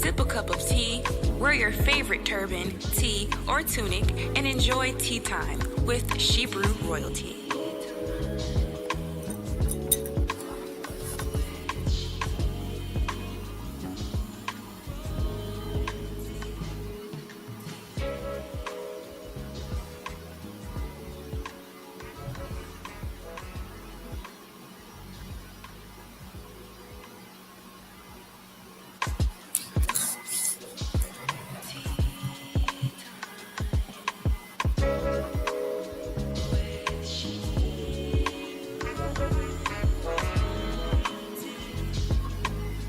Sip a cup of tea, wear your favorite turban, tee, or tunic, and enjoy tea time with Hebrew royalty.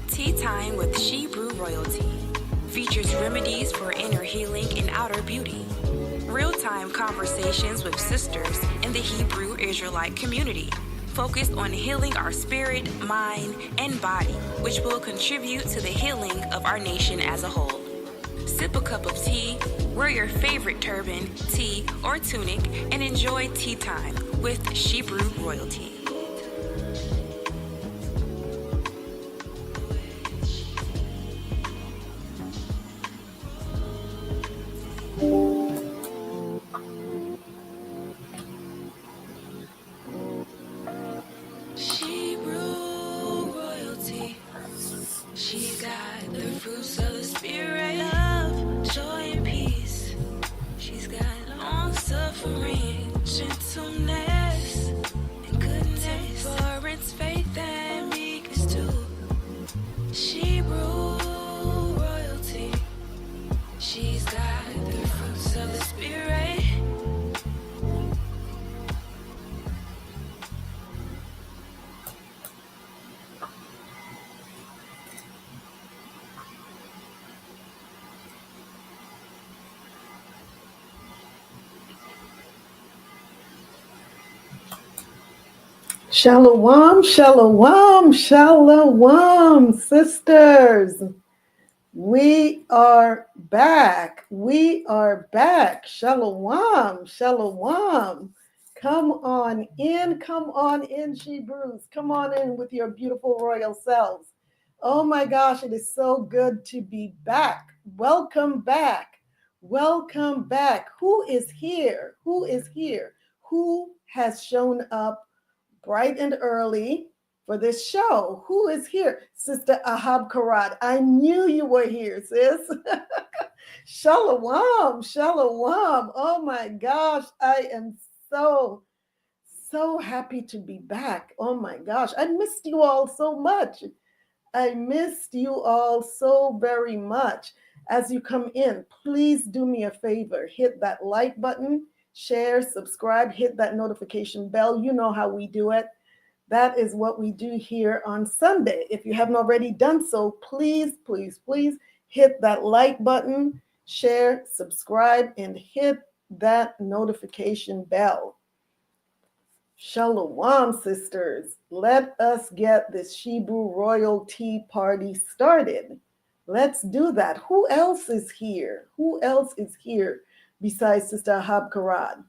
Tea Time with Hebrew Royalty features remedies for inner healing and outer beauty. Real-time conversations with sisters in the Hebrew Israelite community, focused on healing our spirit, mind, and body, which will contribute to the healing of our nation as a whole. Sip a cup of tea, wear your favorite turban, tee, or tunic, and enjoy tea time with Hebrew Royalty. Hebrew royalty. She got the fruits of the spirit, love, joy, and peace. She's got long suffering, gentleness, and goodness, temperance, faith, and meekness too. Hebrew royalty. She's got the fruits of the spirit. Shalom, shalom, shalom, sisters. We are back. We are back. Shalom, shalom. Come on in, Shebrews. Come on in with your beautiful royal selves. Oh my gosh, it is so good to be back. Welcome back. Welcome back. Who is here? Who is here? Who has shown up bright and early for this show? Who is here? Sister AHAYAH. I knew you were here, sis. Shalom, shalom. Oh my gosh, I am so happy to be back. Oh my gosh, I missed you all so much. I missed you all so very much. As you come in, please do me a favor. Hit that like button, share, subscribe, hit that notification bell. You know how we do it. That is what we do here on Sunday. If you haven't already done so, please, please, please hit that like button, share, subscribe, and hit that notification bell. Shalom, sisters. Let us get this Hebrew royalty party started. Let's do that. Who else is here? Who else is here besides Sister AHAYAH?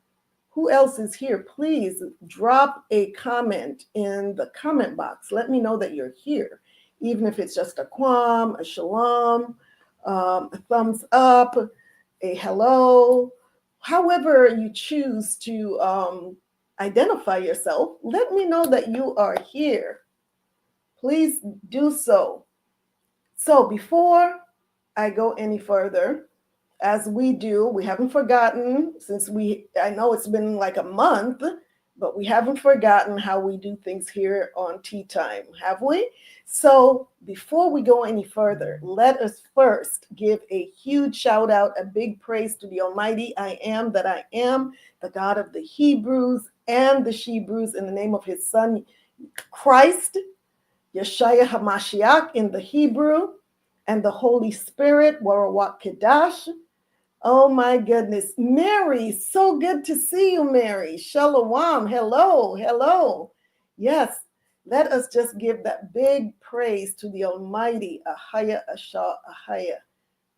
Who else is here? Please drop a comment in the comment box. Let me know that you're here, even if it's just a kwam, a shalom, a thumbs up, a hello. However you choose to identify yourself, let me know that you are here. Please do so. So before I go any further, as we do, we haven't forgotten, I know it's been like a month, but we haven't forgotten how we do things here on Tea Time, have we? So before we go any further, let us first give a huge shout out, a big praise to the Almighty I am that I am, the God of the Hebrews and the Shebrews, in the name of His Son Christ, YASHAYAH HaMashiach in the Hebrew, and the Holy Spirit, Rawach Qadash. Oh my goodness. Mary, so good to see you, Mary. Shalom. Hello, hello. Yes, let us just give that big praise to the Almighty, AHAYAH ASHAR AHAYAH,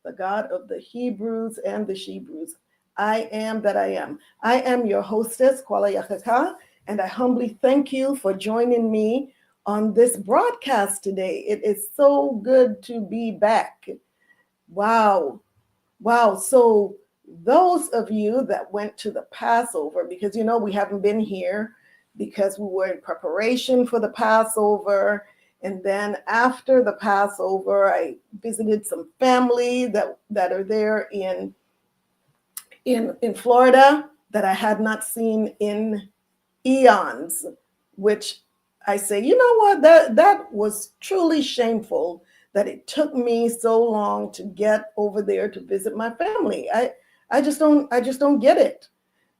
the God of the Hebrews and the Shebrews. I am that I am. I am your hostess, Qala Yakachaa, and I humbly thank you for joining me on this broadcast today. It is so good to be back. Wow. Wow. So those of you that went to the Passover, because we haven't been here because we were in preparation for the Passover. And then after the Passover, I visited some family that are there in Florida that I had not seen in eons, which I say, you know what, that was truly shameful that it took me so long to get over there to visit my family. I just don't get it.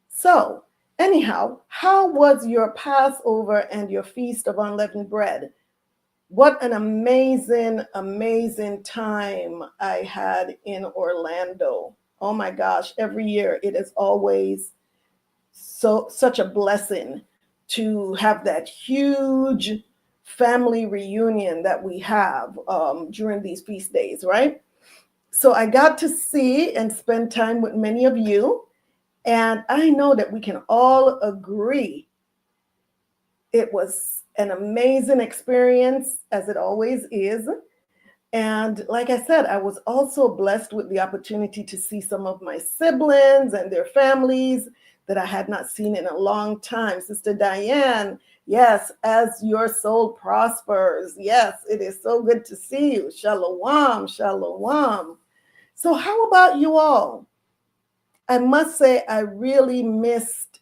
So anyhow, how was your Passover and your Feast of Unleavened Bread? What an amazing, amazing time I had in Orlando. Oh my gosh, every year it is always such a blessing to have that huge family reunion that we have during these feast days, right? So I got to see and spend time with many of you, and I know that we can all agree it was an amazing experience, as it always is. And like I said, I was also blessed with the opportunity to see some of my siblings and their families that I had not seen in a long time. Sister Diane, yes, as your soul prospers. Yes, it is so good to see you. Shalom, shalom. So how about you all? I must say I really missed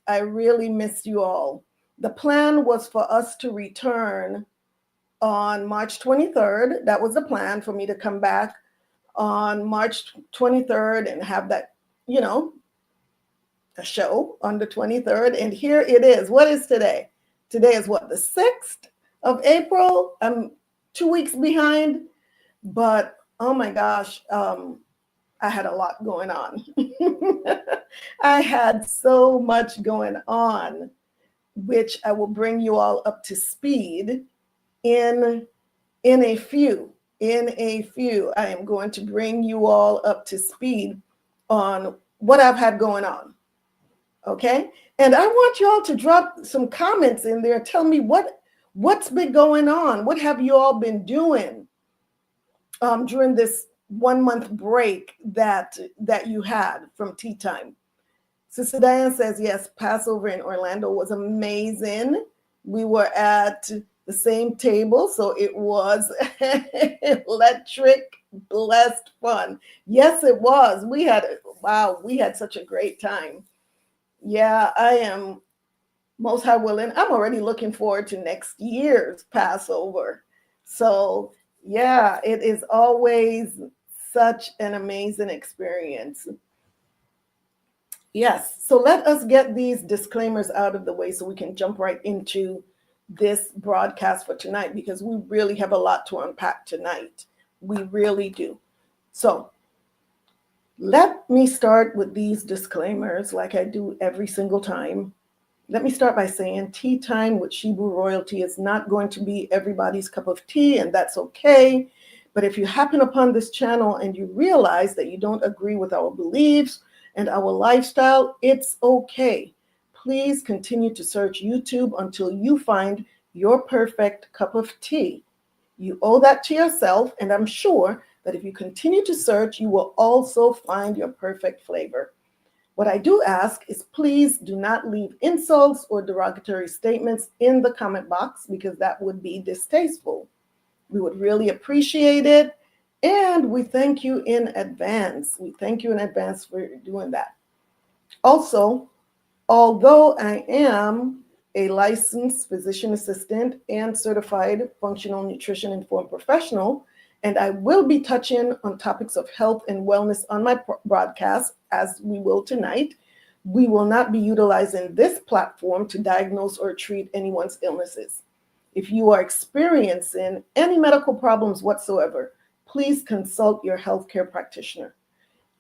you all. The plan was for us to return on March 23rd. That was the plan, for me to come back on March 23rd and have that, you know, a show on the 23rd. And here it is. What is today? Today is what, the 6th of April? I'm 2 weeks behind, but oh my gosh, I had a lot going on. I had so much going on, which I will bring you all up to speed in a few. I am going to bring you all up to speed on what I've had going on. Okay? And I want you all to drop some comments in there. Tell me what's been going on. What have you all been doing during this 1 month break that you had from tea time? Sister Diane says, yes, Passover in Orlando was amazing. We were at the same table, so it was electric, blessed fun. Yes, it was. We had such a great time. Yeah, I am most high willing. I'm already looking forward to next year's Passover. So yeah, it is always such an amazing experience. Yes, so let us get these disclaimers out of the way so we can jump right into this broadcast for tonight, because we really have a lot to unpack tonight. We really do. So let me start with these disclaimers like I do every single time. Let me start by saying tea time with Shebrew royalty is not going to be everybody's cup of tea, and that's okay. But if you happen upon this channel and you realize that you don't agree with our beliefs and our lifestyle, it's okay. Please continue to search YouTube until you find your perfect cup of tea. You owe that to yourself, and I'm sure that if you continue to search, you will also find your perfect flavor. What I do ask is, please do not leave insults or derogatory statements in the comment box, because that would be distasteful. We would really appreciate it. And we thank you in advance. We thank you in advance for doing that. Also, although I am a licensed physician assistant and certified functional nutrition informed professional, and I will be touching on topics of health and wellness on my broadcast, as we will tonight, we will not be utilizing this platform to diagnose or treat anyone's illnesses. If you are experiencing any medical problems whatsoever, please consult your healthcare practitioner.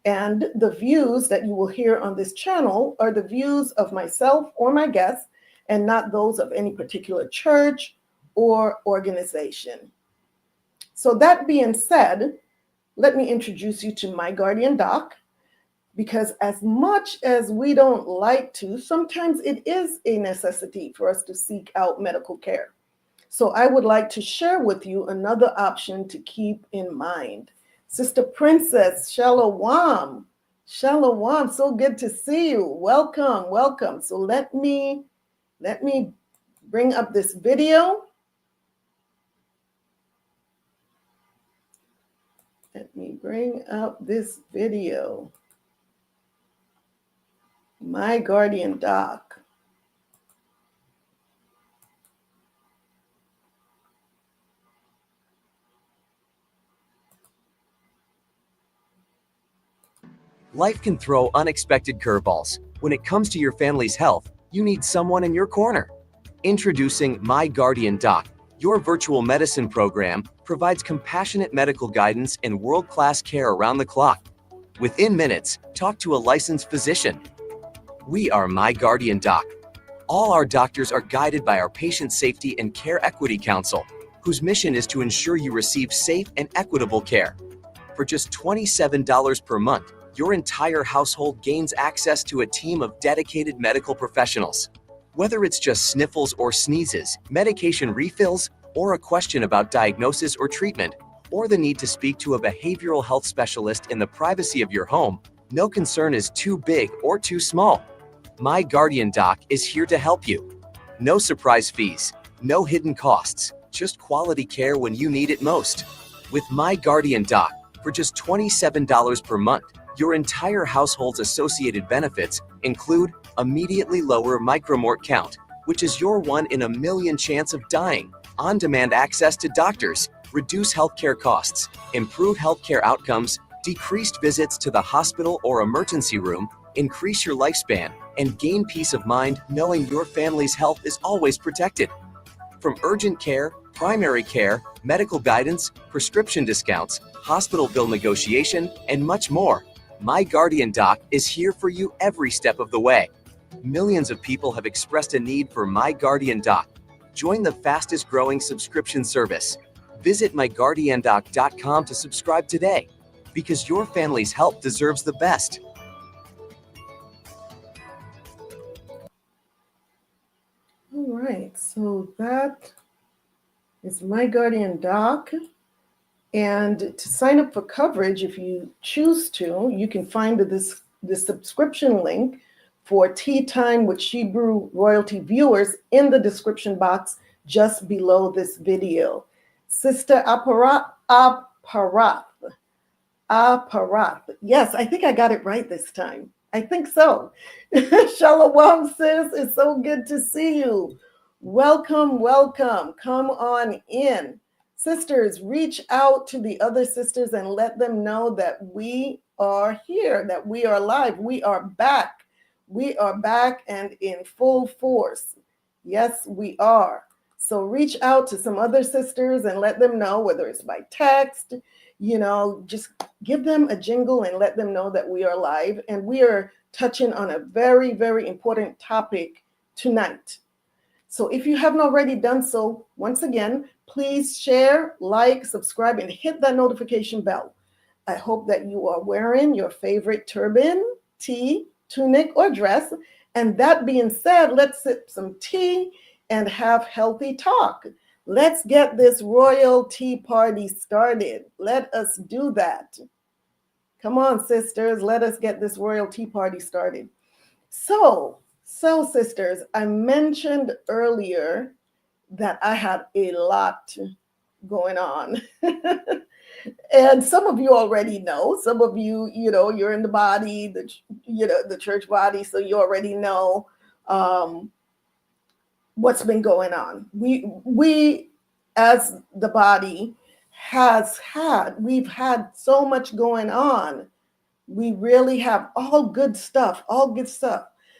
And the views that you will hear on this channel are the views of myself or my guests, and not those of any particular church or organization. So that being said, let me introduce you to my guardian doc, because as much as we don't like to, sometimes it is a necessity for us to seek out medical care. So I would like to share with you another option to keep in mind. Sister Princess, Shalom. Shalom, so good to see you. Welcome, welcome. So let me bring up this video. Let me bring up this video. My guardian doc. Life can throw unexpected curveballs. When it comes to your family's health, you need someone in your corner. Introducing My Guardian Doc, your virtual medicine program provides compassionate medical guidance and world-class care around the clock. Within minutes, talk to a licensed physician. We are My Guardian Doc. All our doctors are guided by our Patient Safety and Care Equity Council, whose mission is to ensure you receive safe and equitable care. For just $27 per month, your entire household gains access to a team of dedicated medical professionals. Whether it's just sniffles or sneezes, medication refills, or a question about diagnosis or treatment, or the need to speak to a behavioral health specialist in the privacy of your home, no concern is too big or too small. My Guardian Doc is here to help you. No surprise fees, no hidden costs, just quality care when you need it most. With My Guardian Doc, for just $27 per month, your entire household's associated benefits include immediately lower micromort count, which is your 1 in a million chance of dying, on-demand access to doctors, reduce healthcare costs, improve healthcare outcomes, decreased visits to the hospital or emergency room, increase your lifespan, and gain peace of mind knowing your family's health is always protected. From urgent care, primary care, medical guidance, prescription discounts, hospital bill negotiation, and much more, My Guardian Doc is here for you every step of the way. Millions of people have expressed a need for My Guardian Doc. Join the fastest growing subscription service. Visit myguardiandoc.com to subscribe today, because your family's health deserves the best. All right, so that is My Guardian Doc. And to sign up for coverage, if you choose to, you can find the subscription link for Tea Time with Shebrew Royalty viewers in the description box just below this video. Sister Aparath. Yes, I think I got it right this time. I think so. Shalom, sis. It's so good to see you. Welcome, welcome. Come on in. Sisters, reach out to the other sisters and let them know that we are here, that we are alive. We are back. We are back and in full force. Yes, we are. So reach out to some other sisters and let them know, whether it's by text, just give them a jingle and let them know that we are live. And we are touching on a very, very important topic tonight. So if you haven't already done so, once again, please share, like, subscribe, and hit that notification bell. I hope that you are wearing your favorite turban, tee, tunic, or dress. And that being said, let's sip some tea and have healthy talk. Let's get this royal tea party started. Let us do that. Come on, sisters, let us get this royal tea party started. So sisters, I mentioned earlier that I had a lot going on. And some of you already know. Some of you, you're in the body, the church body, so you already know what's been going on. We as the body we've had so much going on. We really have all good stuff.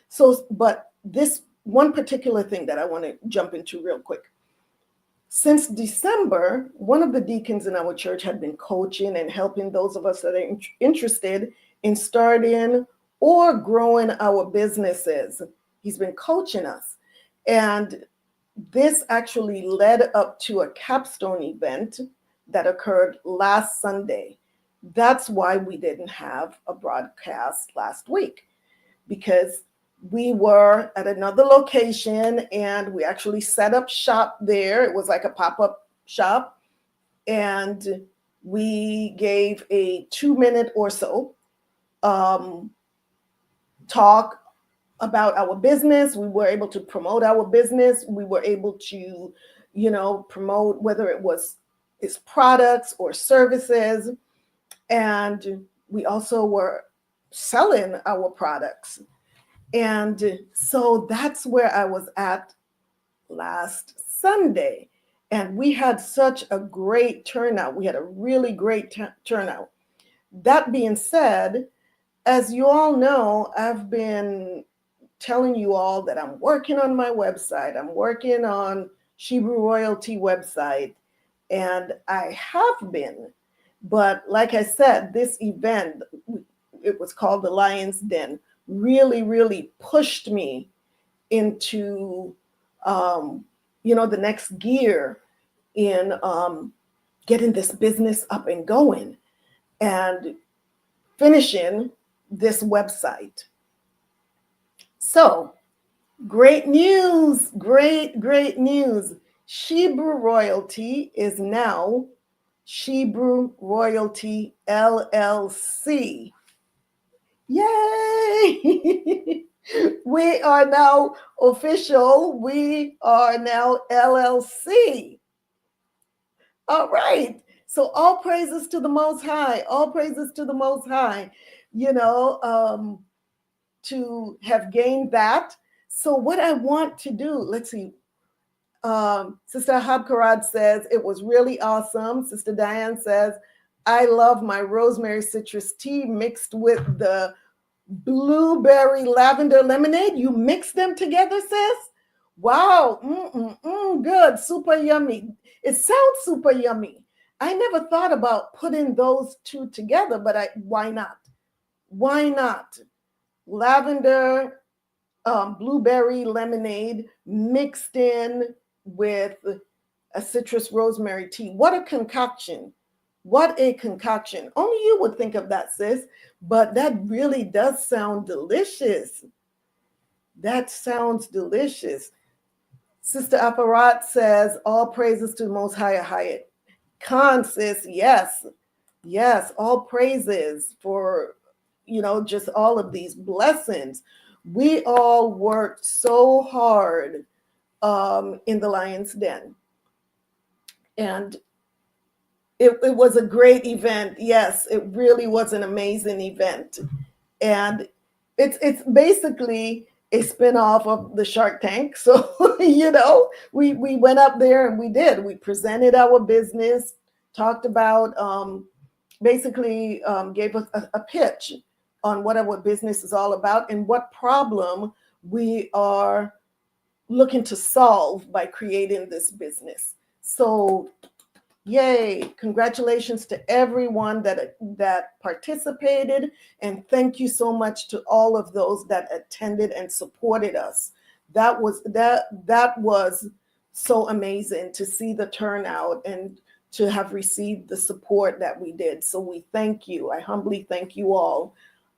So, but this one particular thing that I want to jump into real quick. Since December, one of the deacons in our church had been coaching and helping those of us that are interested in starting or growing our businesses. He's been coaching us. And this actually led up to a capstone event that occurred last Sunday. That's why we didn't have a broadcast last week, because we were at another location and we actually set up shop there. It was like a pop-up shop. And we gave a 2-minute or so talk about our business. We were able to promote our business. We were able to, promote whether it was its products or services. And we also were selling our products. And so that's where I was at last Sunday. And we had such a great turnout. We had a really great turnout. That being said, as you all know, I've been telling you all that I'm working on my website. I'm working on Shebrew Royalty website, and I have been. But like I said, this event, it was called the Lion's Den, really, really pushed me into, the next gear in getting this business up and going and finishing this website. So, great news, great news. Shebrew Royalty is now Shebrew Royalty LLC. Yay! We are now official. We are now LLC. All right. So all praises to the Most High. All praises to the Most High. To have gained that. So what I want to do, let's see. Sister Habkarad says it was really awesome. Sister Diane says, I love my rosemary citrus tea mixed with the blueberry lavender lemonade. You mix them together, sis? Wow. Good. Super yummy. It sounds super yummy. I never thought about putting those two together, but why not? Why not? Lavender, blueberry lemonade mixed in with a citrus rosemary tea. What a concoction. What a concoction. Only you would think of that, sis, but that really does sound delicious. That sounds delicious. Sister Aparat says, all praises to the Most High AHAYAH. Khan, sis, yes, all praises for, just all of these blessings. We all worked so hard in the Lion's Den. And it was a great event. Yes, it really was an amazing event. And it's basically a spinoff of the Shark Tank. So, we went up there and we presented our business, talked about, basically gave us a pitch on what our business is all about and what problem we are looking to solve by creating this business. So, yay, congratulations to everyone that participated, and thank you so much to all of those that attended and supported us. That was so amazing to see the turnout and to have received the support that we did. So we thank you. I humbly thank you all.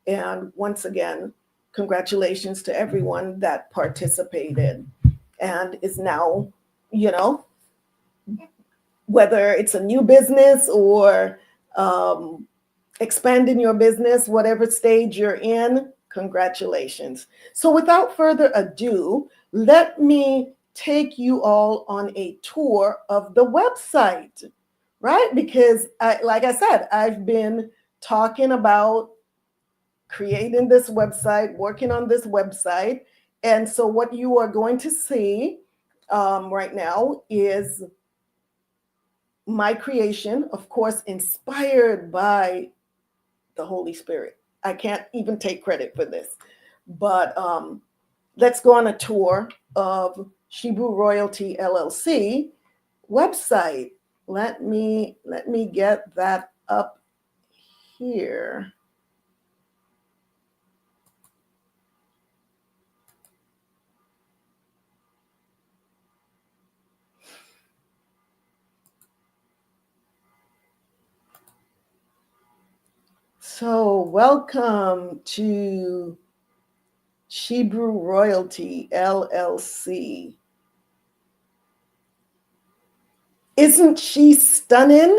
And once again, congratulations to everyone that participated and is now, whether it's a new business or expanding your business, whatever stage you're in, congratulations. So without further ado, let me take you all on a tour of the website, right? Because like I said, I've been talking about creating this website, working on this website. And so what you are going to see right now is my creation, of course, inspired by the Holy Spirit. I can't even take credit for this, but let's go on a tour of Shebrew Royalty LLC website. Let me get that up here. So welcome to Shebrew Royalty LLC. Isn't she stunning?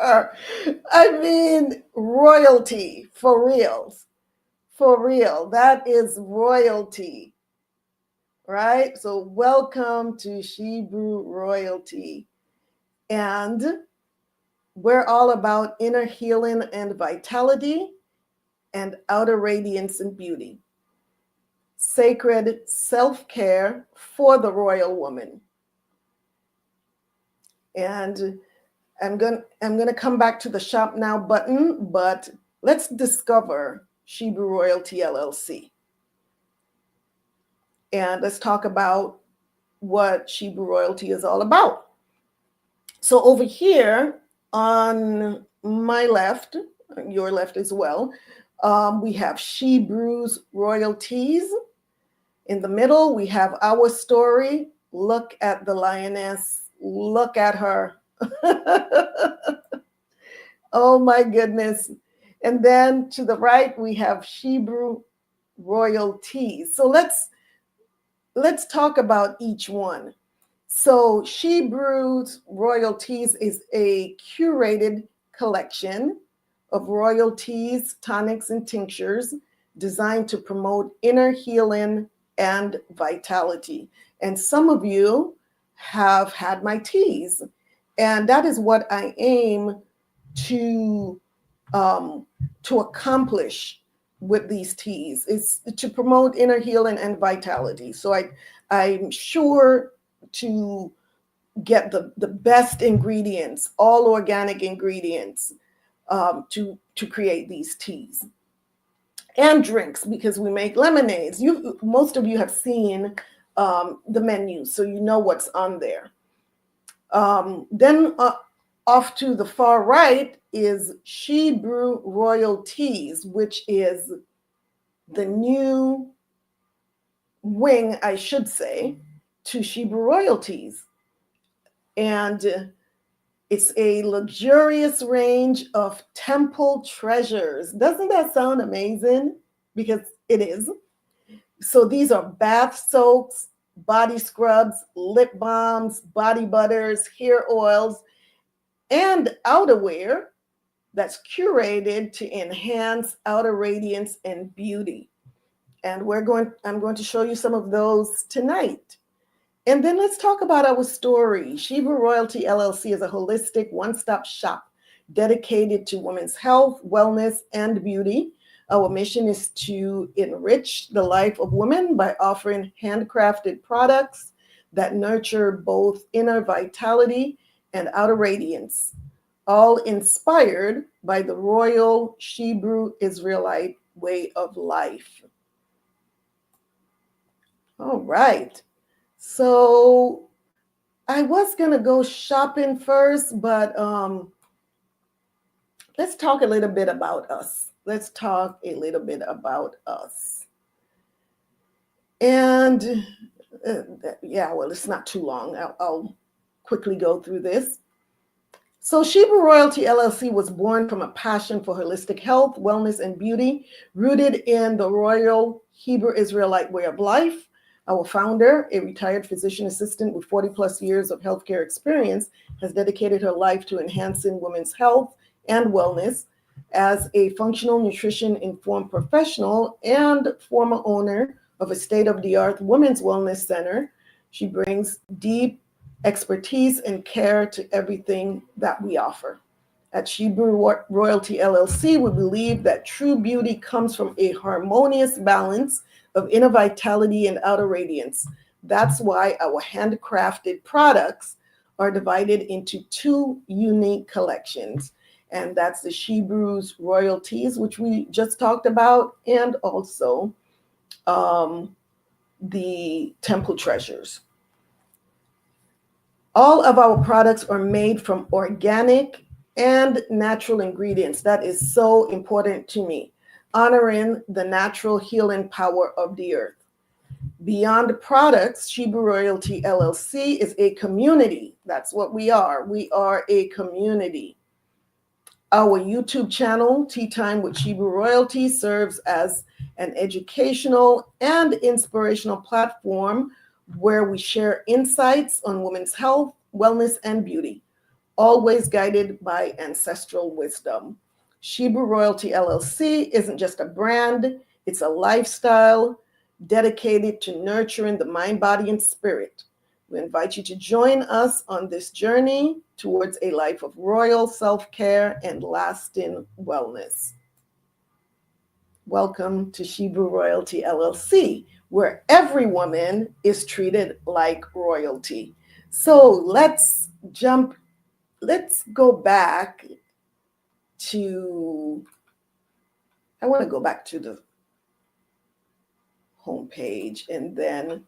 I mean, royalty, for reals. For real. That is royalty, right? So welcome to Shebrew royalty. And we're all about inner healing and vitality and outer radiance and beauty. Sacred self-care for the royal woman. And I'm going to come back to the shop now button, but let's discover Shebrew Royalty LLC. And let's talk about what Shebrew Royalty is all about. So over here on my left, your left as well, we have Shebrew's Royalties. In the middle, we have our story. Look at the lioness. Look at her. Oh my goodness. And then to the right, we have Shebrew Royalties. So let's talk about each one. So Shebrew's Royalties is a curated collection of royalties, tonics, and tinctures designed to promote inner healing and vitality. And some of you have had my teas, and that is what I aim to accomplish with these teas, is to promote inner healing and vitality. So I'm sure to get the best ingredients, all organic ingredients, to create these teas and drinks, because we make lemonades. Most of you have seen the menu, so you know what's on there. Then off to the far right is Shebrew Royalties, which is the new wing, I should say, to Shebrew Royalties. And it's a luxurious range of temple treasures. Doesn't that sound amazing? Because it is. So these are bath soaks, body scrubs, lip balms, body butters, hair oils, and outerwear that's curated to enhance outer radiance and beauty. And I'm going to show you some of those tonight. And then let's talk about our story. Shebrew Royalty LLC is a holistic one-stop shop dedicated to women's health, wellness, and beauty. Our mission is to enrich the life of women by offering handcrafted products that nurture both inner vitality and outer radiance, all inspired by the royal Shebrew Israelite way of life. All right. So I was going to go shopping first, but let's talk a little bit about us. Let's talk a little bit about us. And yeah, well, it's not too long. I'll quickly go through this. So Shebrew Royalty LLC was born from a passion for holistic health, wellness, and beauty, rooted in the royal Hebrew Israelite way of life. Our founder, a retired physician assistant with 40 plus years of healthcare experience, has dedicated her life to enhancing women's health and wellness. As a functional nutrition-informed professional and former owner of a state-of-the-art women's wellness center, she brings deep expertise and care to everything that we offer. At Shebrew Royalty LLC, we believe that true beauty comes from a harmonious balance of inner vitality and outer radiance. That's why our handcrafted products are divided into two unique collections. And that's the Shebrew's Royalties, which we just talked about, and also the Temple Treasures. All of our products are made from organic and natural ingredients. That is so important to me, honoring the natural healing power of the earth. Beyond products, Shebrew Royalty LLC is a community. That's what we are. We are a community. Our YouTube channel, Tea Time with Shebrew Royalty, serves as an educational and inspirational platform where we share insights on women's health, wellness, and beauty. always guided by ancestral wisdom. Shebrew Royalty LLC isn't just a brand, it's a lifestyle dedicated to nurturing the mind, body, and spirit. We invite you to join us on this journey towards a life of royal self-care and lasting wellness. Welcome to Shebrew Royalty LLC, where every woman is treated like royalty. So let's go back to, I want to go back to the homepage and then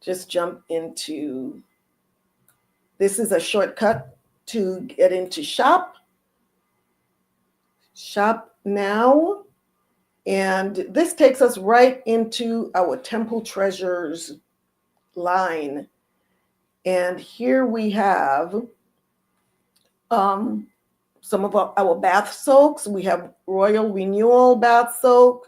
just jump into, this is a shortcut to get into shop now. And this takes us right into our Temple Treasures line. And here we have some of our bath soaks. We have Royal Renewal Bath Soak.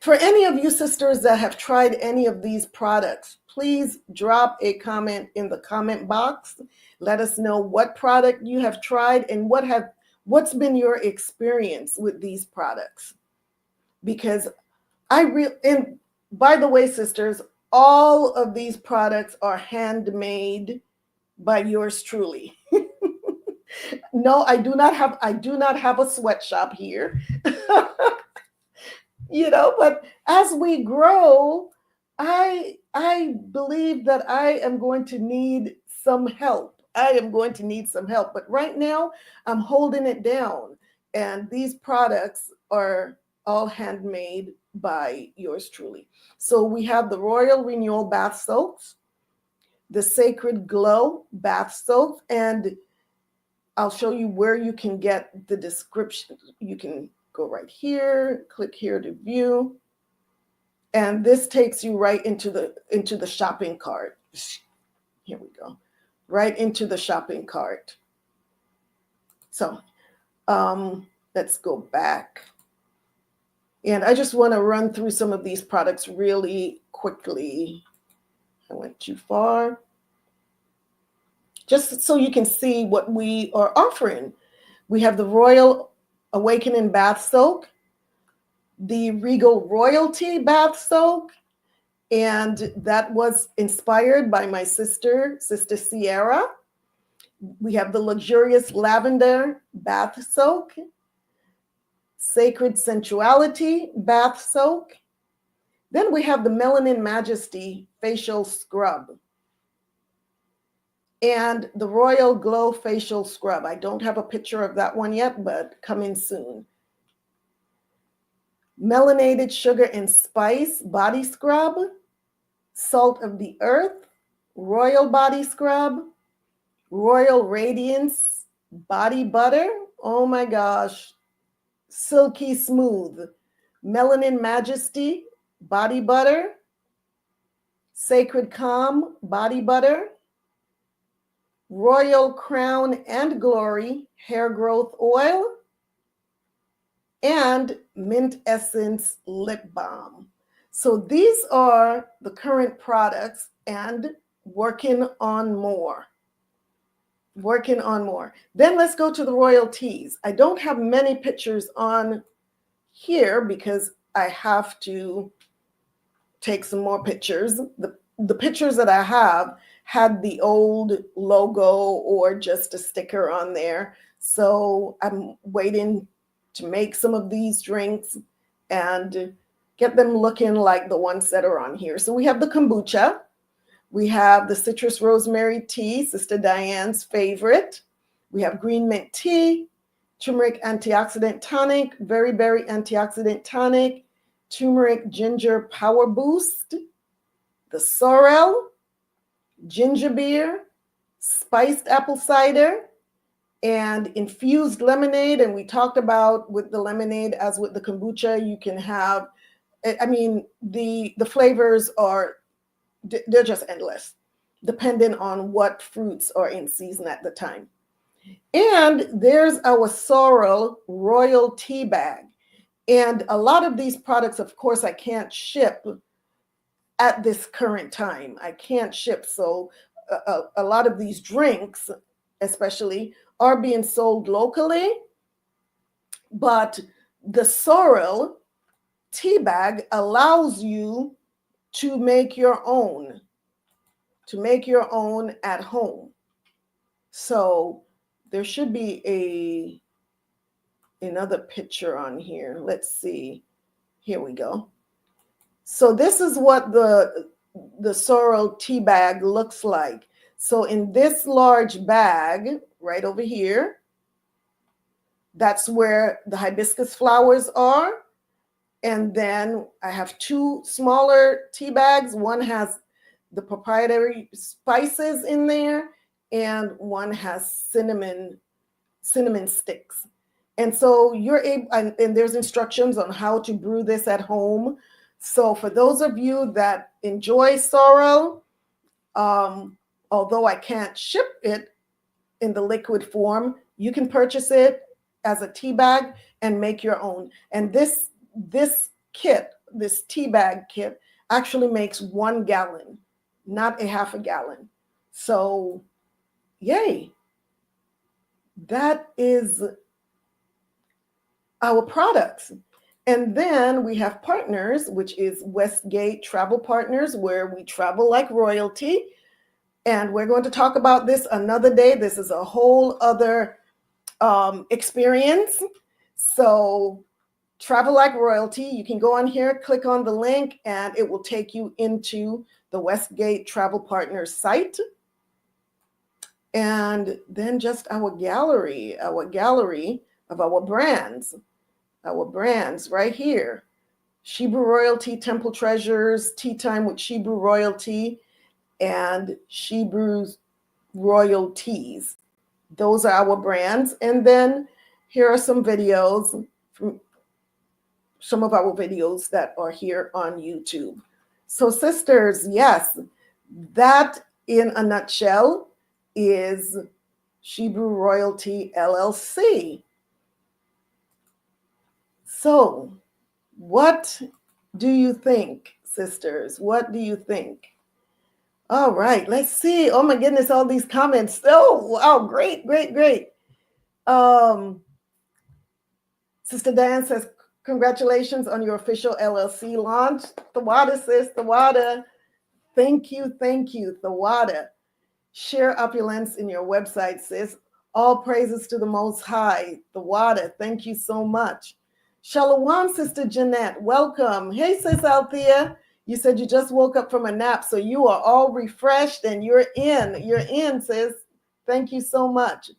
For any of you sisters that have tried any of these products, please drop a comment in the comment box. Let us know what product you have tried and what's been your experience with these products. Because and by the way, sisters, all of these products are handmade by yours truly. No, I do not have a sweatshop here. But as we grow, I believe that I am going to need some help. But right now I'm holding it down. And these products are all handmade by yours truly. So we have the Royal Renewal Bath Soaps, the Sacred Glow Bath Soap, and I'll show you where you can get the description. You can go right here, click here to view, and this takes you right into the shopping cart. Here we go, right into the shopping cart. So let's go back. And I just want to run through some of these products really quickly. I went too far. Just so you can see what we are offering. We have the Royal Awakening Bath Soak, the Regal Royalty Bath Soak, and that was inspired by my Sister Sierra. We have the Luxurious Lavender Bath Soak, Sacred Sensuality Bath Soak. Then we have the Melanin Majesty Facial Scrub and the Royal Glow Facial Scrub. I don't have a picture of that one yet, but coming soon. Melanated Sugar and Spice Body Scrub, Salt of the Earth Royal Body Scrub, Royal Radiance Body Butter. Oh my gosh. Silky Smooth Melanin Majesty Body Butter, Sacred Calm Body Butter, Royal Crown and Glory Hair Growth Oil, and Mint Essence Lip Balm. So these are the current products and working on more. Then let's go to the Royal Teas. I don't have many pictures on here because I have to take some more pictures. The pictures that I have had the old logo or just a sticker on there. So I'm waiting to make some of these drinks and get them looking like the ones that are on here. So we have the kombucha. We have the citrus rosemary tea, Sister Diane's favorite. We have green mint tea, turmeric antioxidant tonic, berry antioxidant tonic, turmeric ginger power boost, the sorrel, ginger beer, spiced apple cider, and infused lemonade. And we talked about with the lemonade, as with the kombucha, you can have, I mean, the flavors are, they're just endless, depending on what fruits are in season at the time. And there's our sorrel royal tea bag. And a lot of these products, of course, I can't ship at this current time. I can't ship. So a lot of these drinks, especially, are being sold locally, but the sorrel tea bag allows you to make your own, at home. So there should be another picture on here. Let's see. Here we go. So this is what the sorrel tea bag looks like. So in this large bag right over here, that's where the hibiscus flowers are. And then I have two smaller tea bags. One has the proprietary spices in there, and one has cinnamon sticks. And so you're able, and there's instructions on how to brew this at home. So for those of you that enjoy sorrel, although I can't ship it in the liquid form, you can purchase it as a tea bag and make your own. And this kit, this tea bag kit, actually makes 1 gallon, not a half a gallon. So, yay. That is our products. And then we have partners, which is Westgate Travel Partners, where we travel like royalty. And we're going to talk about this another day. This is a whole other experience. So travel like royalty, you can go on here, click on the link, and it will take you into the Westgate Travel Partners site. And then just our gallery of our brands right here. Shebrew Royalty, Temple Treasures, Tea Time with Shebrew Royalty, and Shebrew's Royalties. Those are our brands. And then here are some videos from some of our videos that are here on YouTube. So sisters, yes, that in a nutshell is Shebrew Royalty LLC. So what do you think, sisters? What do you think? All right, let's see. Oh my goodness, all these comments. Oh, wow, great. Sister Diane says, congratulations on your official LLC launch. Thawada, sis, Thawada. Thank you, Thawada. Share opulence in your website, sis. All praises to the Most High. Thawada, thank you so much. Shalom, Sister Jeanette, welcome. Hey, Sis Althea. You said you just woke up from a nap, so you are all refreshed and you're in, sis. Thank you so much.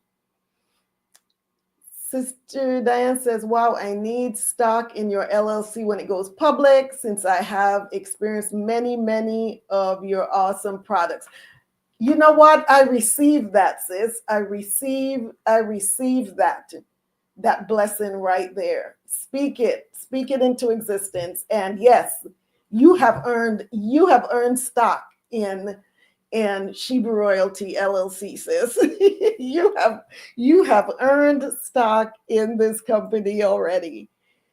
Sister Diane says, wow, I need stock in your LLC when it goes public, since I have experienced many of your awesome products. You know what? I received that, sis. I received that blessing right there. Speak it into existence. And yes, you have earned stock in Shebrew Royalty LLC, sis. you have earned stock in this company already.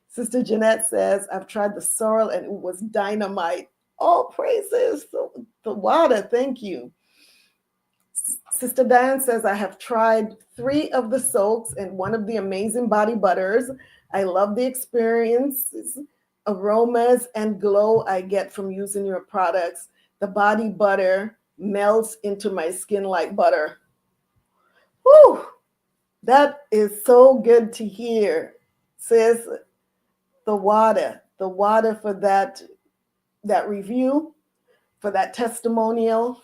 Sister Jeanette says, I've tried the sorrel and it was dynamite. All praises. The water, thank you. Sister Diane says, I have tried 3 of the soaps and 1 of the amazing body butters. I love the experiences, aromas, and glow I get from using your products. The body butter melts into my skin like butter. Whew, that is so good to hear, sis. The water for that review, for that testimonial.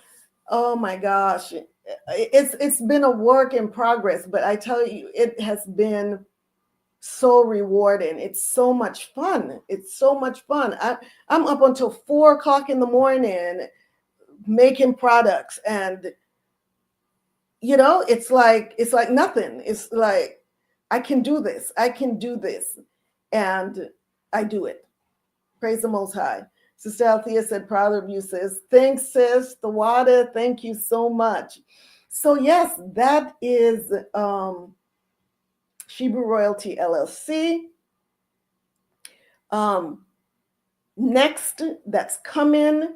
Oh my gosh. It's been a work in progress, but I tell you, it has been so rewarding. It's so much fun. I'm up until 4 o'clock in the morning making products, and it's like nothing. It's like I can do this, and I do it. Praise the Most High. Sister Althea said, proud of you, sis. Thanks, sis. The water, thank you so much. So yes, that is Shebrew Royalty LLC. Next, that's coming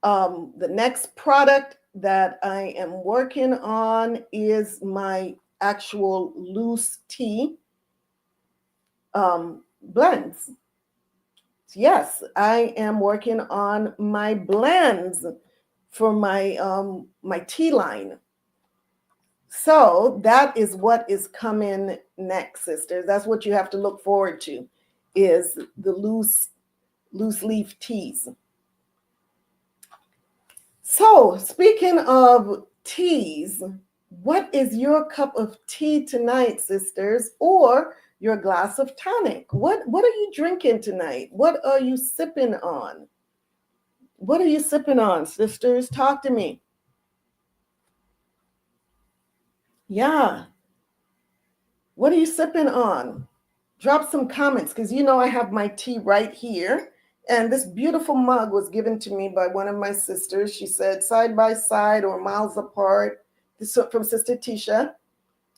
The next product that I am working on is my actual loose tea blends. Yes, I am working on my blends for my my tea line. So that is what is coming next, sisters. That's what you have to look forward to, is the loose leaf teas. So speaking of teas, what is your cup of tea tonight, sisters, or your glass of tonic? What are you drinking tonight? What are you sipping on? What are you sipping on, sisters? Talk to me. Yeah. What are you sipping on? Drop some comments, because you know I have my tea right here. And this beautiful mug was given to me by one of my sisters. She said, side by side or miles apart. This is from Sister Tisha.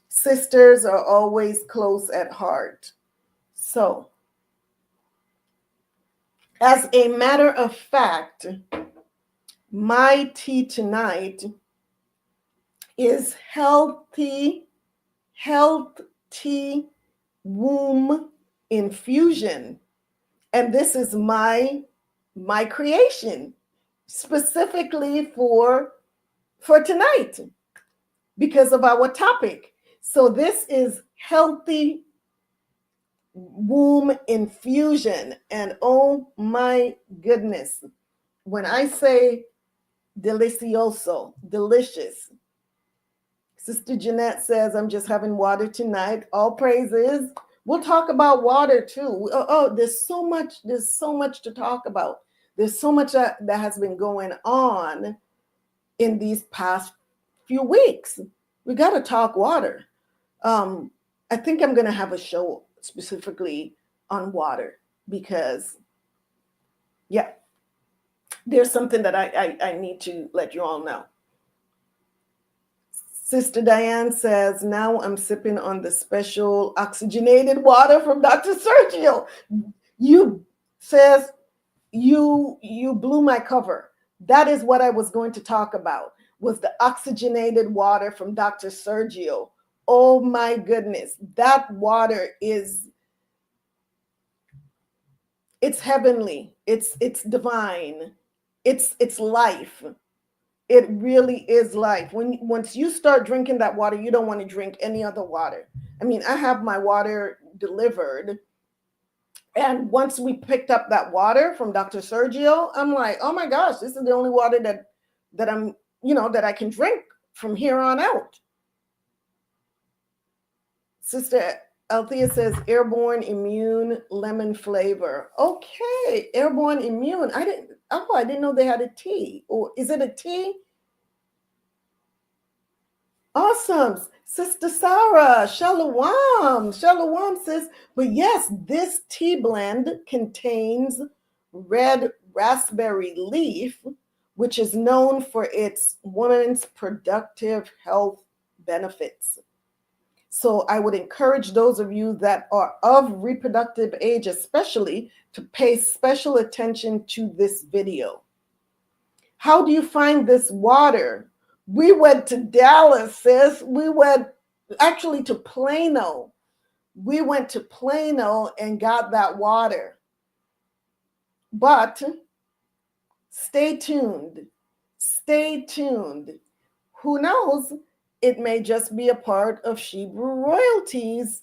Sisters are always close at heart. So, as a matter of fact, my tea tonight is healthy health tea womb infusion. And this is my creation specifically for tonight because of our topic. So this is healthy womb infusion. And oh my goodness, when I say delicioso, delicious. Sister Jeanette says, I'm just having water tonight. All praises. We'll talk about water too. There's so much to talk about. There's so much that has been going on in these past few weeks. We got to talk water. I think I'm going to have a show specifically on water because, yeah, there's something that I need to let you all know. Sister Diane says, now I'm sipping on the special oxygenated water from Dr. Sergio. You blew my cover. That is what I was going to talk about, was the oxygenated water from Dr. Sergio. Oh my goodness. That water it's heavenly. It's divine. It's life. It really is life. Once you start drinking that water, you don't want to drink any other water. I mean, I have my water delivered. And once we picked up that water from Dr. Sergio, I'm like, oh my gosh, this is the only water that I'm, that I can drink from here on out. Sister Althea says airborne immune lemon flavor. Okay, airborne immune. I didn't know they had a tea. Or is it a tea? Awesome. Sister Sarah, shalom. Shalom, sis. But yes, this tea blend contains red raspberry leaf, which is known for its women's productive health benefits. So I would encourage those of you that are of reproductive age, especially, to pay special attention to this video. How do you find this water? We went to Dallas, sis. We went actually to Plano. We went to Plano and got that water. But stay tuned. Stay tuned. Who knows? It may just be a part of Shebrew royalties,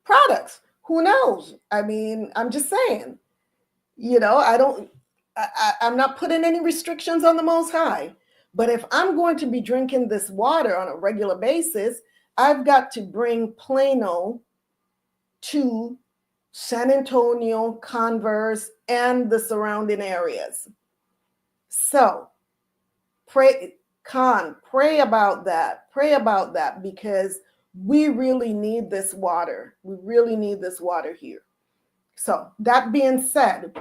products. Who knows? I mean, I'm just saying, I'm not putting any restrictions on the Most High. But if I'm going to be drinking this water on a regular basis, I've got to bring Plano to San Antonio, Converse, and the surrounding areas. So pray about that. Pray about that, because we really need this water. We really need this water here. So that being said,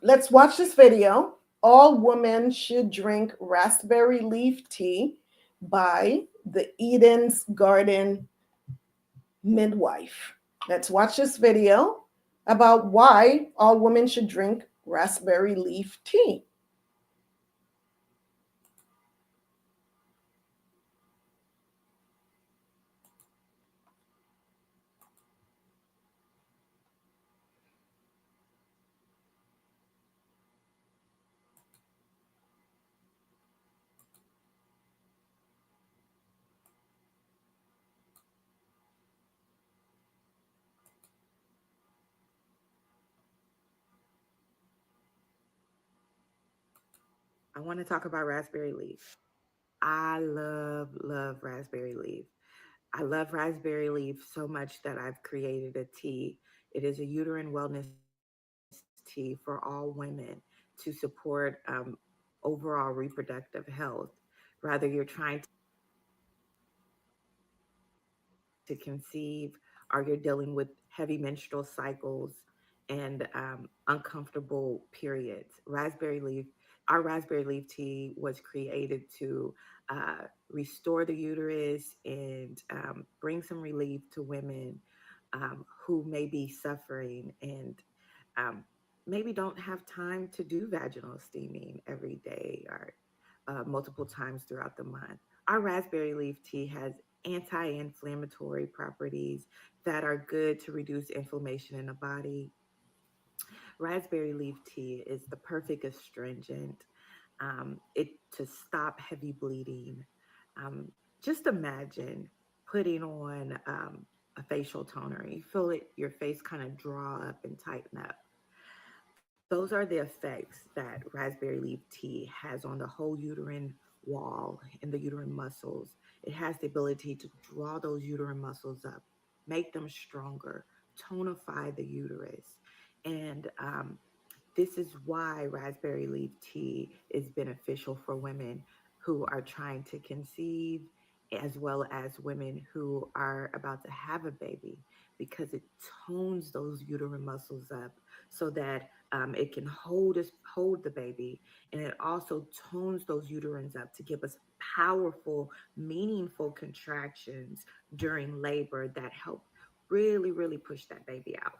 let's watch this video. All women should drink raspberry leaf tea by the Eden's Garden midwife. Let's watch this video. about why all women should drink raspberry leaf tea. I want to talk about raspberry leaf. I love raspberry leaf. I love raspberry leaf so much that I've created a tea. It is a uterine wellness tea for all women to support overall reproductive health. Rather, you're trying to conceive, or you're dealing with heavy menstrual cycles and uncomfortable periods. Our raspberry leaf tea was created to restore the uterus and bring some relief to women who may be suffering and um, maybe don't have time to do vaginal steaming every day or multiple times throughout the month. Our raspberry leaf tea has anti-inflammatory properties that are good to reduce inflammation in the body. Raspberry leaf tea is the perfect astringent. It to stop heavy bleeding. Just imagine putting on a facial toner. You feel it, your face kind of draw up and tighten up. Those are the effects that raspberry leaf tea has on the whole uterine wall and the uterine muscles. It has the ability to draw those uterine muscles up, make them stronger, tonify the uterus. And this is why raspberry leaf tea is beneficial for women who are trying to conceive, as well as women who are about to have a baby, because it tones those uterine muscles up so that it can hold the baby, and it also tones those uterines up to give us powerful, meaningful contractions during labor that help really push that baby out.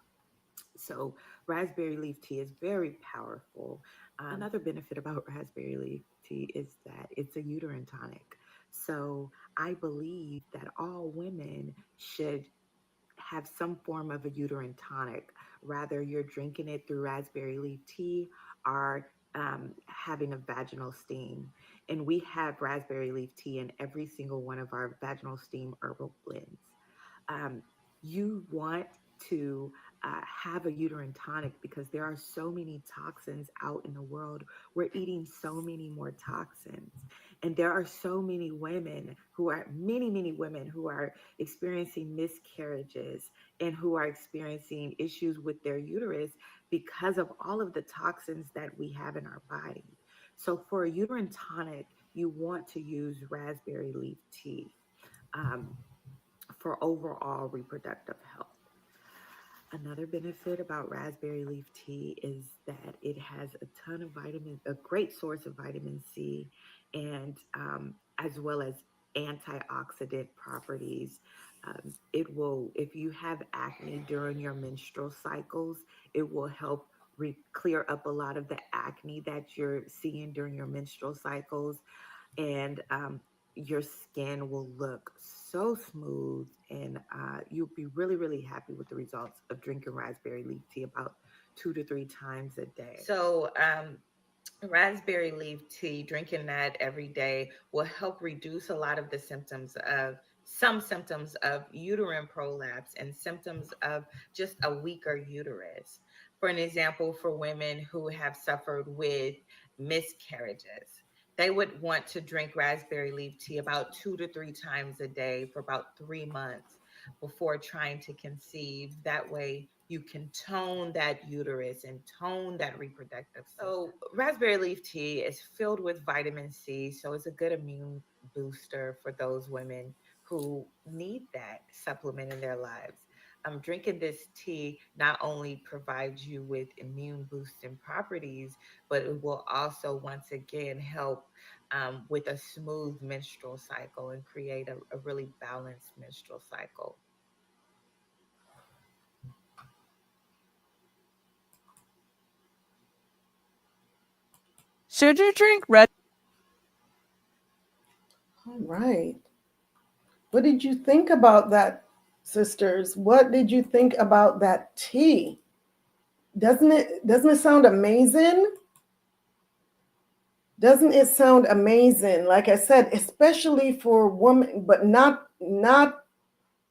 So, raspberry leaf tea is very powerful. Another benefit about raspberry leaf tea is that it's a uterine tonic. So, I believe that all women should have some form of a uterine tonic. Rather, you're drinking it through raspberry leaf tea or having a vaginal steam. And we have raspberry leaf tea in every single one of our vaginal steam herbal blends. um, you want to have a uterine tonic because there are so many toxins out in the world. We're eating so many more toxins. And there are so many women who are experiencing miscarriages and who are experiencing issues with their uterus because of all of the toxins that we have in our body. So, for a uterine tonic, you want to use raspberry leaf tea. Um, for overall reproductive health. Another benefit about raspberry leaf tea is that it has a ton of a great source of vitamin C, and as well as antioxidant properties. It will, if you have acne during your menstrual cycles, it will help clear up a lot of the acne that you're seeing during your menstrual cycles, and your skin will look so smooth, and you'll be really happy with the results of drinking raspberry leaf tea about 2 to 3 times a day. So raspberry leaf tea, drinking that every day will help reduce a lot of the symptoms of some symptoms of uterine prolapse and symptoms of just a weaker uterus. For an example, for women who have suffered with miscarriages, they would want to drink raspberry leaf tea about 2 to 3 times a day for about 3 months before trying to conceive. That way, you can tone that uterus and tone that reproductive system. So, raspberry leaf tea is filled with vitamin C, so it's a good immune booster for those women who need that supplement in their lives. Drinking this tea not only provides you with immune boosting properties, but it will also once again help with a smooth menstrual cycle and create a really balanced menstrual cycle. Should you drink red? All right. What did you think about that, sisters? What did you think about that tea? Doesn't it sound amazing? Doesn't it sound amazing? Like I said, especially for women, but not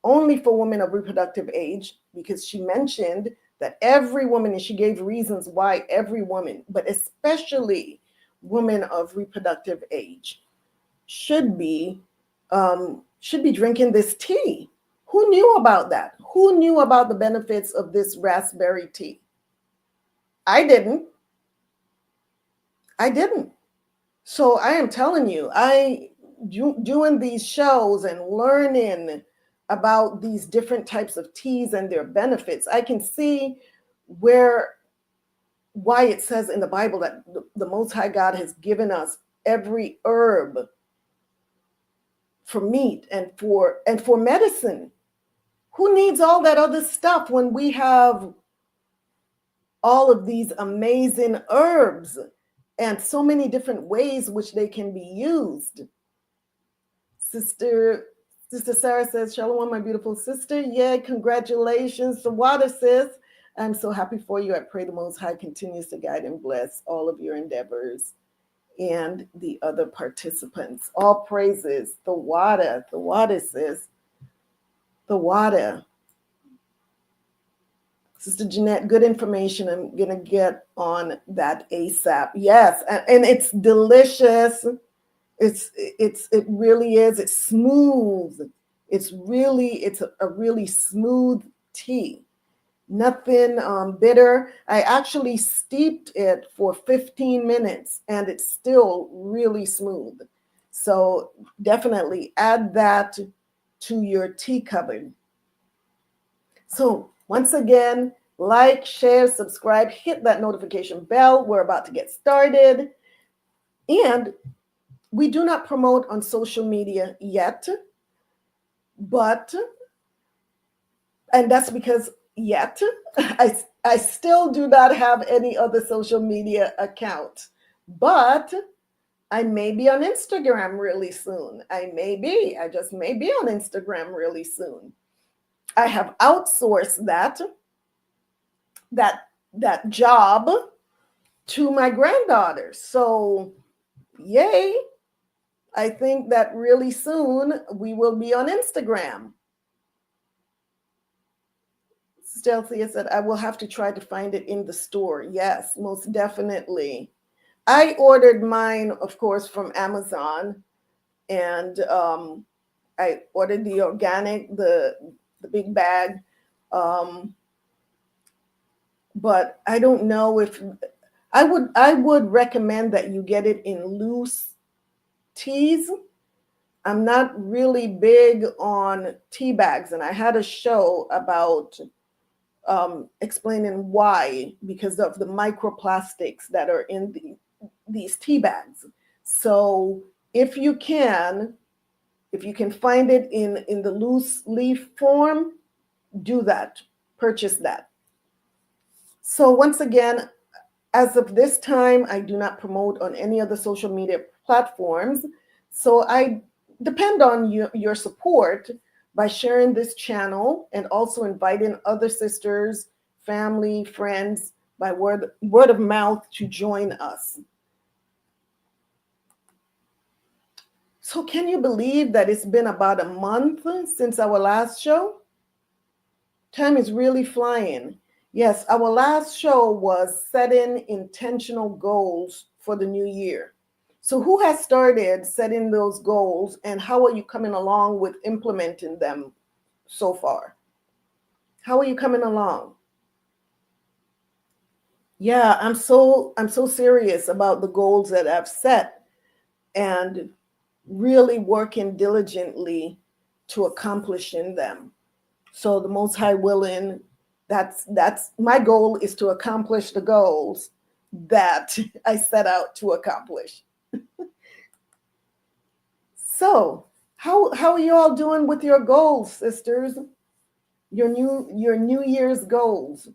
only for women of reproductive age, because she mentioned that every woman, and she gave reasons why every woman, but especially women of reproductive age, should be drinking this tea. Who knew about that? Who knew about the benefits of this raspberry tea? I didn't. So I am telling you, doing these shows and learning about these different types of teas and their benefits, I can see why it says in the Bible that the Most High God has given us every herb for meat and for medicine. Who needs all that other stuff when we have all of these amazing herbs and so many different ways which they can be used? Sister Sarah says, Shalom, my beautiful sister. Yeah, congratulations. The water, sis. I'm so happy for you. I pray the Most High continues to guide and bless all of your endeavors and the other participants. All praises. The water, sis. The water. Sister Jeanette, good information. I'm going to get on that ASAP. Yes, and it's delicious. It really is. It's smooth. It's a really smooth tea. Nothing bitter. I actually steeped it for 15 minutes and it's still really smooth. So definitely add that to your tea cupboard. So once again, like, share, subscribe, hit that notification bell. We're about to get started. And we do not promote on social media yet, and that's because I still do not have any other social media account, but I may be on Instagram really soon. I just may be on Instagram really soon. I have outsourced that job to my granddaughter. So yay. I think that really soon we will be on Instagram. Stealthia said, I will have to try to find it in the store. Yes, most definitely. I ordered mine, of course, from Amazon, and I ordered the organic, the big bag. But I don't know if I would recommend that you get it in loose teas. I'm not really big on tea bags, and I had a show about explaining why, because of the microplastics that are in these tea bags. So if you can find it in the loose leaf form, do that, purchase that. So once again, as of this time, I do not promote on any other social media platforms. So I depend on your support by sharing this channel and also inviting other sisters, family, friends by word of mouth to join us. So can you believe that it's been about a month since our last show? Time is really flying. Yes, our last show was setting intentional goals for the new year. So who has started setting those goals and how are you coming along with implementing them so far? How are you coming along? Yeah, I'm so serious about the goals that I've set and really working diligently to accomplishing them. So the Most High willing, that's my goal, is to accomplish the goals that I set out to accomplish. So how are you all doing with your goals, sisters? Your New Year's goals.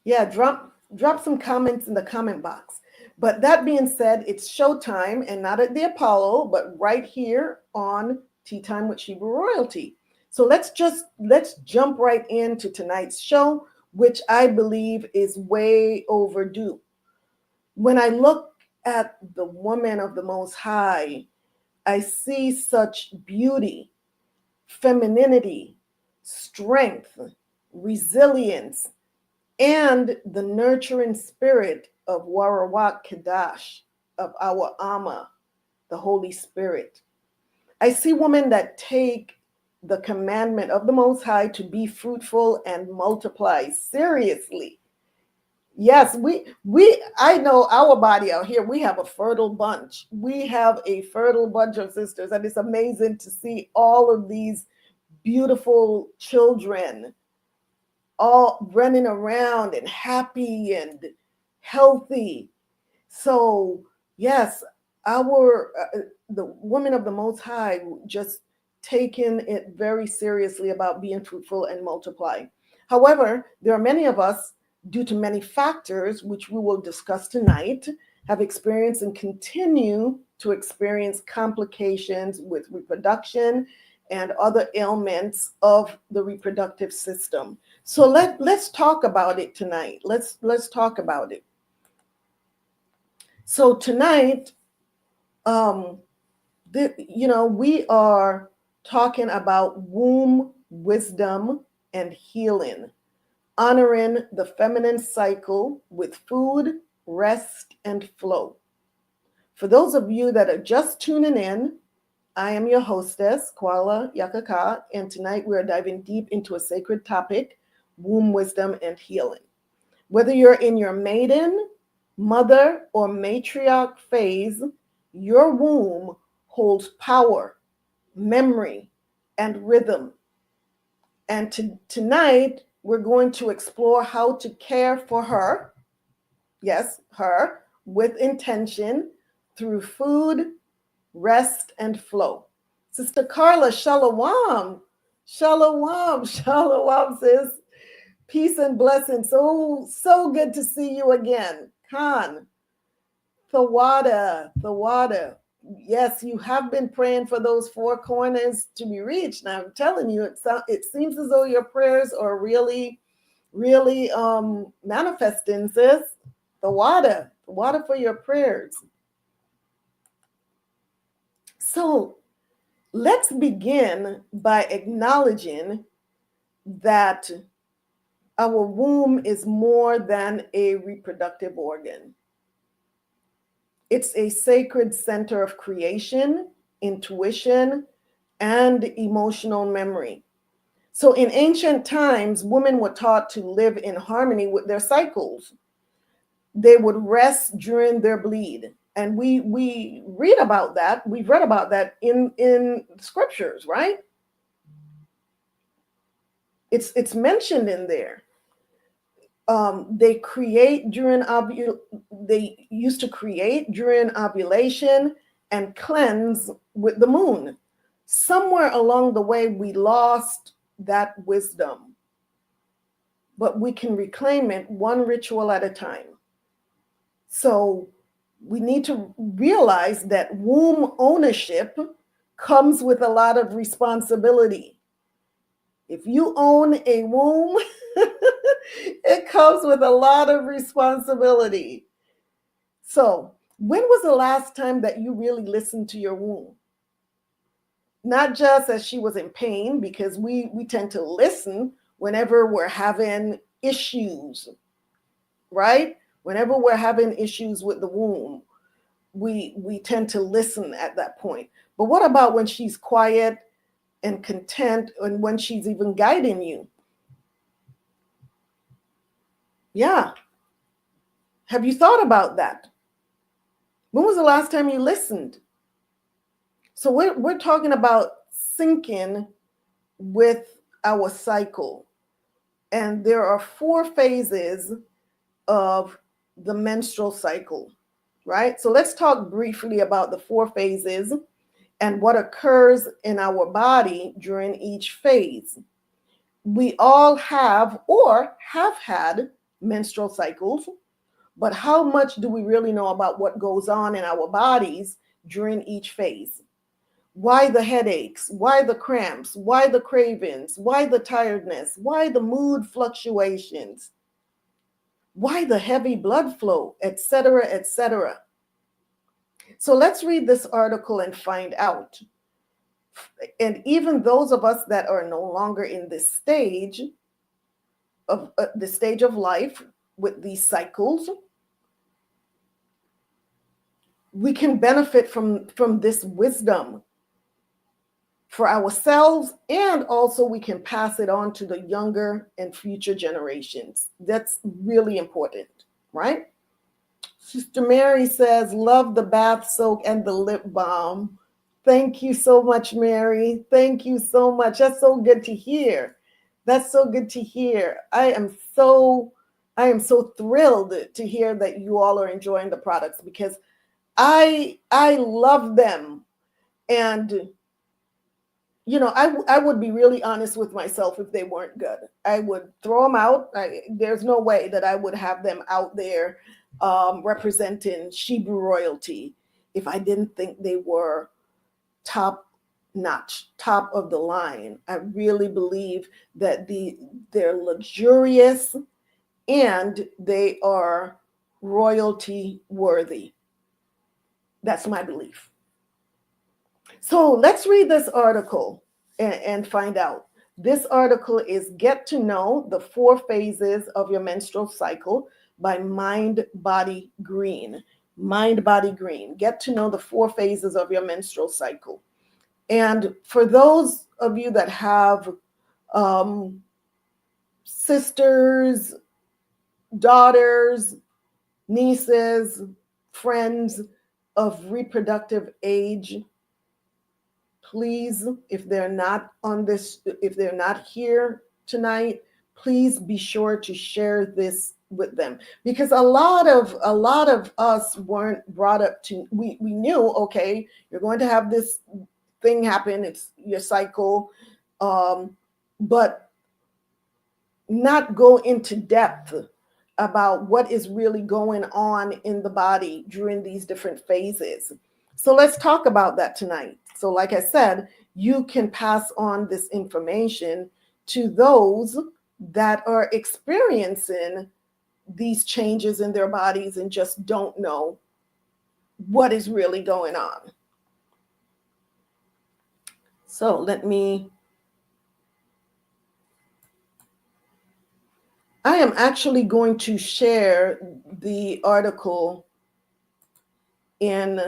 Yeah, drop Drop some comments in the comment box. But that being said, it's showtime, and not at the Apollo, but right here on Tea Time with Shebrew Royalty. So let's jump right into tonight's show, which I believe is way overdue. When I look at the woman of the Most High, I see such beauty, femininity, strength, resilience, and the nurturing spirit of Rawach Qadash, of our Amma, the Holy Spirit. I see women that take the commandment of the Most High to be fruitful and multiply seriously. Yes, I know our body out here, we have a fertile bunch. We have a fertile bunch of sisters, and it's amazing to see all of these beautiful children all running around and happy and healthy. So yes, the women of the Most High just taking it very seriously about being fruitful and multiply. However, there are many of us, due to many factors, which we will discuss tonight, have experienced and continue to experience complications with reproduction and other ailments of the reproductive system. So let's talk about it tonight. Let's talk about it. So tonight, we are talking about womb wisdom and healing, honoring the feminine cycle with food, rest, and flow. For those of you that are just tuning in, I am your hostess, Qala Yakachaa, and tonight we are diving deep into a sacred topic, womb wisdom and healing. Whether you're in your maiden, mother, or matriarch phase, your womb holds power, memory, and rhythm. And tonight, we're going to explore how to care for her, yes, her, with intention through food, rest, and flow. Sister Carla, shalom. Shalom, shalom, sis. Peace and blessings. So good to see you again. Khan, Thawada. Yes, you have been praying for those four corners to be reached. Now I'm telling you, it seems as though your prayers are really, really manifesting, sis. The water for your prayers. So let's begin by acknowledging that our womb is more than a reproductive organ. It's a sacred center of creation, intuition, and emotional memory. So in ancient times, women were taught to live in harmony with their cycles. They would rest during their bleed. And we read about that. We've read about that in scriptures, right? It's mentioned in there. They used to create during ovulation and cleanse with the moon. Somewhere along the way, we lost that wisdom, but we can reclaim it one ritual at a time. So we need to realize that womb ownership comes with a lot of responsibility. If you own a womb, it comes with a lot of responsibility. So, when was the last time that you really listened to your womb? Not just as she was in pain, because we tend to listen whenever we're having issues, right? Whenever we're having issues with the womb, we tend to listen at that point. But what about when she's quiet and content, and when she's even guiding you? Yeah. Have you thought about that? When was the last time you listened? So we're talking about syncing with our cycle. And there are 4 phases of the menstrual cycle, right? So let's talk briefly about the 4 phases and what occurs in our body during each phase. We all have or have had menstrual cycles, But how much do we really know about what goes on in our bodies during each phase? Why the headaches? Why the cramps? Why the cravings? Why the tiredness? Why the mood fluctuations? Why the heavy blood flow, etc., etc.? So let's read this article and find out. And even those of us that are no longer in this stage of life with these cycles, we can benefit from this wisdom for ourselves, and also we can pass it on to the younger and future generations. That's really important, right? Sister Mary says, love the bath soak and the lip balm. Thank you so much, Mary. Thank you so much. That's so good to hear. That's so good to hear. I am so thrilled to hear that you all are enjoying the products, because I love them. And you know, I would be really honest with myself if they weren't good. I would throw them out. There's no way that I would have them out there representing Shebrew royalty if I didn't think they were top notch, top of the line. I really believe that they're luxurious and they are royalty worthy. That's my belief. So let's read this article and find out. This article is Get to Know the 4 Phases of Your Menstrual Cycle by Mind Body Green. Mind Body Green. Get to know the 4 phases of your menstrual cycle. And for those of you that have sisters, daughters, nieces, friends of reproductive age, please, if they're not here tonight, please be sure to share this with them, because a lot of us weren't brought up to. We knew, okay, you're going to have this thing happen. It's your cycle, but not go into depth about what is really going on in the body during these different phases. So let's talk about that tonight. So like I said, you can pass on this information to those that are experiencing these changes in their bodies and just don't know what is really going on. So I am actually going to share the article in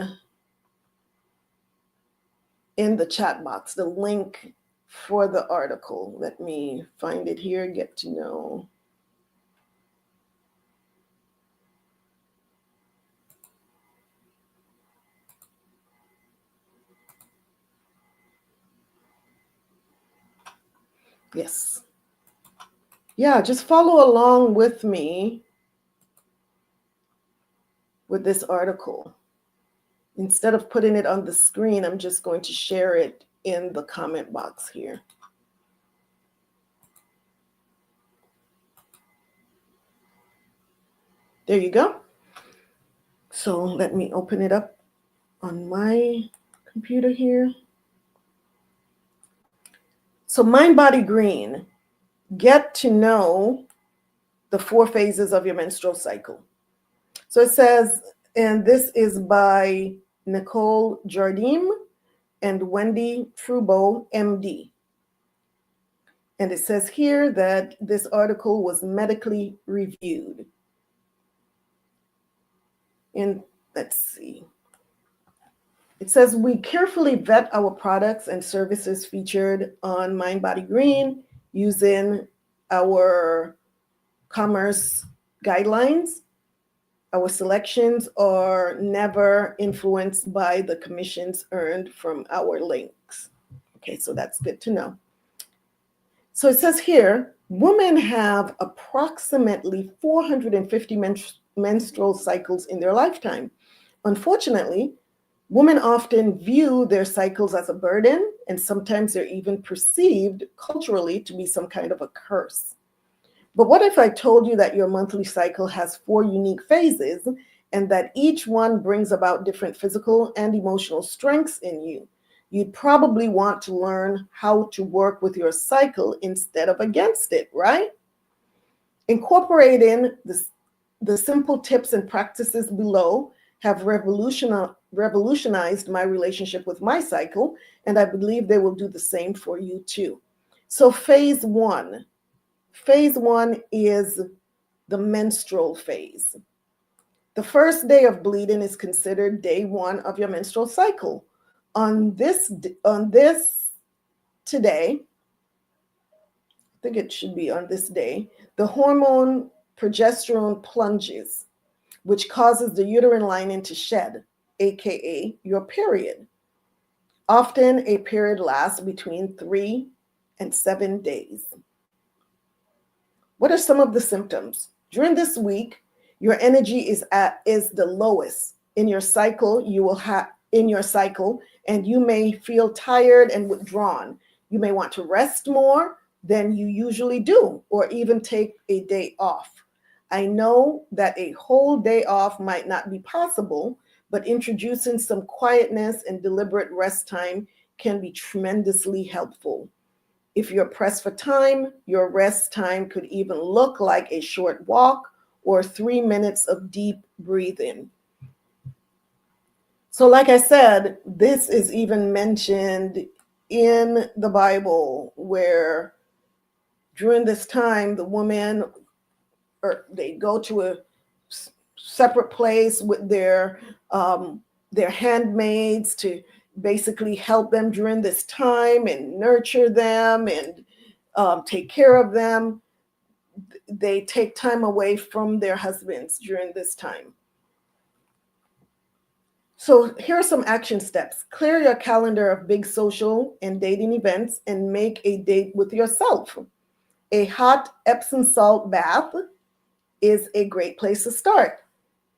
the chat box, the link for the article. Let me find it here. Get to know. Yes. Yeah, just follow along with me with this article. Instead of putting it on the screen, I'm just going to share it in the comment box here. There you go. So let me open it up on my computer here. So Mind Body Green, get to know the 4 phases of your menstrual cycle. So it says, and this is by Nicole Jardim and Wendy Trubo, MD. And it says here that this article was medically reviewed. And let's see. It says, we carefully vet our products and services featured on Mind Body Green using our commerce guidelines. Our selections are never influenced by the commissions earned from our links. Okay, so that's good to know. So it says here, women have approximately 450 menstrual cycles in their lifetime. Unfortunately, women often view their cycles as a burden, and sometimes they're even perceived culturally to be some kind of a curse. But what if I told you that your monthly cycle has 4 unique phases and that each one brings about different physical and emotional strengths in you? You'd probably want to learn how to work with your cycle instead of against it, right? Incorporating the simple tips and practices below have revolutionized my relationship with my cycle, and I believe they will do the same for you too. So phase one is the menstrual phase. The first day of bleeding is considered day 1 of your menstrual cycle. On this today, I think it should be on this day, the hormone progesterone plunges, which causes the uterine lining to shed, aka your period. Often a period lasts between 3 and 7 days. What are some of the symptoms? During this week, your energy is the lowest in your cycle. And you may feel tired and withdrawn. You may want to rest more than you usually do, or even take a day off. I know that a whole day off might not be possible, but introducing some quietness and deliberate rest time can be tremendously helpful. If you're pressed for time, your rest time could even look like a short walk or 3 minutes of deep breathing. So like I said, this is even mentioned in the Bible, where during this time, the woman, or they go to a separate place with their handmaids to basically help them during this time and nurture them and take care of them. They take time away from their husbands during this time. So here are some action steps. Clear your calendar of big social and dating events and make a date with yourself. A hot Epsom salt bath is a great place to start.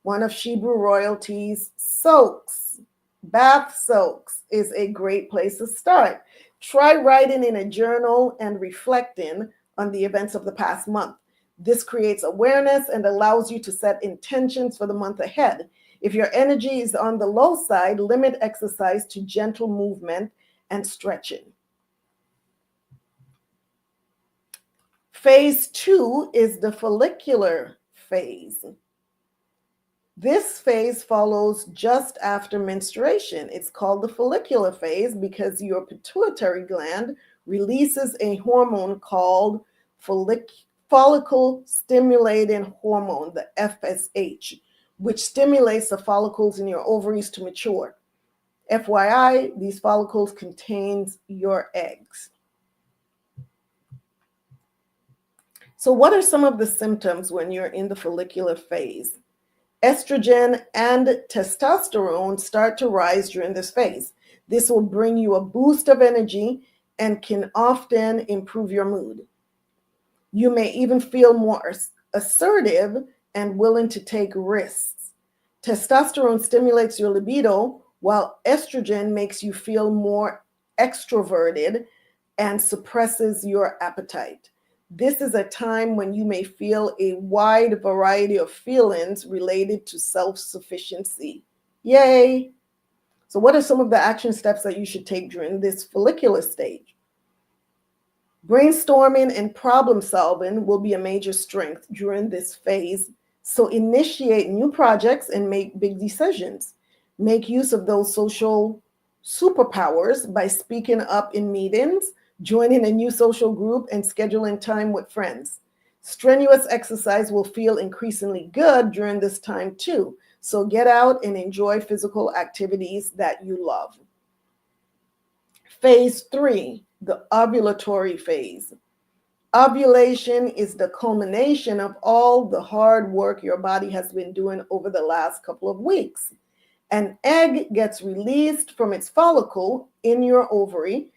One of Shebrew royalty's soaks, bath soaks, is a great place to start. Try writing in a journal and reflecting on the events of the past month. This creates awareness and allows you to set intentions for the month ahead. If your energy is on the low side, limit exercise to gentle movement and stretching. Phase 2 is the follicular phase. This phase follows just after menstruation. It's called the follicular phase because your pituitary gland releases a hormone called follicle stimulating hormone, the FSH, which stimulates the follicles in your ovaries to mature. FYI, these follicles contain your eggs. So what are some of the symptoms when you're in the follicular phase? Estrogen and testosterone start to rise during this phase. This will bring you a boost of energy and can often improve your mood. You may even feel more assertive and willing to take risks. Testosterone stimulates your libido, while estrogen makes you feel more extroverted and suppresses your appetite. This is a time when you may feel a wide variety of feelings related to self-sufficiency. Yay! So what are some of the action steps that you should take during this follicular stage? Brainstorming and problem solving will be a major strength during this phase. So initiate new projects and make big decisions. Make use of those social superpowers by speaking up in meetings, joining a new social group, and scheduling time with friends. Strenuous exercise will feel increasingly good during this time too. So get out and enjoy physical activities that you love. Phase 3, the ovulatory phase. Ovulation is the culmination of all the hard work your body has been doing over the last couple of weeks. An egg gets released from its follicle in your ovary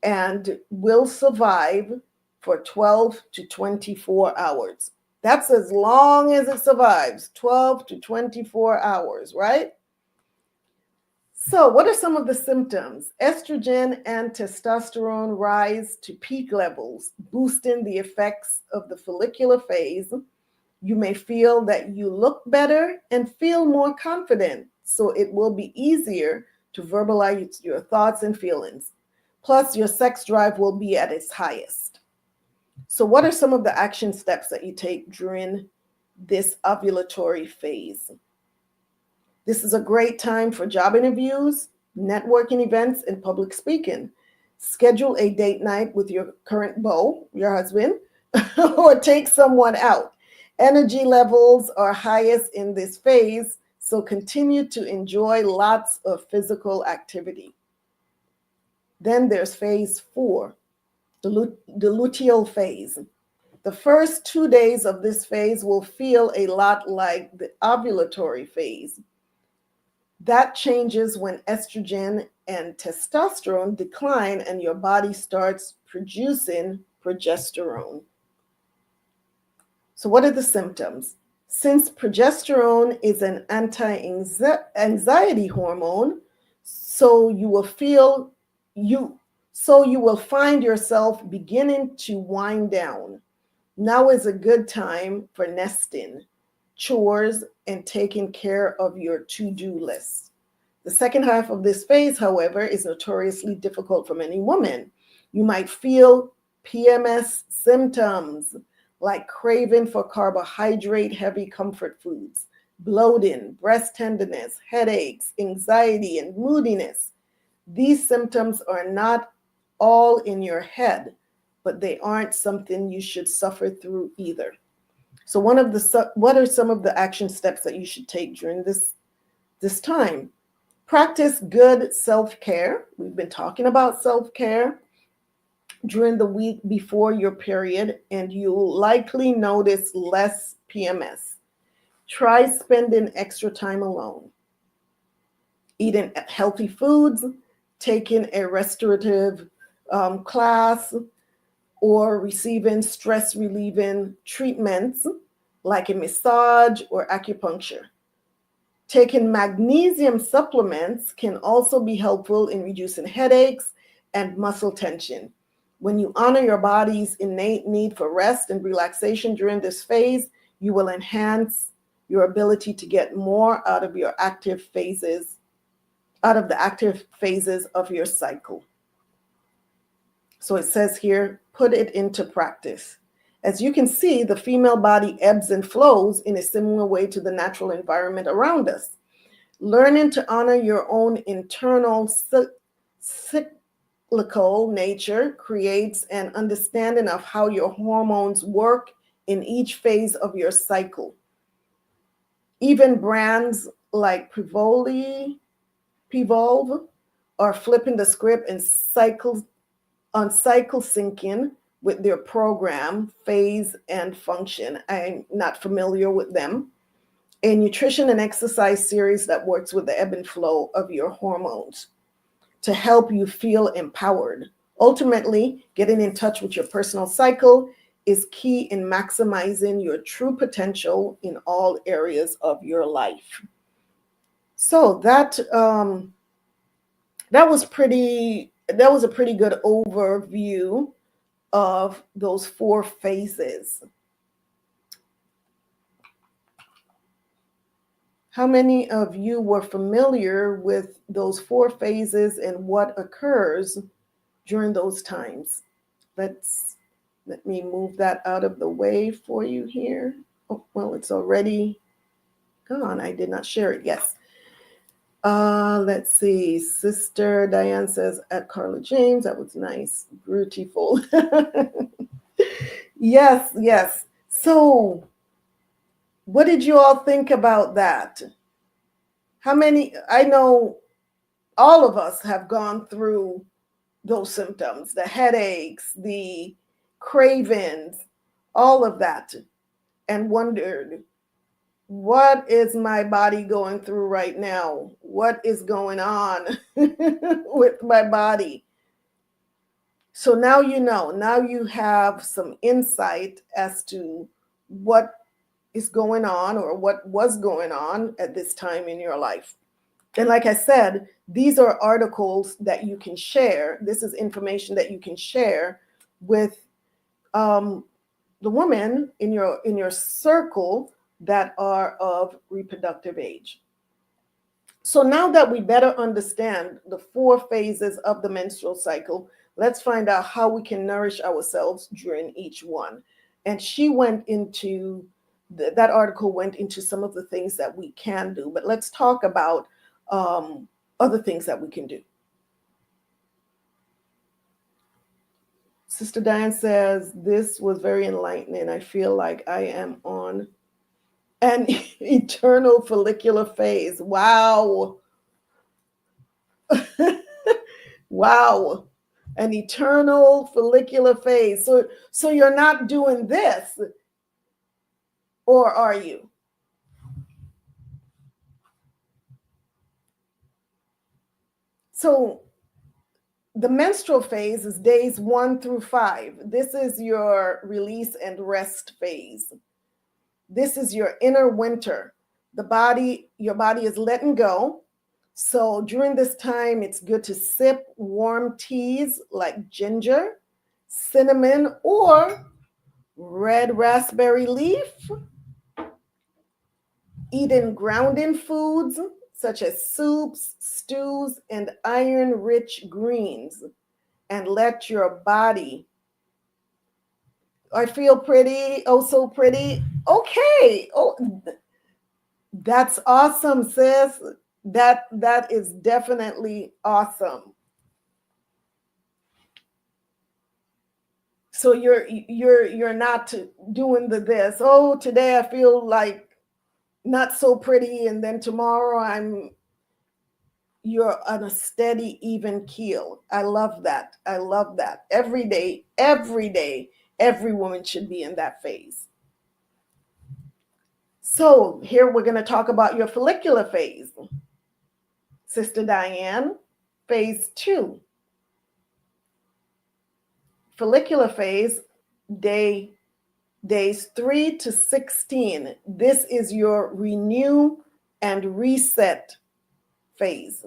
and will survive for 12 to 24 hours. That's as long as it survives, 12 to 24 hours, right? So, what are some of the symptoms? Estrogen and testosterone rise to peak levels, boosting the effects of the follicular phase. You may feel that you look better and feel more confident, so it will be easier to verbalize your thoughts and feelings. Plus, your sex drive will be at its highest. So, what are some of the action steps that you take during this ovulatory phase? This is a great time for job interviews, networking events, and public speaking. Schedule a date night with your current beau, your husband, or take someone out. Energy levels are highest in this phase, so continue to enjoy lots of physical activity. Then there's phase 4, the luteal phase. The first 2 days of this phase will feel a lot like the ovulatory phase. That changes when estrogen and testosterone decline and your body starts producing progesterone. So, what are the symptoms? Since progesterone is an anti-anxiety hormone, so you will find yourself beginning to wind down. Now is a good time for nesting, chores, and taking care of your to-do list. The second half of this phase, however, is notoriously difficult for many women. You might feel PMS symptoms like craving for carbohydrate-heavy comfort foods, bloating, breast tenderness, headaches, anxiety, and moodiness. These symptoms are not all in your head, but they aren't something you should suffer through either. So what are some of the action steps that you should take during this time? Practice good self-care. We've been talking about self-care during the week before your period, and you'll likely notice less PMS. Try spending extra time alone. Eating healthy foods, taking a restorative class, or receiving stress-relieving treatments like a massage or acupuncture. Taking magnesium supplements can also be helpful in reducing headaches and muscle tension. When you honor your body's innate need for rest and relaxation during this phase, you will enhance your ability to get more out of the active phases of your cycle. So it says here, put it into practice. As you can see, the female body ebbs and flows in a similar way to the natural environment around us. Learning to honor your own internal cyclical nature creates an understanding of how your hormones work in each phase of your cycle. Even brands like Pivolve are flipping the script and cycle syncing with their program, phase, and function. I'm not familiar with them. A nutrition and exercise series that works with the ebb and flow of your hormones to help you feel empowered. Ultimately, getting in touch with your personal cycle is key in maximizing your true potential in all areas of your life. So that was a pretty good overview of those 4 phases. How many of you were familiar with those 4 phases and what occurs during those times? Let me move that out of the way for you here. Oh, well, it's already gone. I did not share it. Yes. Let's see. Sister Diane says, at Carla James. That was nice. Beautiful. Yes. So, what did you all think about that? I know all of us have gone through those symptoms, the headaches, the cravings, all of that, and wondered, what is my body going through right now? What is going on with my body? So now you know, now you have some insight as to what is going on or what was going on at this time in your life. And like I said, these are articles that you can share. This is information that you can share with the women in your circle that are of reproductive age. So now that we better understand the 4 phases of the menstrual cycle, let's find out how we can nourish ourselves during each one. And she went into that article went into some of the things that we can do, but let's talk about other things that we can do. Sister Diane says, this was very enlightening. I feel like I am on an eternal follicular phase. Wow. Wow. An eternal follicular phase. So you're not doing this, or are you? So the menstrual phase is days 1 through 5. This is your release and rest phase. This is your inner winter. Your body is letting go. So during this time, it's good to sip warm teas like ginger, cinnamon, or red raspberry leaf. Eating grounding foods such as soups, stews, and iron-rich greens. And let your body, I feel pretty, oh so pretty. Okay. Oh, that's awesome, sis. That is definitely awesome. So you're not doing this. Oh, today I feel like not so pretty, and then tomorrow you're on a steady, even keel. I love that. I love that. Every day, every woman should be in that phase. So here we're going to talk about your follicular phase. Sister Diane, phase 2. Follicular phase, days 3 to 16. This is your renew and reset phase.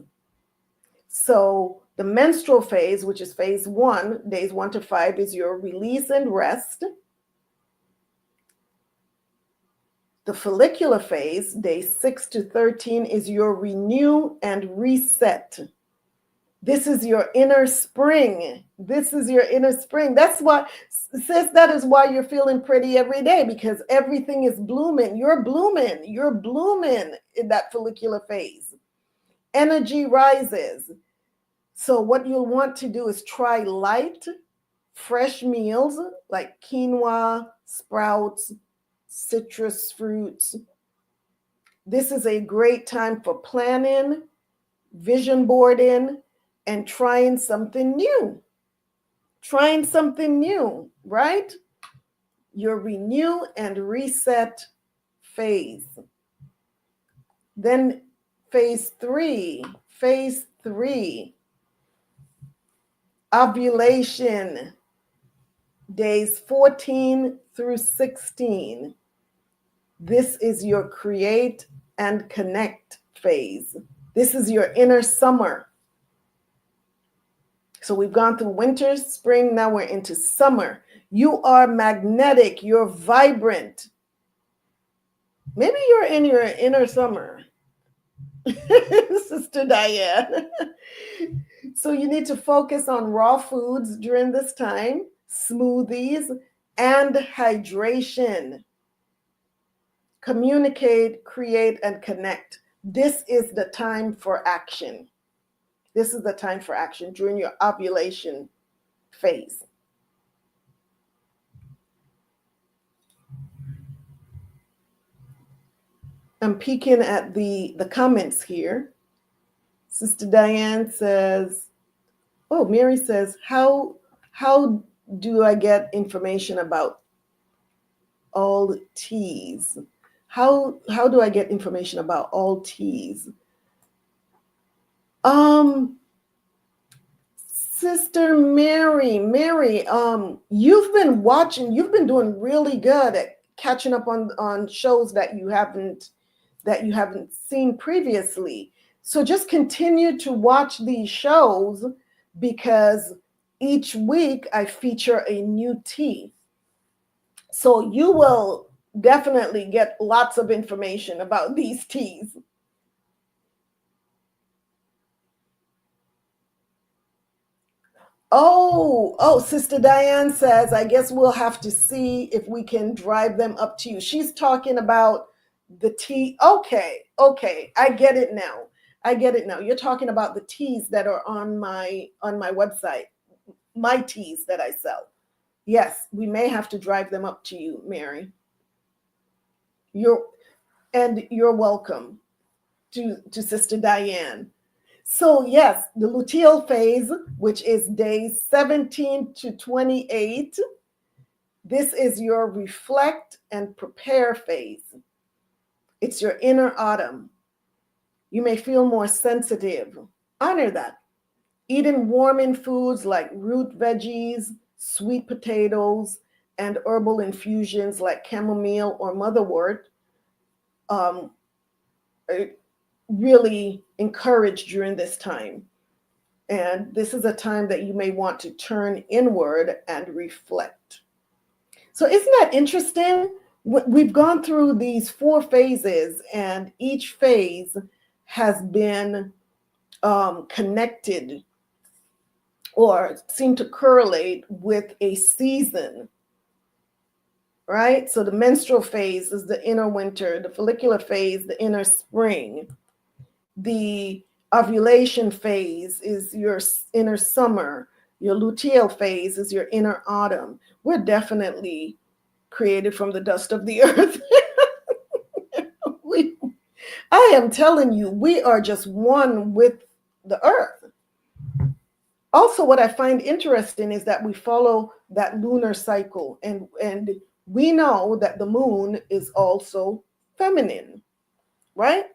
So the menstrual phase, which is phase 1, days 1 to 5, is your release and rest. The follicular phase, days 6 to 13, is your renew and reset. This is your inner spring. This is your inner spring. That's why, sis, that is why you're feeling pretty every day, because everything is blooming. You're blooming. You're blooming in that follicular phase. Energy rises. So what you'll want to do is try light, fresh meals like quinoa, sprouts, citrus fruits. This is a great time for planning, vision boarding, and trying something new. Trying something new, right? Your renew and reset phase. Then phase 3, ovulation, days 14 through 16. This is your create and connect phase. This is your inner summer. So we've gone through winter, spring, now we're into summer. You are magnetic, you're vibrant. Maybe you're in your inner summer, Sister Diane. So you need to focus on raw foods during this time, smoothies, and hydration. Communicate, create, and connect. This is the time for action. This is the time for action during your ovulation phase. I'm peeking at the comments here. Sister Diane says, oh, Mary says, how do I get information about all teas? How do I get information about all teas? Sister Mary, you've been doing really good at catching up on shows that you haven't seen previously. So just continue to watch these shows, because each week I feature a new tea. So you will definitely get lots of information about these teas. Oh, Sister Diane says, I guess we'll have to see if we can drive them up to you. She's talking about the tea. Okay, I get it now. You're talking about the teas that are on my website, my teas that I sell. Yes, we may have to drive them up to you, Mary. You're welcome to Sister Diane. So yes, the luteal phase, which is days 17 to 28, this is your reflect and prepare phase. It's your inner autumn. You may feel more sensitive. Honor that. Eating warming foods like root veggies, sweet potatoes, and herbal infusions like chamomile or motherwort really encouraged during this time. And this is a time that you may want to turn inward and reflect. So isn't that interesting? We've gone through these 4 phases, and each phase has been connected or seem to correlate with a season, right? So the menstrual phase is the inner winter, the follicular phase, the inner spring. The ovulation phase is your inner summer. Your luteal phase is your inner autumn. We're definitely created from the dust of the earth. I am telling you, we are just one with the earth. Also, what I find interesting is that we follow that lunar cycle, and we know that the moon is also feminine, right?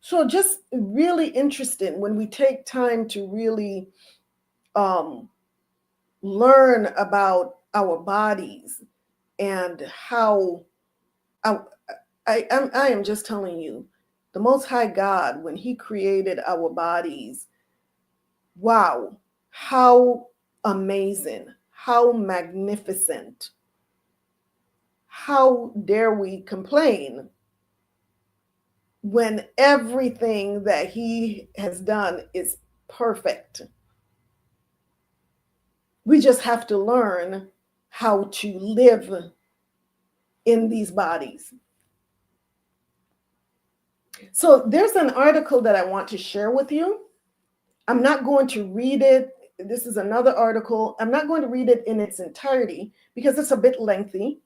So just really interesting when we take time to really learn about our bodies and how I am just telling you, the Most High God, when He created our bodies, wow, how amazing, how magnificent. How dare we complain when everything that He has done is perfect? We just have to learn how to live in these bodies. So there's an article that I want to share with you. I'm not going to read it. This is another article. I'm not going to read it in its entirety because it's a bit lengthy,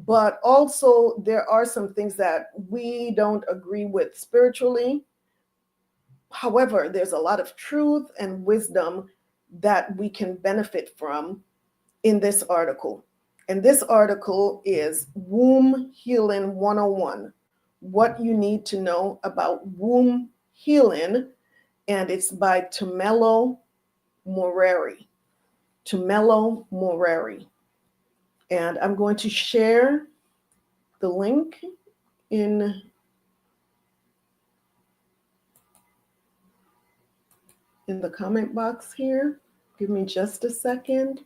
but also there are some things that we don't agree with spiritually. However, there's a lot of truth and wisdom that we can benefit from in this article. And this article is Womb Healing 101, what you need to know about womb healing, and it's by Tumelo Moreri. Tumelo Moreri. And I'm going to share the link in the comment box here. Give me just a second.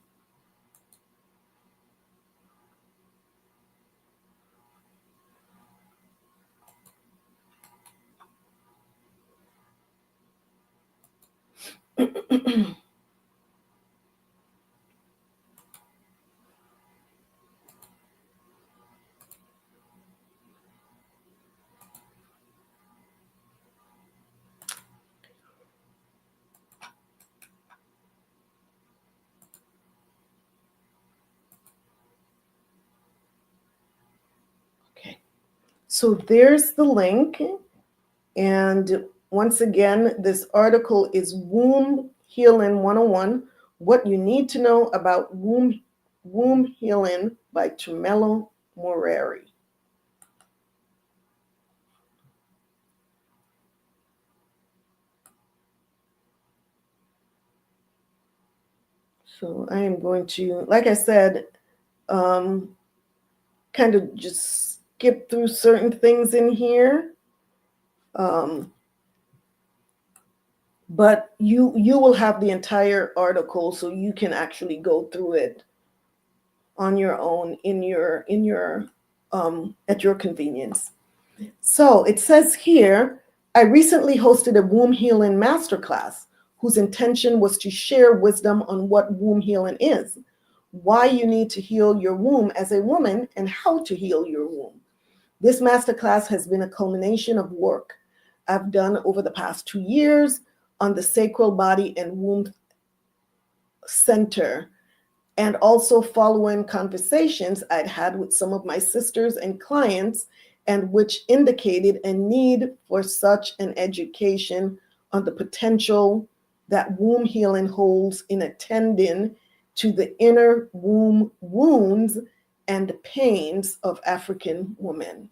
Okay, so there's the link. And once again, this article is Womb Healing 101, what you need to know about womb healing by Tumelo Moreri. So I am going to, like I said, kind of just skip through certain things in here. but you will have the entire article, so you can actually go through it on your own in your at your convenience. So it says here, I recently hosted a womb healing masterclass whose intention was to share wisdom on what womb healing is, why you need to heal your womb as a woman, and how to heal your womb. This masterclass has been a culmination of work I've done over the past 2 years on the sacral body and womb center, and also following conversations I'd had with some of my sisters and clients, and which indicated a need for such an education on the potential that womb healing holds in attending to the inner womb wounds and pains of African women.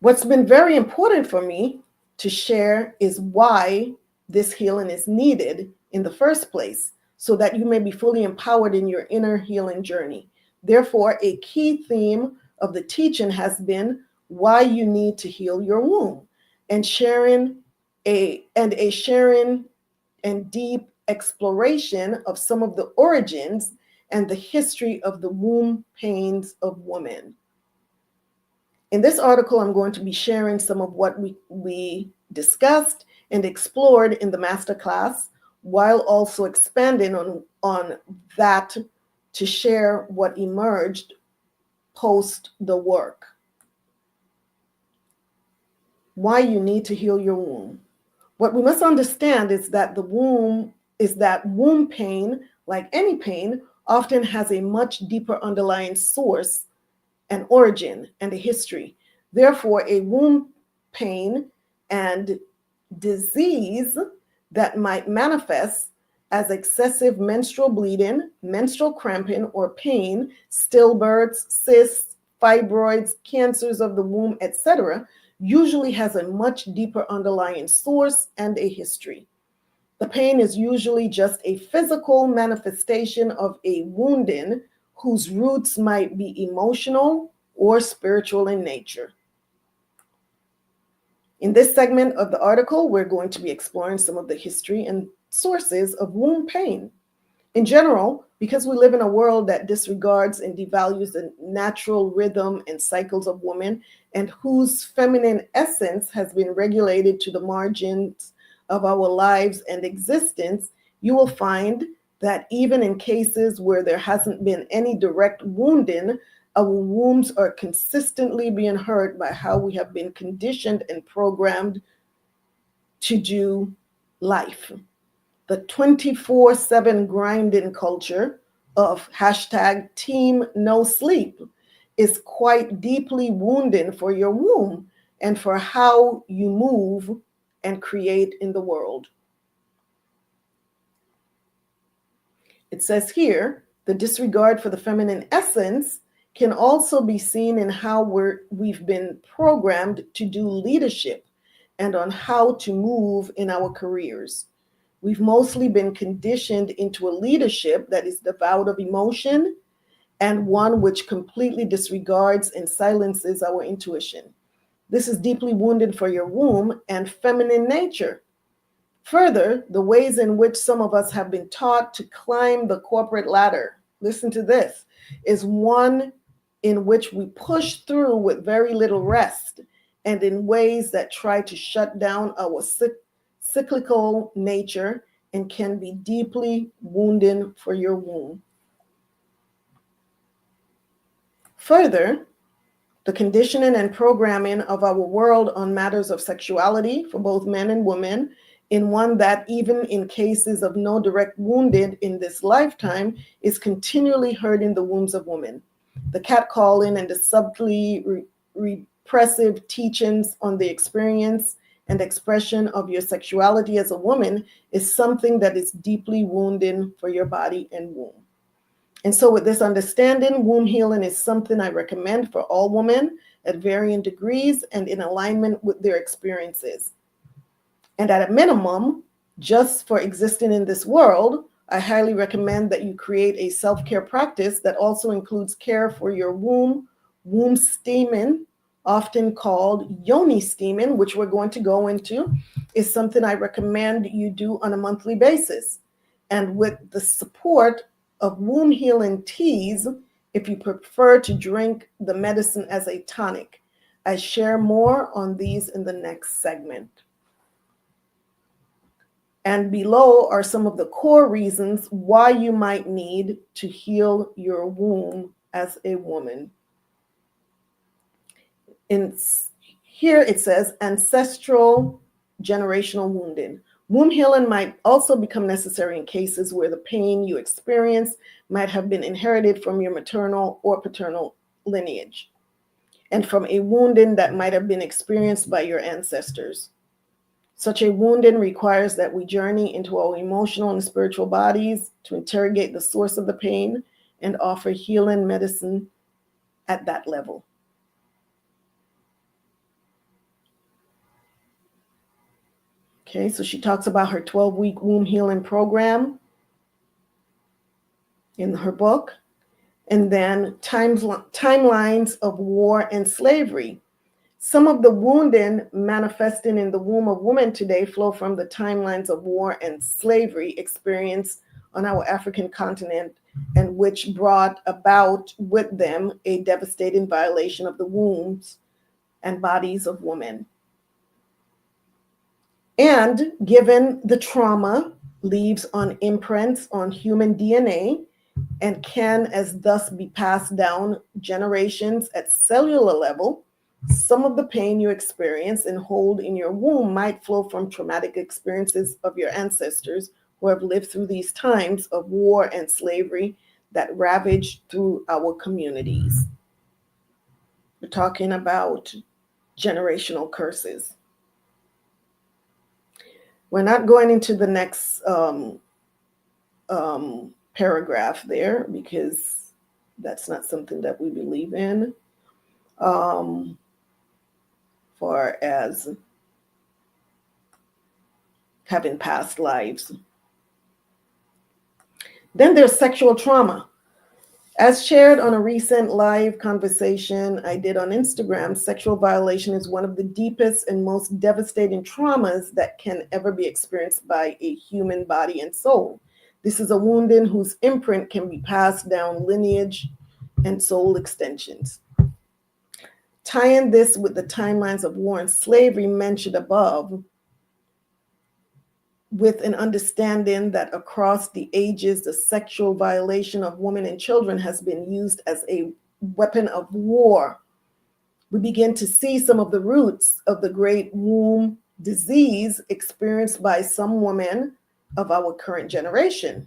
What's been very important for me to share is why this healing is needed in the first place, so that you may be fully empowered in your inner healing journey. Therefore, a key theme of the teaching has been why you need to heal your womb, and sharing and deep exploration of some of the origins and the history of the womb pains of women. In this article, I'm going to be sharing some of what we discussed and explored in the masterclass, while also expanding on that to share what emerged post the work. Why you need to heal your womb. What we must understand is that womb pain, like any pain, often has a much deeper underlying source, an origin, and a history. Therefore, a womb pain and disease that might manifest as excessive menstrual bleeding, menstrual cramping or pain, stillbirths, cysts, fibroids, cancers of the womb, etc., usually has a much deeper underlying source and a history. The pain is usually just a physical manifestation of a wounding whose roots might be emotional or spiritual in nature. In this segment of the article, we're going to be exploring some of the history and sources of womb pain. In general, because we live in a world that disregards and devalues the natural rhythm and cycles of women, and whose feminine essence has been relegated to the margins of our lives and existence, you will find that even in cases where there hasn't been any direct wounding, our wombs are consistently being hurt by how we have been conditioned and programmed to do life. The 24/7 grinding culture of #team no sleep is quite deeply wounding for your womb and for how you move and create in the world. It says here, the disregard for the feminine essence can also be seen in how we've been programmed to do leadership and on how to move in our careers. We've mostly been conditioned into a leadership that is devoid of emotion and one which completely disregards and silences our intuition. This is deeply wounded for your womb and feminine nature. Further, the ways in which some of us have been taught to climb the corporate ladder, listen to this, is one in which we push through with very little rest, and in ways that try to shut down our cyclical nature and can be deeply wounding for your womb. Further, the conditioning and programming of our world on matters of sexuality for both men and women, in one that even in cases of no direct wounded in this lifetime, is continually hurting the wombs of women. The catcalling and the subtly repressive teachings on the experience and expression of your sexuality as a woman is something that is deeply wounding for your body and womb. And so with this understanding, womb healing is something I recommend for all women at varying degrees and in alignment with their experiences. And at a minimum, just for existing in this world, I highly recommend that you create a self-care practice that also includes care for your womb steaming, often called yoni steaming, which we're going to go into, is something I recommend you do on a monthly basis. And with the support of womb healing teas, if you prefer to drink the medicine as a tonic. I share more on these in the next segment. And below are some of the core reasons why you might need to heal your womb as a woman. Here it says ancestral generational wounding. Womb healing might also become necessary in cases where the pain you experience might have been inherited from your maternal or paternal lineage, and from a wounding that might have been experienced by your ancestors. Such a wounding requires that we journey into our emotional and spiritual bodies to interrogate the source of the pain and offer healing medicine at that level. Okay, so she talks about her 12-week womb healing program in her book. And then timelines of war and slavery. Some of the wounding manifesting in the womb of women today flow from the timelines of war and slavery experienced on our African continent, and which brought about with them a devastating violation of the wombs and bodies of women. And given the trauma leaves on imprints on human DNA and can as thus be passed down generations at cellular level, some of the pain you experience and hold in your womb might flow from traumatic experiences of your ancestors who have lived through these times of war and slavery that ravaged through our communities. We're talking about generational curses. We're not going into the next paragraph there because that's not something that we believe in. Far as having past lives. Then there's sexual trauma. As shared on a recent live conversation I did on Instagram, sexual violation is one of the deepest and most devastating traumas that can ever be experienced by a human body and soul. This is a wounding whose imprint can be passed down lineage and soul extensions. Tying this with the timelines of war and slavery mentioned above, with an understanding that across the ages, the sexual violation of women and children has been used as a weapon of war, we begin to see some of the roots of the great womb disease experienced by some women of our current generation.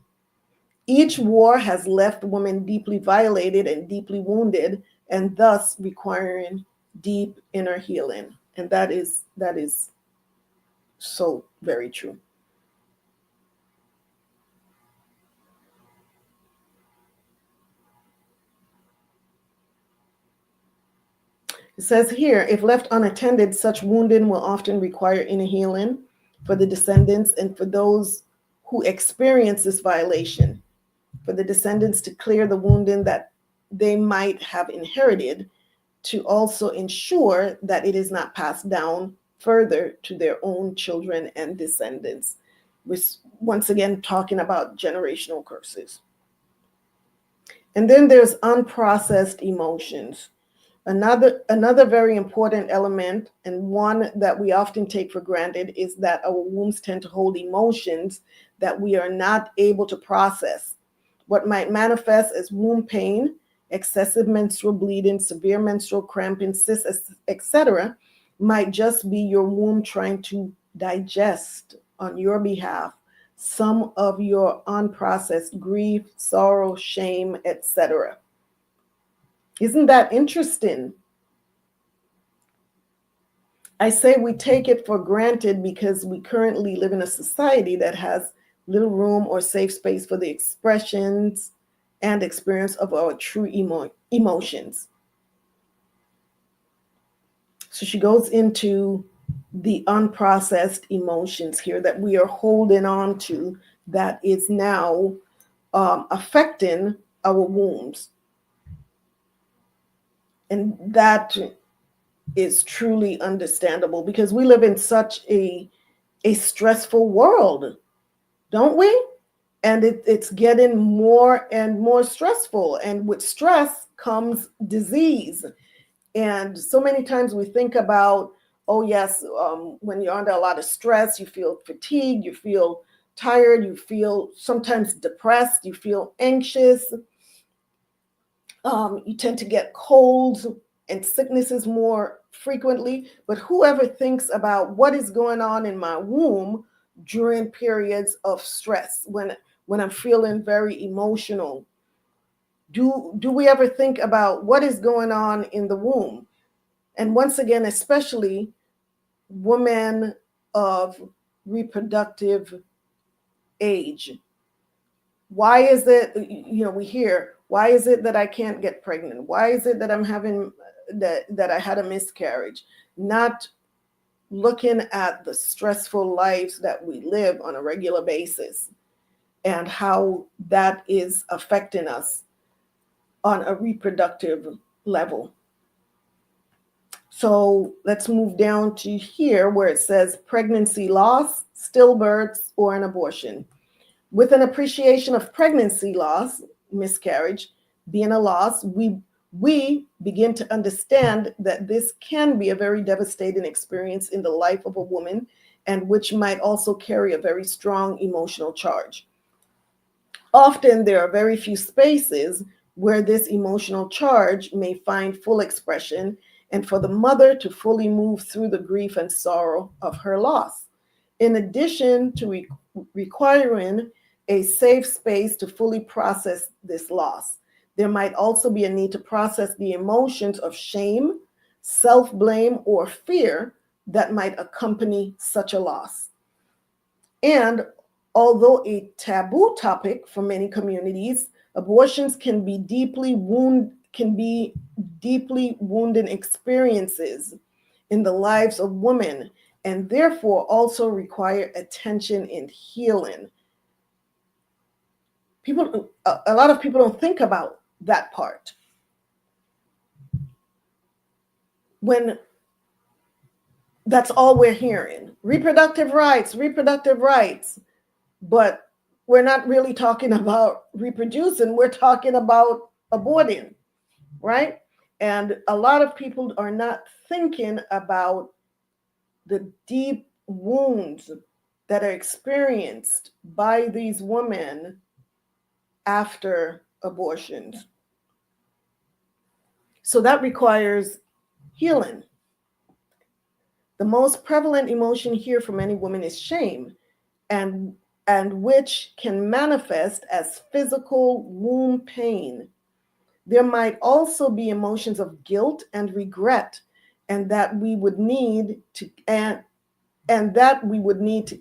Each war has left women deeply violated and deeply wounded, and thus requiring deep inner healing. And that is so very true. It says here, if left unattended, such wounding will often require inner healing for the descendants and for those who experience this violation, for the descendants to clear the wounding that they might have inherited, to also ensure that it is not passed down further to their own children and descendants. We're once again talking about generational curses. And then there's unprocessed emotions. Another very important element, and one that we often take for granted, is that our wombs tend to hold emotions that we are not able to process. What might manifest as womb pain, excessive menstrual bleeding, severe menstrual cramping, cysts, etc., might just be your womb trying to digest on your behalf some of your unprocessed grief, sorrow, shame, etc. Isn't that interesting? I say we take it for granted because we currently live in a society that has little room or safe space for the expressions and experience of our true emotions. So she goes into the unprocessed emotions here that we are holding on to that is now affecting our wombs. And that is truly understandable, because we live in such a stressful world, don't we? And it's getting more and more stressful. And with stress comes disease. And so many times we think about, oh, yes, when you're under a lot of stress, you feel fatigued, you feel tired, you feel sometimes depressed, you feel anxious. You tend to get colds and sicknesses more frequently. But whoever thinks about what is going on in my womb during periods of stress, when I'm feeling very emotional, do we ever think about what is going on in the womb? And once again, especially women of reproductive age. Why is it, we hear, why is it that I can't get pregnant? Why is it that I'm having, that I had a miscarriage? Not looking at the stressful lives that we live on a regular basis and how that is affecting us on a reproductive level. So let's move down to here where it says pregnancy loss, stillbirths, or an abortion. With an appreciation of pregnancy loss, miscarriage being a loss, we begin to understand that this can be a very devastating experience in the life of a woman, and which might also carry a very strong emotional charge. Often there are very few spaces where this emotional charge may find full expression, and for the mother to fully move through the grief and sorrow of her loss. In addition to requiring a safe space to fully process this loss, there might also be a need to process the emotions of shame, self-blame, or fear that might accompany such a loss. And although a taboo topic for many communities, abortions can be deeply wounding experiences in the lives of women, and therefore also require attention and healing. A lot of people don't think about that part. When that's all we're hearing, reproductive rights, but we're not really talking about reproducing, we're talking about aborting, right? And a lot of people are not thinking about the deep wounds that are experienced by these women after abortions. So that requires healing. The most prevalent emotion here for many women is shame, and which can manifest as physical womb pain. There might also be emotions of guilt and regret, and that we would need to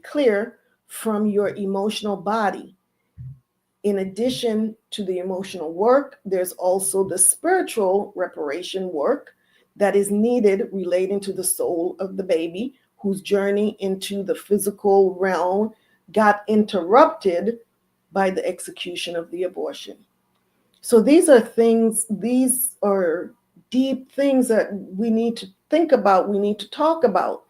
clear from your emotional body. In addition to the emotional work, there's also the spiritual reparation work that is needed relating to the soul of the baby, whose journey into the physical realm got interrupted by the execution of the abortion. So these are deep things that we need to think about, we need to talk about.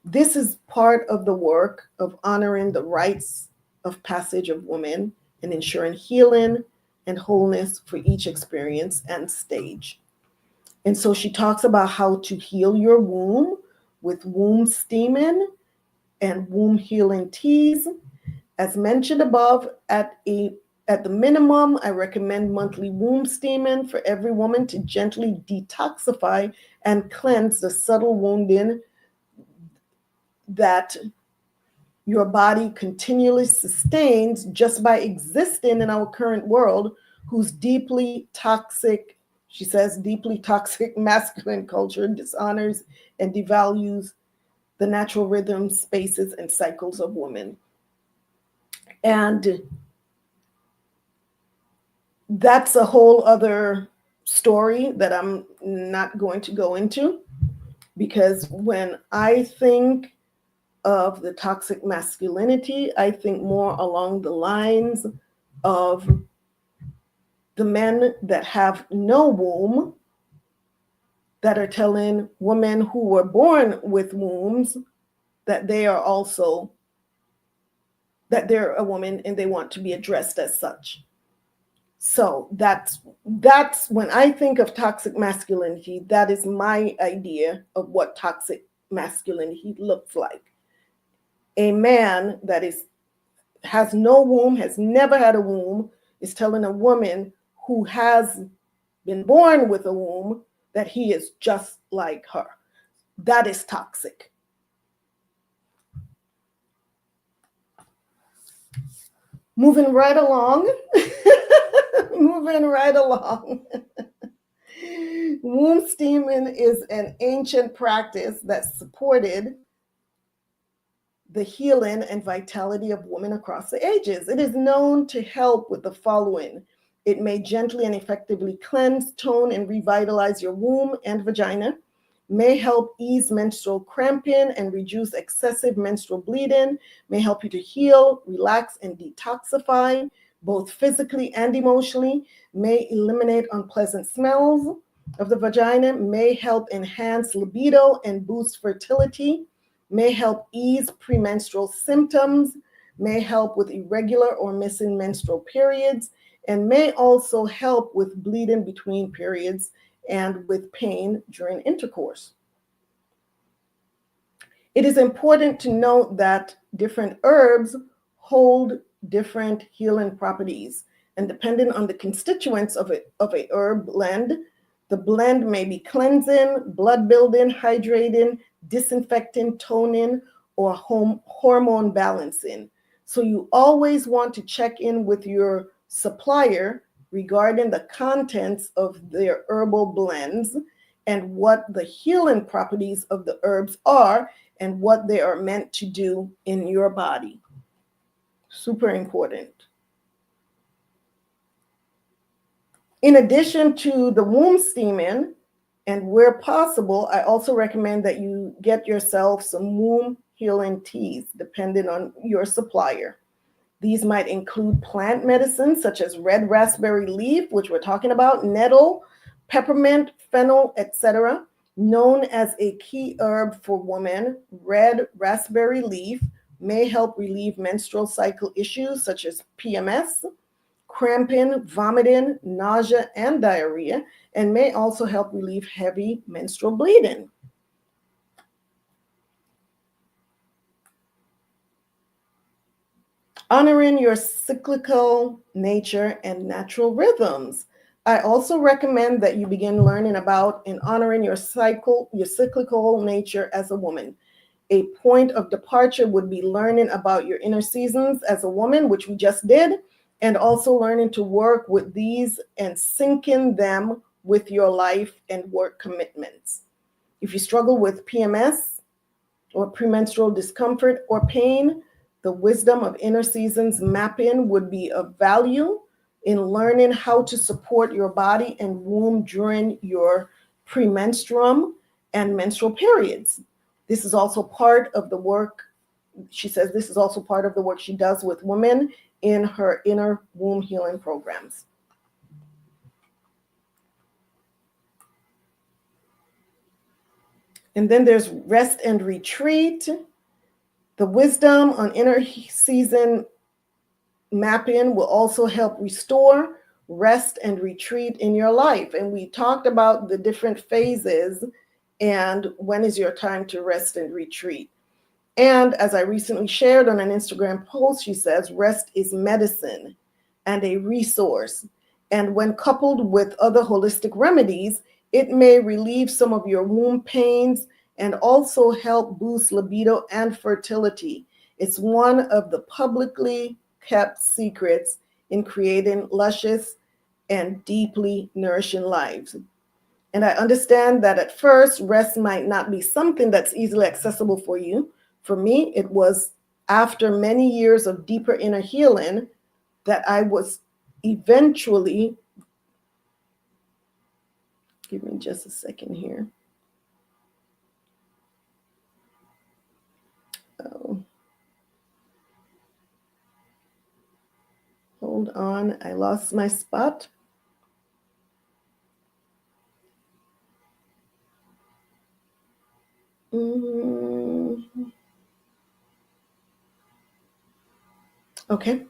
This is part of the work of honoring the rites of passage of women and ensuring healing and wholeness for each experience and stage. And so she talks about how to heal your womb with womb steaming and womb healing teas. As mentioned above, at the minimum, I recommend monthly womb steaming for every woman to gently detoxify and cleanse the subtle wounding that your body continually sustains just by existing in our current world, whose deeply toxic, she says, deeply toxic masculine culture dishonors and devalues the natural rhythms, spaces, and cycles of women. And that's a whole other story that I'm not going to go into, because when I think of the toxic masculinity, I think more along the lines of the men that have no womb that are telling women who were born with wombs that they are also, that they're a woman and they want to be addressed as such. So that's when I think of toxic masculinity, that is my idea of what toxic masculinity looks like. A man that has no womb, has never had a womb, is telling a woman who has been born with a womb that he is just like her. That is toxic. Moving right along. Moving right along. Womb steaming is an ancient practice that supported the healing and vitality of women across the ages. It is known to help with the following. It may gently and effectively cleanse, tone, and revitalize your womb and vagina, may help ease menstrual cramping and reduce excessive menstrual bleeding, may help you to heal, relax, and detoxify, both physically and emotionally, may eliminate unpleasant smells of the vagina, may help enhance libido and boost fertility, may help ease premenstrual symptoms, may help with irregular or missing menstrual periods, and may also help with bleeding between periods and with pain during intercourse. It is important to note that different herbs hold different healing properties, and depending on the constituents of a herb blend, the blend may be cleansing, blood building, hydrating, disinfecting, toning, or hormone balancing. So you always want to check in with your supplier regarding the contents of their herbal blends and what the healing properties of the herbs are and what they are meant to do in your body. Super important. In addition to the womb steaming, and where possible, I also recommend that you get yourself some womb healing teas, depending on your supplier. These might include plant medicines such as red raspberry leaf, which we're talking about, nettle, peppermint, fennel, etc. Known as a key herb for women, red raspberry leaf may help relieve menstrual cycle issues such as PMS, cramping, vomiting, nausea, and diarrhea, and may also help relieve heavy menstrual bleeding. Honoring your cyclical nature and natural rhythms. I also recommend that you begin learning about and honoring your cyclical nature as a woman. A point of departure would be learning about your inner seasons as a woman, which we just did, and also learning to work with these and syncing them with your life and work commitments. If you struggle with PMS or premenstrual discomfort or pain, the wisdom of inner seasons mapping would be of value in learning how to support your body and womb during your premenstruum and menstrual periods. This is also part of the work, she says this is also part of the work she does with women in her inner womb healing programs. And then there's rest and retreat. The wisdom on inner season mapping will also help restore, rest, and retreat in your life. And we talked about the different phases and when is your time to rest and retreat. And as I recently shared on an Instagram post, she says, rest is medicine and a resource. And when coupled with other holistic remedies, it may relieve some of your womb pains and also help boost libido and fertility. It's one of the publicly kept secrets in creating luscious and deeply nourishing lives. And I understand that at first, rest might not be something that's easily accessible for you. For me, it was after many years of deeper inner healing that I was eventually, give me just a second here. Oh, hold on, I lost my spot. Okay.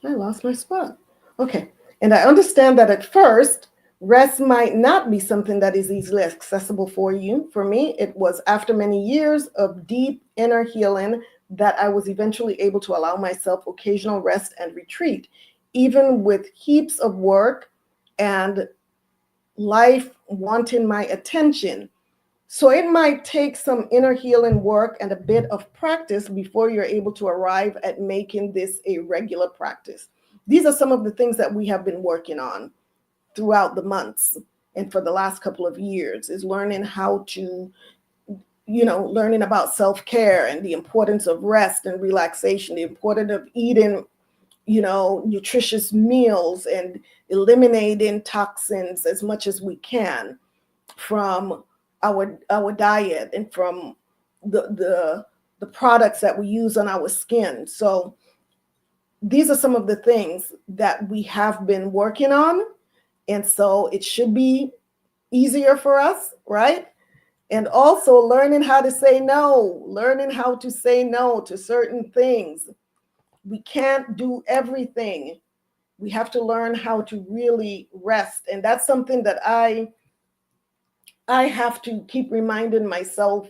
I lost my spot. Okay. And I understand that at first, rest might not be something that is easily accessible for you. For me, it was after many years of deep inner healing that I was eventually able to allow myself occasional rest and retreat, even with heaps of work and life wanting my attention. So it might take some inner healing work and a bit of practice before you're able to arrive at making this a regular practice. These are some of the things that we have been working on throughout the months and for the last couple of years, is learning how to, learning about self-care and the importance of rest and relaxation, the importance of eating, nutritious meals and eliminating toxins as much as we can from our diet and from the products that we use on our skin. So these are some of the things that we have been working on, and so it should be easier for us, right? And also learning how to say no, to certain things. We can't do everything. We have to learn how to really rest, and that's something that I have to keep reminding myself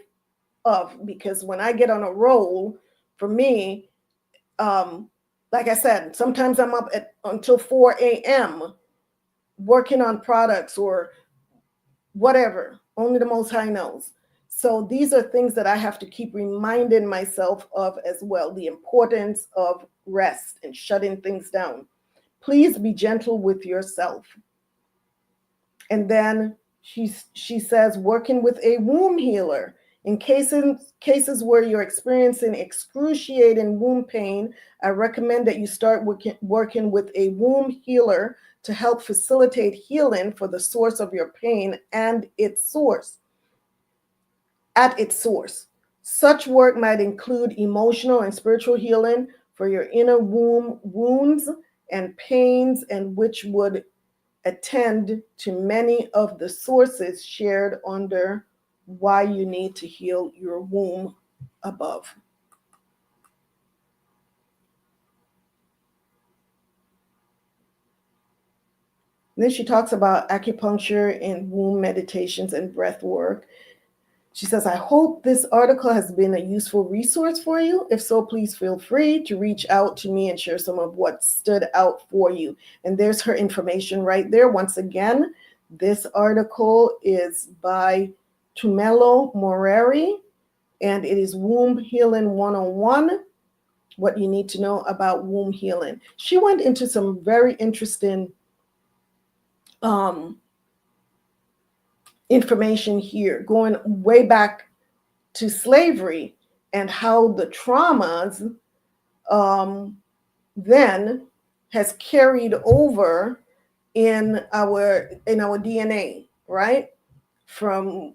of, because when I get on a roll, for me, like I said, sometimes I'm up until 4 a.m. working on products or whatever. Only the Most High knows. So these are things that I have to keep reminding myself of as well, the importance of rest and shutting things down. Please be gentle with yourself. And then she says, working with a womb healer. In cases where you're experiencing excruciating womb pain, I recommend that you start working with a womb healer to help facilitate healing for the source of your pain and its source. At its source. Such work might include emotional and spiritual healing for your inner womb wounds and pains, and which would attend to many of the sources shared under why you need to heal your womb above. Then she talks about acupuncture and womb meditations and breath work. She says, I hope this article has been a useful resource for you. If so, please feel free to reach out to me and share some of what stood out for you. And there's her information right there. Once again, this article is by Tumelo Moreri, and it is Womb Healing 101, what you need to know about womb healing. She went into some very interesting information here, going way back to slavery and how the traumas then has carried over in our DNA, right? From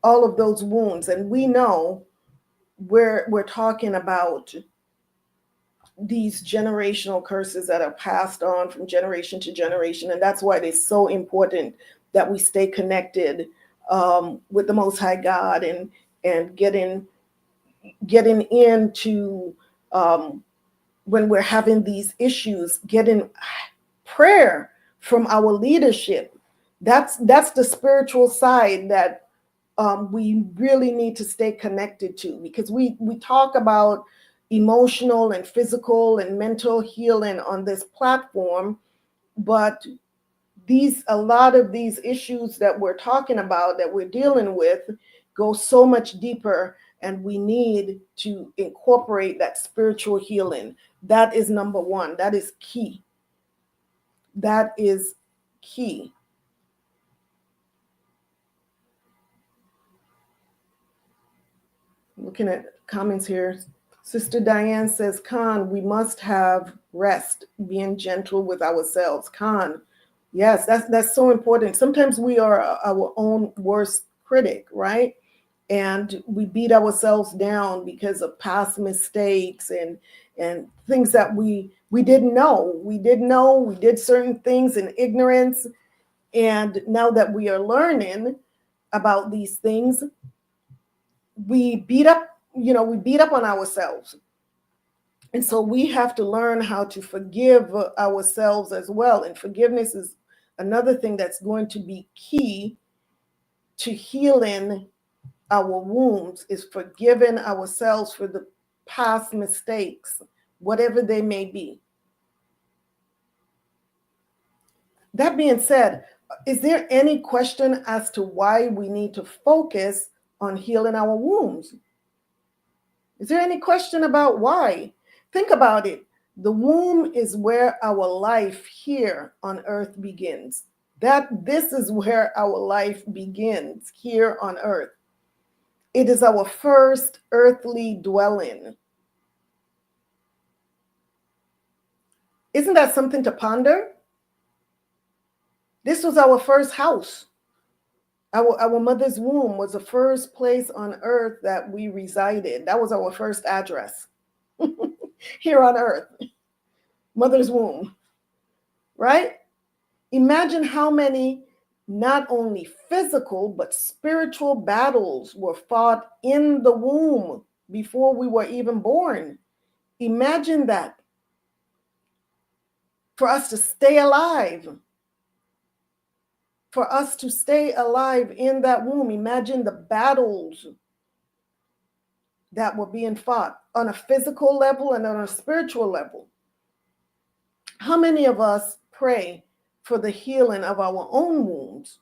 all of those wounds. And we know we're talking about these generational curses that are passed on from generation to generation. And that's why it is so important that we stay connected with the Most High God and getting into when we're having these issues, getting prayer from our leadership. That's the spiritual side that we really need to stay connected to, because we talk about emotional and physical and mental healing on this platform, but a lot of these issues that we're talking about, that we're dealing with, go so much deeper, and we need to incorporate that spiritual healing. That is number one. That is key. That is key. Looking at comments here. Sister Diane says, Khan, we must have rest, being gentle with ourselves. Khan, yes, that's so important. Sometimes we are our own worst critic, right? And we beat ourselves down because of past mistakes and things that we didn't know. We did certain things in ignorance, And now that we are learning about these things, we beat up on ourselves. And so we have to learn how to forgive ourselves as well. And forgiveness is another thing that's going to be key to healing our wounds, is forgiving ourselves for the past mistakes, whatever they may be. That being said, is there any question as to why we need to focus on healing our wounds? Is there any question about why? Think about it. The womb is where our life here on earth begins. This is where our life begins, here on earth. It is our first earthly dwelling. Isn't that something to ponder? This was our first house. Our mother's womb was the first place on earth that we resided. That was our first address here on earth. Mother's womb, right? Imagine how many not only physical but spiritual battles were fought in the womb before we were even born. Imagine that. For us to stay alive. For us to stay alive in that womb, imagine the battles that were being fought on a physical level and on a spiritual level. How many of us pray for the healing of our own wombs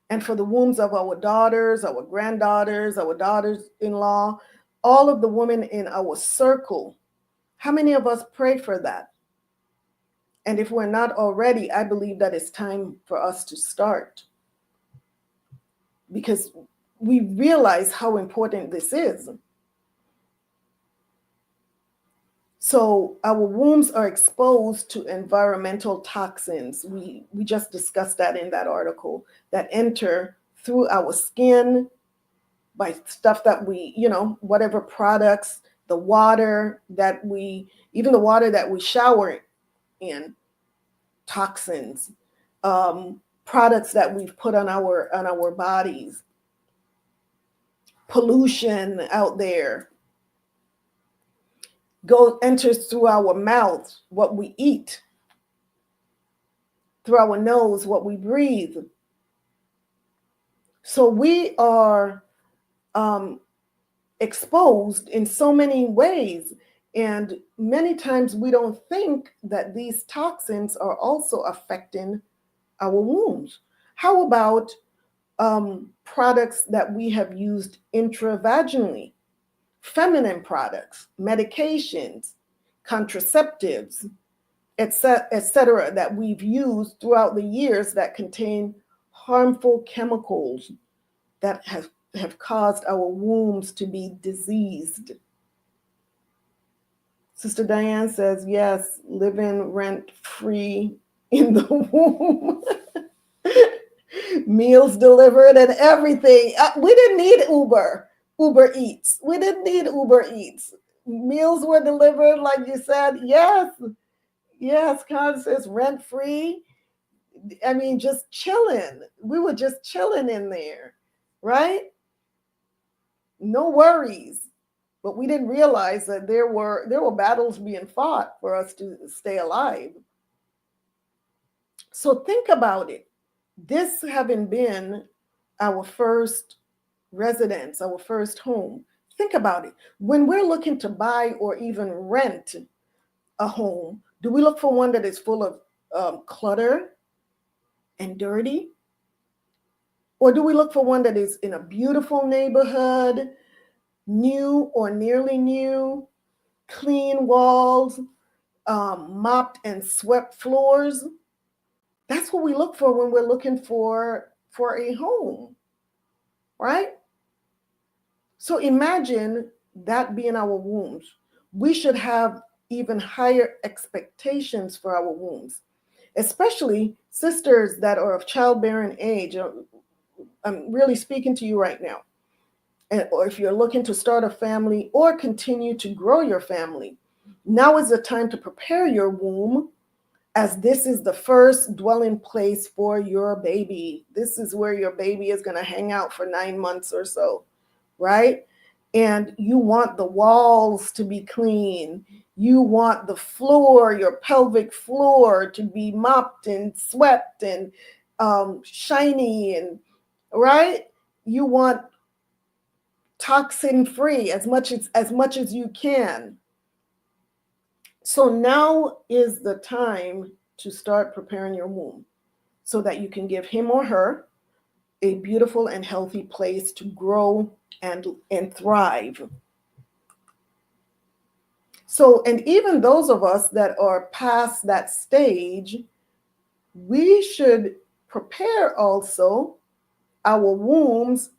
and for the wombs of our daughters, our granddaughters, our daughters-in-law, all of the women in our circle? How many of us pray for that? And if we're not already, I believe that it's time for us to start, because we realize how important this is. So our wombs are exposed to environmental toxins. We just discussed that in that article, that enter through our skin by stuff that we, whatever products, the water that even the water that we shower in, toxins, products that we've put on our bodies, pollution out there, enters through our mouths, what we eat, through our nose, what we breathe. So we are exposed in so many ways. And many times we don't think that these toxins are also affecting our wombs. How about products that we have used intravaginally? Feminine products, medications, contraceptives, etc., that we've used throughout the years that contain harmful chemicals that have caused our wombs to be diseased. Sister Diane says, yes, living rent-free in the womb. Meals delivered and everything. We didn't need Uber Eats. We didn't need Uber Eats. Meals were delivered, like you said. Yes, Constance, rent-free. I mean, just chilling. We were just chilling in there, right? No worries. But we didn't realize that there were battles being fought for us to stay alive. So think about it. This having been our first residence, our first home. Think about it. When we're looking to buy or even rent a home, do we look for one that is full of clutter and dirty? Or do we look for one that is in a beautiful neighborhood, new or nearly new, clean walls, mopped and swept floors? That's what we look for when we're looking for a home, right? So imagine that being our wombs. We should have even higher expectations for our wombs, especially sisters that are of childbearing age. I'm really speaking to you right now. Or if you're looking to start a family or continue to grow your family, now is the time to prepare your womb as this is the first dwelling place for your baby. This is where your baby is going to hang out for 9 months or so, right? And you want the walls to be clean. You want the floor, your pelvic floor, to be mopped and swept and shiny, and right? You want toxin free as much as you can. So now is the time to start preparing your womb so that you can give him or her a beautiful and healthy place to grow and thrive. So, and even those of us that are past that stage, we should prepare also our wombs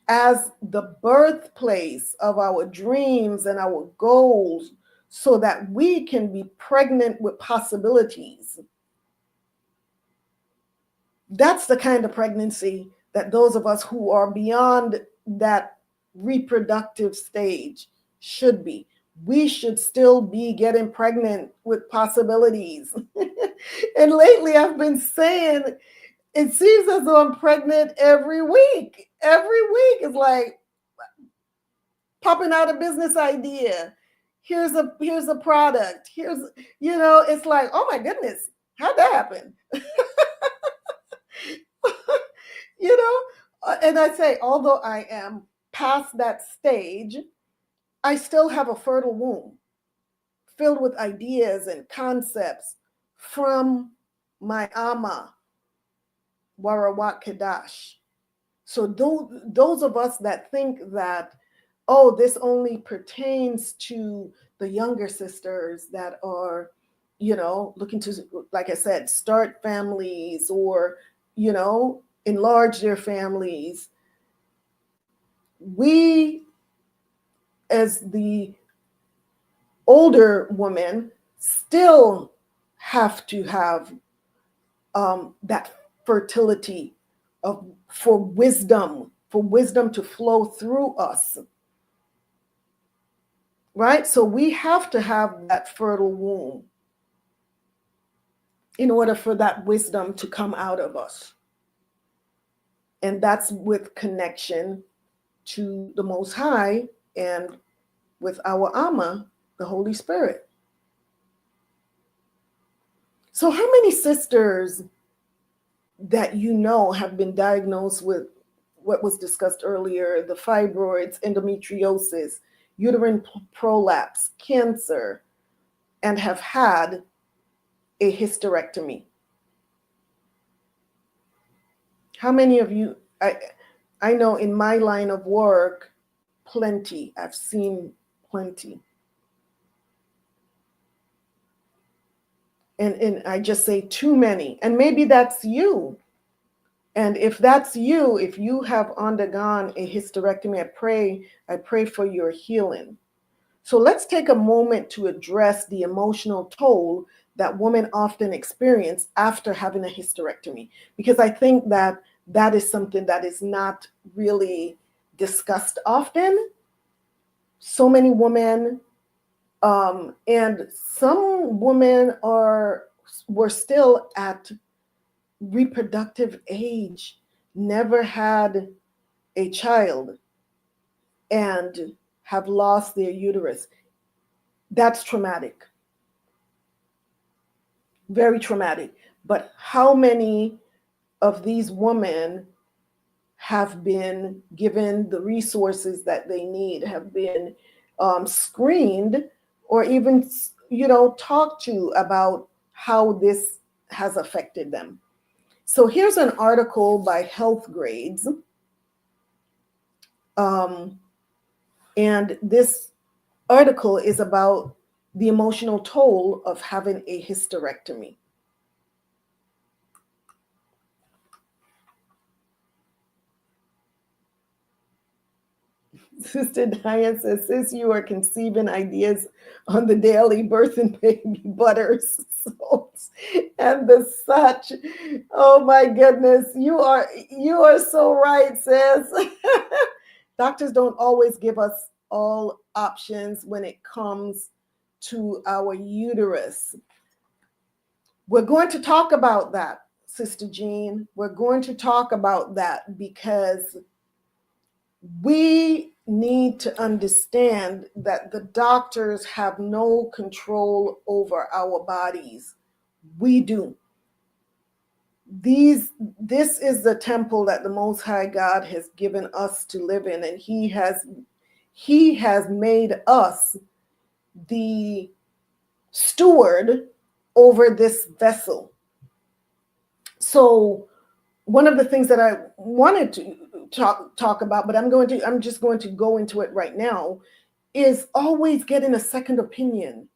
as the birthplace of our dreams and our goals, so that we can be pregnant with possibilities. That's the kind of pregnancy that those of us who are beyond that reproductive stage should be. We should still be getting pregnant with possibilities. And lately I've been saying, it seems as though I'm pregnant every week. Every week is like popping out a business idea. Here's a product. It's like, oh my goodness, how'd that happen? And I say, although I am past that stage, I still have a fertile womb filled with ideas and concepts from my Ama, Rawach Qadash. So those of us that think that, oh, this only pertains to the younger sisters that are, looking to, like I said, start families or, enlarge their families. We, as the older woman, still have to have that fertility for wisdom to flow through us, right? So we have to have that fertile womb in order for that wisdom to come out of us. And that's with connection to the Most High and with our Ama, the Holy Spirit. So how many sisters that have been diagnosed with what was discussed earlier, the fibroids, endometriosis, uterine prolapse, cancer, and have had a hysterectomy? How many of you, I know in my line of work, plenty. I've seen plenty. And I just say too many. And maybe that's you. And if that's you, if you have undergone a hysterectomy, I pray for your healing. So let's take a moment to address the emotional toll that women often experience after having a hysterectomy, because I think that is something that is not really discussed often. So many women, and some women were still at reproductive age, never had a child, and have lost their uterus. That's traumatic. Very traumatic. But how many of these women have been given the resources that they need, have been screened, or even talked to about how this has affected them? So here's an article by Health Grades. And this article is about the emotional toll of having a hysterectomy. Sister Diane says, sis, you are conceiving ideas on the daily, birthing baby butters, salts, and the such. Oh my goodness, you are so right, sis. Doctors don't always give us all options when it comes to our uterus. we're going to talk about that, Sister Jean. We're going to talk about that because we need to understand that the doctors have no control over our bodies. We do. This is the temple that the Most High God has given us to live in, and He has made us the steward over this vessel. So one of the things that I wanted to talk about, but I'm just going to go into it right now, is always getting a second opinion.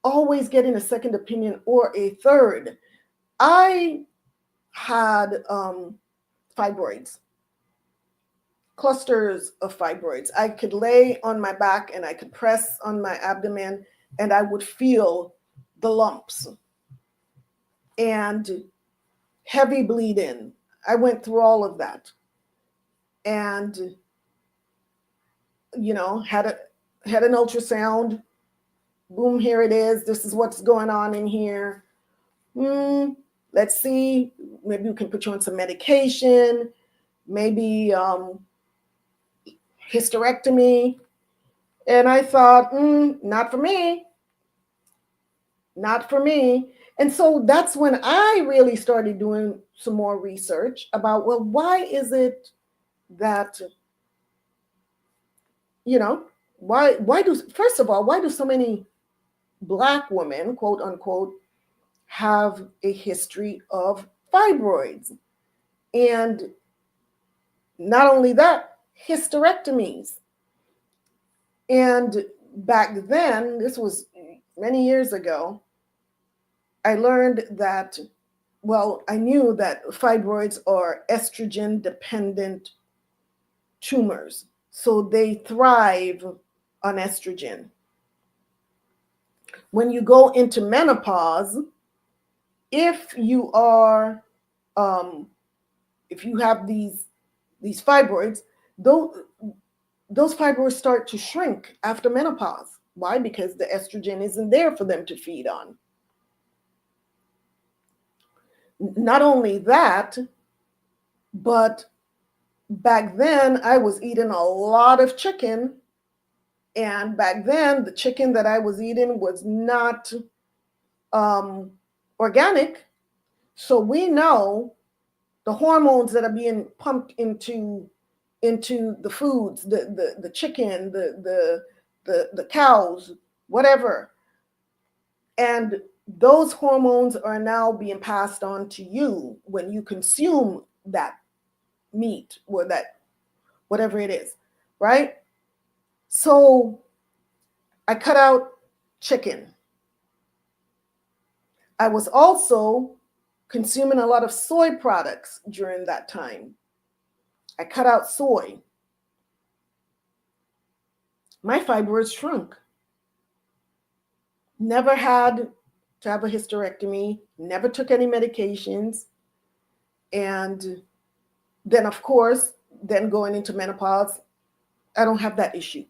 Always getting a second opinion or a third. I had fibroids, clusters of fibroids. I could lay on my back and I could press on my abdomen and I would feel the lumps and heavy bleeding. I went through all of that and, had an ultrasound. Boom, here it is. This is what's going on in here. Let's see. Maybe we can put you on some medication. Maybe hysterectomy. And I thought, not for me. Not for me. And so that's when I really started doing some more research about, well, why is it that, why do so many Black women, quote unquote, have a history of fibroids? And not only that, hysterectomies. And back then, this was many years ago, I learned that, I knew that fibroids are estrogen dependent tumors. So they thrive on estrogen. When you go into menopause, if you are, if you have these fibroids, those fibroids start to shrink after menopause. Why? Because the estrogen isn't there for them to feed on. Not only that, but back then I was eating a lot of chicken. And back then, the chicken that I was eating was not organic. So we know the hormones that are being pumped into the foods, the chicken, the cows, whatever. And those hormones are now being passed on to you when you consume that meat or that whatever it is, right? So I cut out chicken. I was also consuming a lot of soy products during that time. I cut out soy. My fibroids shrunk. Never had to have a hysterectomy, never took any medications. And then, of course, going into menopause, I don't have that issue.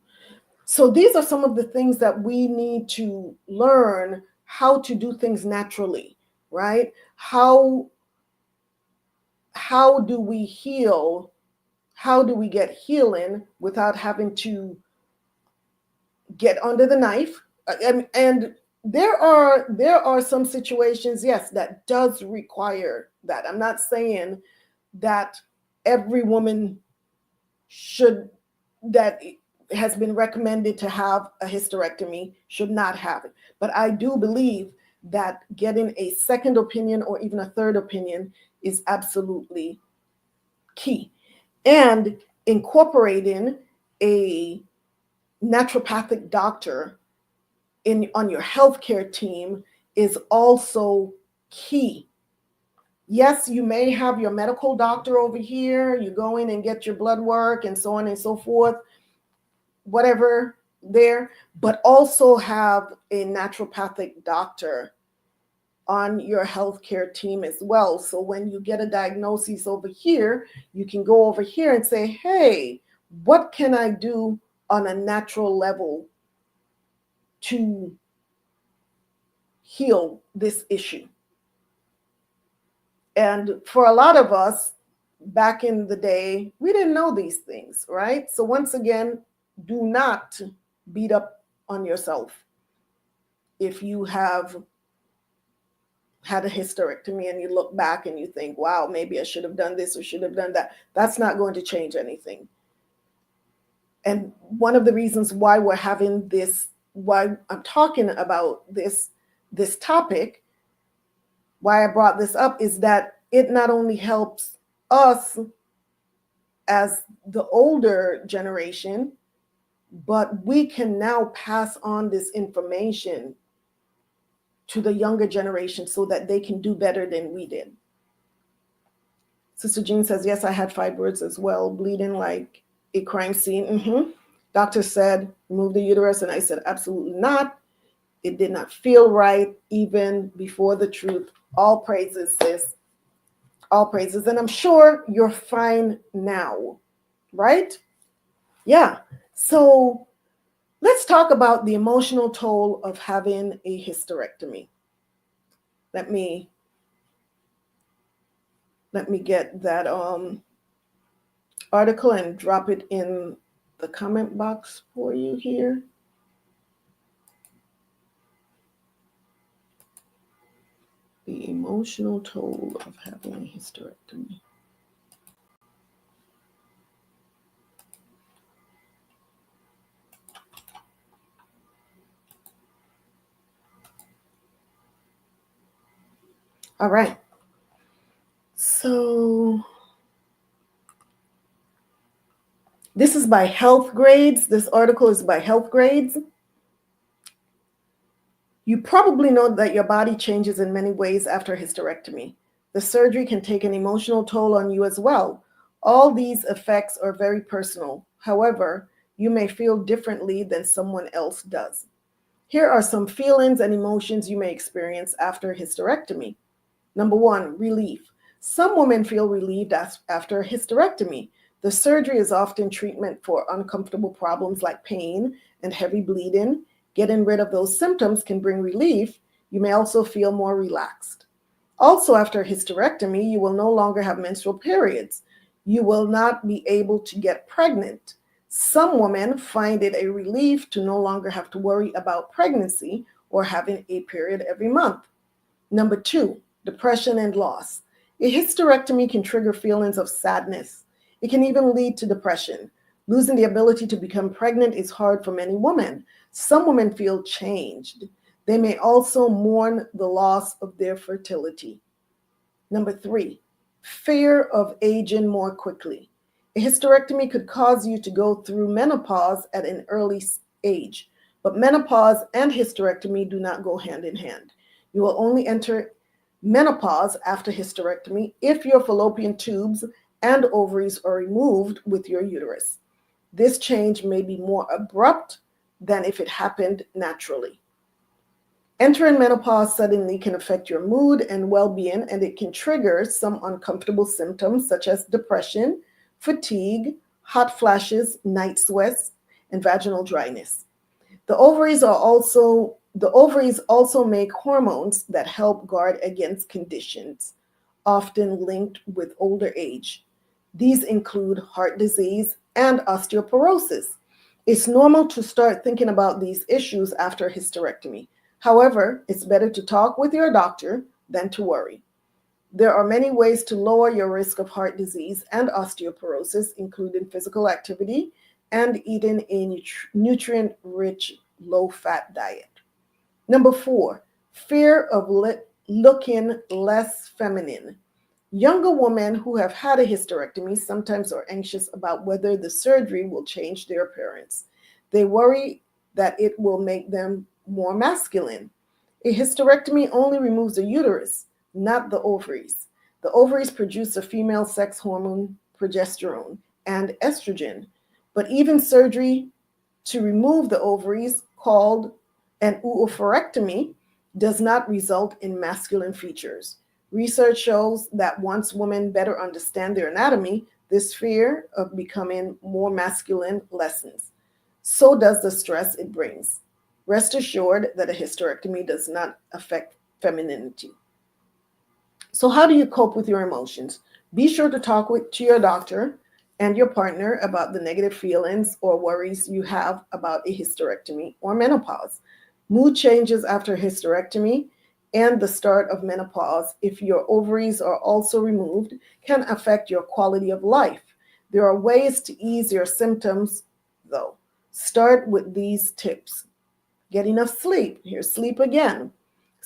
So these are some of the things that we need to learn how to do things naturally, right? How do we heal? How do we get healing without having to get under the knife? And there are some situations, yes, that does require that. I'm not saying that every woman that has been recommended to have a hysterectomy should not have it. But I do believe that getting a second opinion or even a third opinion is absolutely key. And incorporating a naturopathic doctor on your healthcare team is also key. Yes, you may have your medical doctor over here, you go in and get your blood work and so on and so forth, whatever there, but also have a naturopathic doctor on your healthcare team as well. So when you get a diagnosis over here, you can go over here and say, hey, what can I do on a natural level to heal this issue? And for a lot of us back in the day, we didn't know these things, right? So once again, do not beat up on yourself if you have had a hysterectomy and you look back and you think, wow, maybe I should have done this or should have done that. That's not going to change anything. And one of the reasons why we're having this, why I'm talking about this topic, why I brought this up, is that it not only helps us as the older generation, but we can now pass on this information to the younger generation so that they can do better than we did. Sister Jean says, yes, I had fibroids as well, bleeding like a crime scene. Doctor said, remove the uterus. And I said, absolutely not. It did not feel right, even before the truth. All praises, sis. All praises. And I'm sure you're fine now, right? Yeah. So let's talk about the emotional toll of having a hysterectomy. Let me get that article and drop it in the comment box for you here. The emotional toll of having a hysterectomy. All right. So this is by Health Grades. This article is by Health Grades. You probably know that your body changes in many ways after hysterectomy. The surgery can take an emotional toll on you as well. All these effects are very personal. However, you may feel differently than someone else does. Here are some feelings and emotions you may experience after hysterectomy. Number 1, relief. Some women feel relieved after a hysterectomy. The surgery is often treatment for uncomfortable problems like pain and heavy bleeding. Getting rid of those symptoms can bring relief. You may also feel more relaxed. Also, after hysterectomy, you will no longer have menstrual periods. You will not be able to get pregnant. Some women find it a relief to no longer have to worry about pregnancy or having a period every month. Number 2, depression and loss. A hysterectomy can trigger feelings of sadness. It can even lead to depression. Losing the ability to become pregnant is hard for many women. Some women feel changed. They may also mourn the loss of their fertility. Number 3, fear of aging more quickly. A hysterectomy could cause you to go through menopause at an early age, but menopause and hysterectomy do not go hand in hand. You will only enter menopause after hysterectomy if your fallopian tubes and ovaries are removed with your uterus. This change may be more abrupt than if it happened naturally. Entering menopause suddenly can affect your mood and well-being, and it can trigger some uncomfortable symptoms such as depression, fatigue, hot flashes, night sweats, and vaginal dryness. The ovaries also make hormones that help guard against conditions, often linked with older age. These include heart disease and osteoporosis. It's normal to start thinking about these issues after hysterectomy. However, it's better to talk with your doctor than to worry. There are many ways to lower your risk of heart disease and osteoporosis, including physical activity and eating a nutrient-rich, low-fat diet. Number 4, fear of looking less feminine. Younger women who have had a hysterectomy sometimes are anxious about whether the surgery will change their appearance. They worry that it will make them more masculine. A hysterectomy only removes the uterus, not the ovaries. The ovaries produce a female sex hormone, progesterone, and estrogen. But even surgery to remove the ovaries, called an oophorectomy, does not result in masculine features. Research shows that once women better understand their anatomy, this fear of becoming more masculine lessens. So does the stress it brings. Rest assured that a hysterectomy does not affect femininity. So how do you cope with your emotions? Be sure to talk to your doctor and your partner about the negative feelings or worries you have about a hysterectomy or menopause. Mood changes after hysterectomy and the start of menopause, if your ovaries are also removed, can affect your quality of life. There are ways to ease your symptoms, though. Start with these tips. Get enough sleep. Here's sleep again.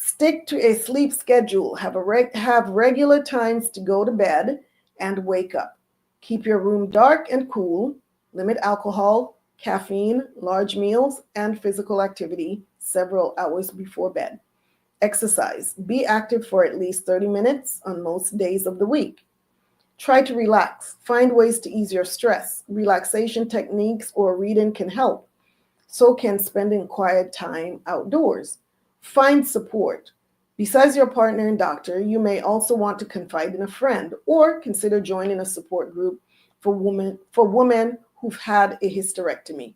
Stick to a sleep schedule. Have regular times to go to bed and wake up. Keep your room dark and cool. Limit alcohol, caffeine, large meals, and physical activity several hours before bed. Exercise. Be active for at least 30 minutes on most days of the week. Try to relax. Find ways to ease your stress. Relaxation techniques or reading can help. So can spending quiet time outdoors. Find support. Besides your partner and doctor, you may also want to confide in a friend or consider joining a support group for women who've had a hysterectomy.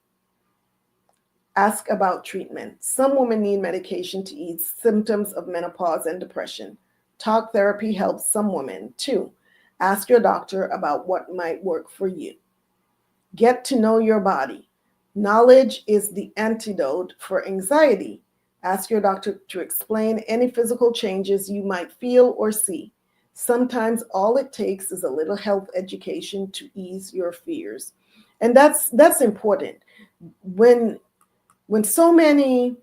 Ask about treatment. Some women need medication to ease symptoms of menopause and depression. Talk therapy helps some women too. Ask your doctor about what might work for you. Get to know your body. Knowledge is the antidote for anxiety. Ask your doctor to explain any physical changes you might feel or see. Sometimes all it takes is a little health education to ease your fears. And that's important. When so many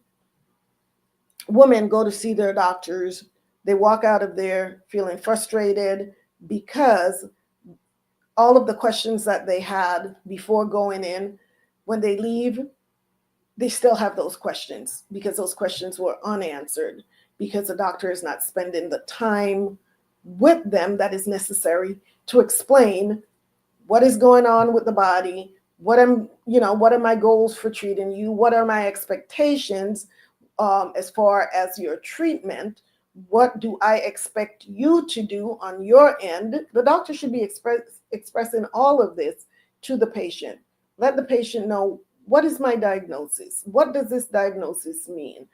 women go to see their doctors, they walk out of there feeling frustrated because all of the questions that they had before going in, when they leave, they still have those questions because those questions were unanswered, because the doctor is not spending the time with them that is necessary to explain what is going on with the body, what are my goals for treating you, what are my expectations as far as your treatment, what do I expect you to do on your end. The doctor should be expressing all of this to the patient. Let the patient know, what is my diagnosis? What does this diagnosis mean?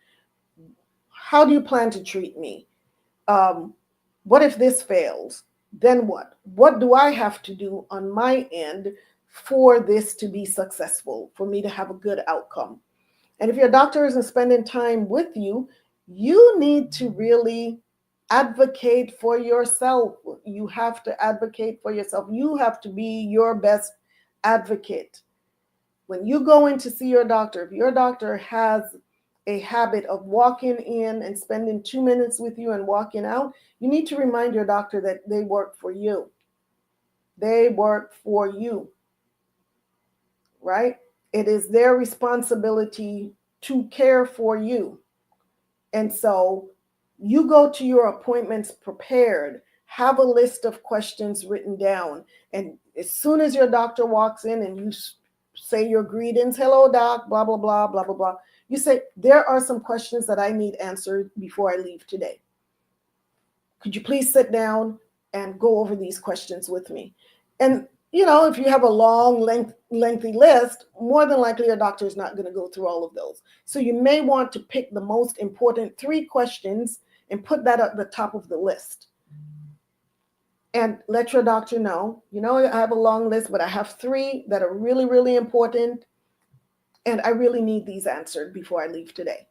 How do you plan to treat me? What if this fails? Then what? What do I have to do on my end for this to be successful, for me to have a good outcome? And if your doctor isn't spending time with you, you need to really advocate for yourself. You have to advocate for yourself. You have to be your best advocate. When you go in to see your doctor, if your doctor has a habit of walking in and spending 2 minutes with you and walking out, you need to remind your doctor that they work for you. They work for you, right? It is their responsibility to care for you. And so you go to your appointments prepared, have a list of questions written down. And as soon as your doctor walks in and you say your greetings, hello, doc, blah, blah, blah, blah, blah, blah, you say, there are some questions that I need answered before I leave today. Could you please sit down and go over these questions with me? And if you have a long, lengthy list, more than likely your doctor is not going to go through all of those. So you may want to pick the most important 3 questions and put that at the top of the list. And let your doctor know, I have a long list, but I have 3 that are really, really important. And I really need these answered before I leave today.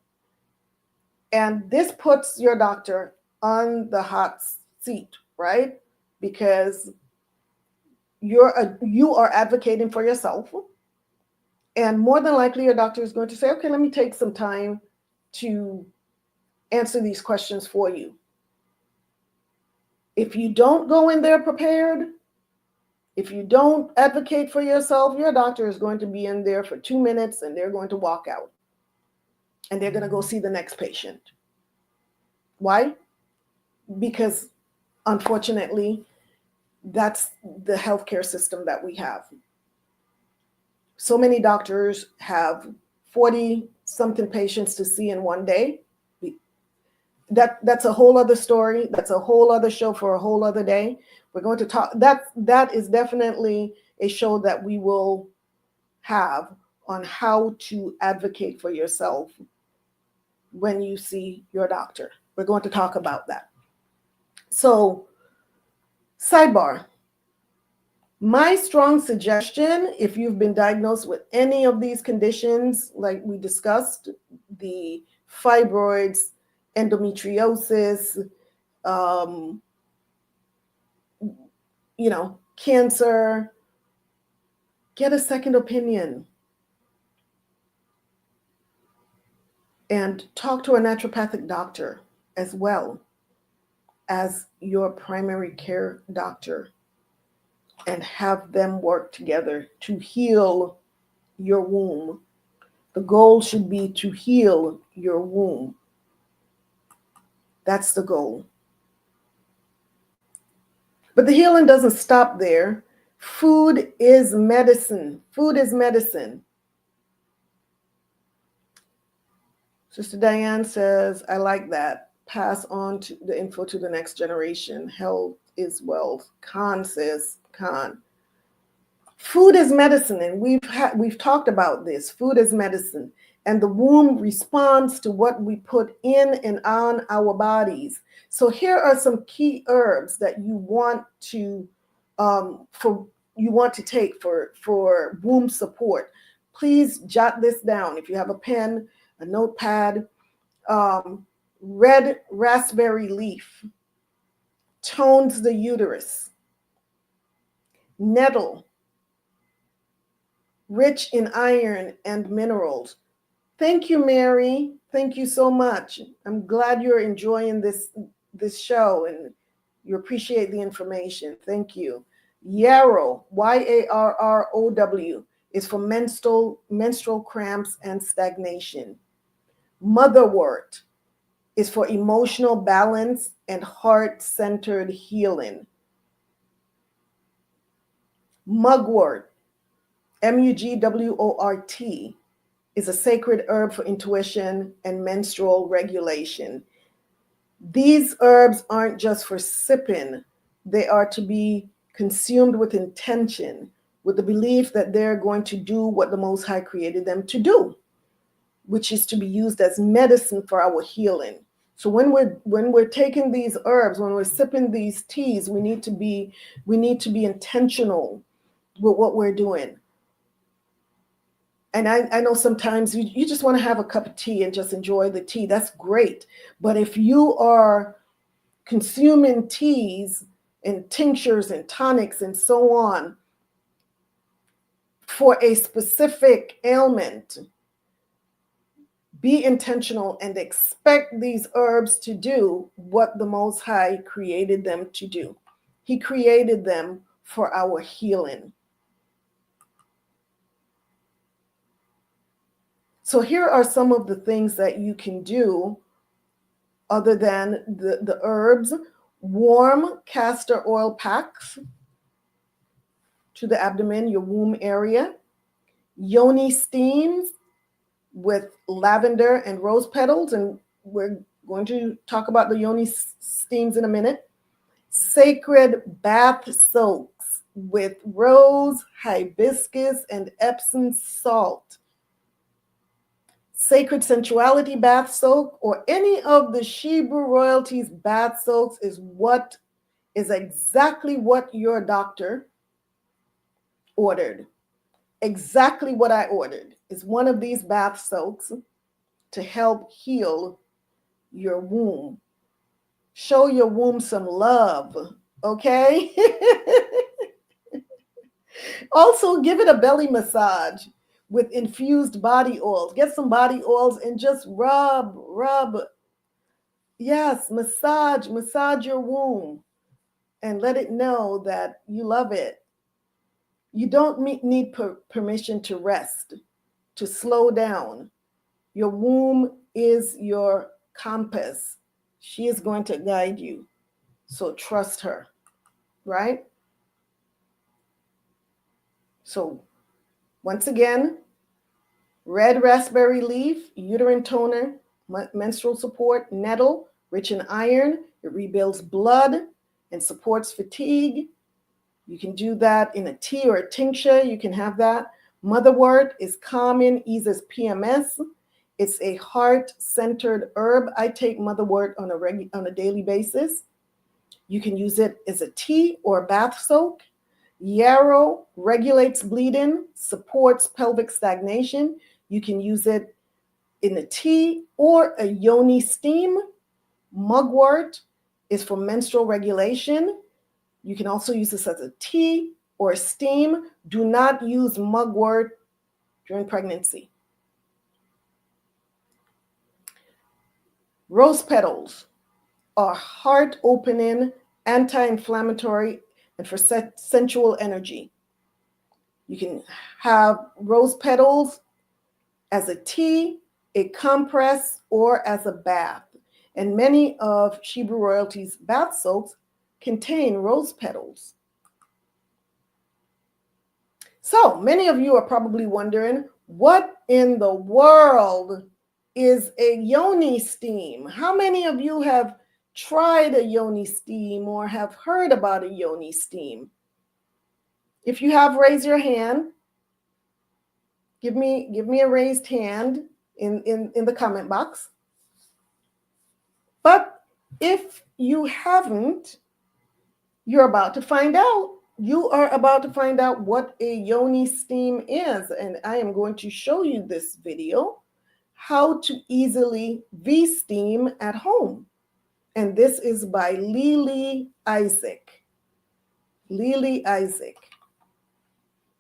And this puts your doctor on the hot seat, right? Because you are advocating for yourself. And more than likely, your doctor is going to say, okay, let me take some time to answer these questions for you. If you don't go in there prepared, if you don't advocate for yourself, your doctor is going to be in there for 2 minutes and they're going to walk out. And they're going to go see the next patient. Why? Because unfortunately, that's the healthcare system that we have. So many doctors have 40-something patients to see in one day. That's a whole other story. That's a whole other show for a whole other day. We're going to talk. That is definitely a show that we will have on how to advocate for yourself when you see your doctor. We're going to talk about that. So, sidebar. My strong suggestion, if you've been diagnosed with any of these conditions, like we discussed, the fibroids, endometriosis, cancer, get a second opinion and talk to a naturopathic doctor as well as your primary care doctor, and have them work together to heal your womb. The goal should be to heal your womb. That's the goal. But the healing doesn't stop there. Food is medicine. Food is medicine. Sister Diane says, I like that. Pass on to the info to the next generation. Health is wealth. Khan says, Khan. Food is medicine, and we've talked about this. Food is medicine, and the womb responds to what we put in and on our bodies. So here are some key herbs that you want to take for womb support. Please jot this down. If you have a pen, a notepad, red raspberry leaf tones the uterus. Nettle, rich in iron and minerals. Thank you, Mary. Thank you so much. I'm glad you're enjoying this show and you appreciate the information. Thank you. Yarrow, Yarrow, is for menstrual cramps and stagnation. Motherwort is for emotional balance and heart-centered healing. Mugwort, Mugwort, is a sacred herb for intuition and menstrual regulation. These herbs aren't just for sipping. They are to be consumed with intention, with the belief that they're going to do what the Most High created them to do, which is to be used as medicine for our healing. So when we're taking these herbs, when we're sipping these teas, we need to be intentional with what we're doing. And I know sometimes you just want to have a cup of tea and just enjoy the tea. That's great. But if you are consuming teas and tinctures and tonics and so on for a specific ailment, be intentional and expect these herbs to do what the Most High created them to do. He created them for our healing. So here are some of the things that you can do other than the herbs. Warm castor oil packs to the abdomen, your womb area. Yoni steams with lavender and rose petals, and we're going to talk about the yoni steams in a minute. Sacred bath soaks with rose, hibiscus, and Epsom salt. Sacred sensuality bath soak, or any of the Shebrew royalties bath soaks, is exactly what your doctor ordered. Exactly what I ordered is one of these bath soaks to help heal your womb. Show your womb some love, okay? Also, give it a belly massage with infused body oils. Get some body oils and just rub. Yes, massage your womb and let it know that you love it. You don't need permission to rest, to slow down. Your womb is your compass. She is going to guide you. So trust her, right? So once again, red raspberry leaf, uterine toner, menstrual support, nettle, rich in iron. It rebuilds blood and supports fatigue. You can do that in a tea or a tincture. You can have that. Motherwort is calming, eases PMS. It's a heart-centered herb. I take motherwort on a daily basis. You can use it as a tea or bath soak. Yarrow regulates bleeding, supports pelvic stagnation. You can use it in a tea or a yoni steam. Mugwort is for menstrual regulation. You can also use this as a tea or a steam. Do not use mugwort during pregnancy. Rose petals are heart-opening, anti-inflammatory, and for sensual energy. You can have rose petals as a tea, a compress, or as a bath. And many of Shebrew Royalty's bath soaks contain rose petals. So many of you are probably wondering, what in the world is a yoni steam? How many of you have tried a yoni steam or have heard about a yoni steam? If you have, raise your hand. Give me a raised hand in the comment box. But if you haven't, you're about to find out. You are about to find out what a yoni steam is. And I am going to show you this video, how to easily V-steam at home. And this is by Lily Isaac. Lily Isaac.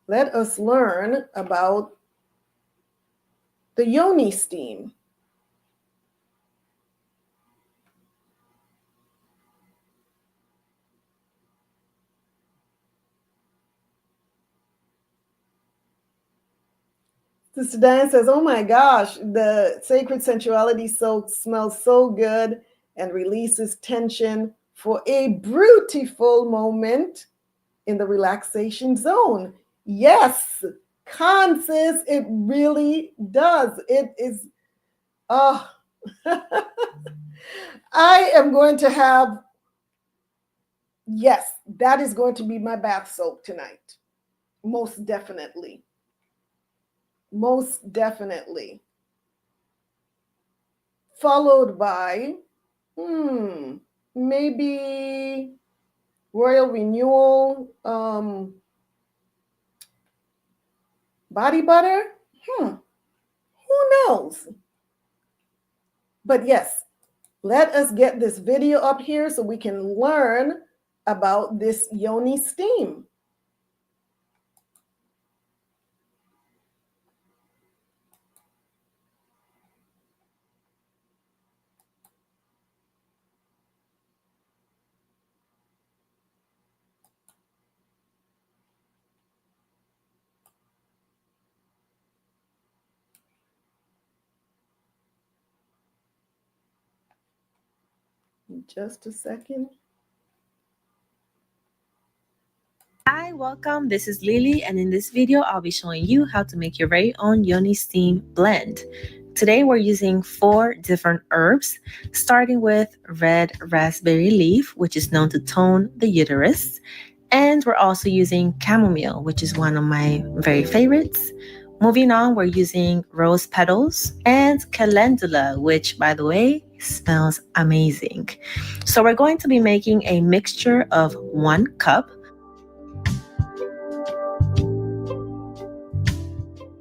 Let us learn about the yoni steam. Sister Diane says, oh my gosh, the sacred sensuality soap smells so good and releases tension for a beautiful moment in the relaxation zone. Yes, Consis, it really does. It is, I am going to have, yes, that is going to be my bath soap tonight. Most definitely. Most definitely. Followed by, maybe Royal Renewal body butter. Who knows? But yes, let us get this video up here so we can learn about this yoni steam. Just a second. Hi, welcome. This is Lily, and in this video, I'll be showing you how to make your very own yoni steam blend. Today, we're using 4 different herbs, starting with red raspberry leaf, which is known to tone the uterus. And we're also using chamomile, which is one of my very favorites. Moving on, we're using rose petals and calendula, which, by the way, smells amazing. So we're going to be making a mixture of 1 cup.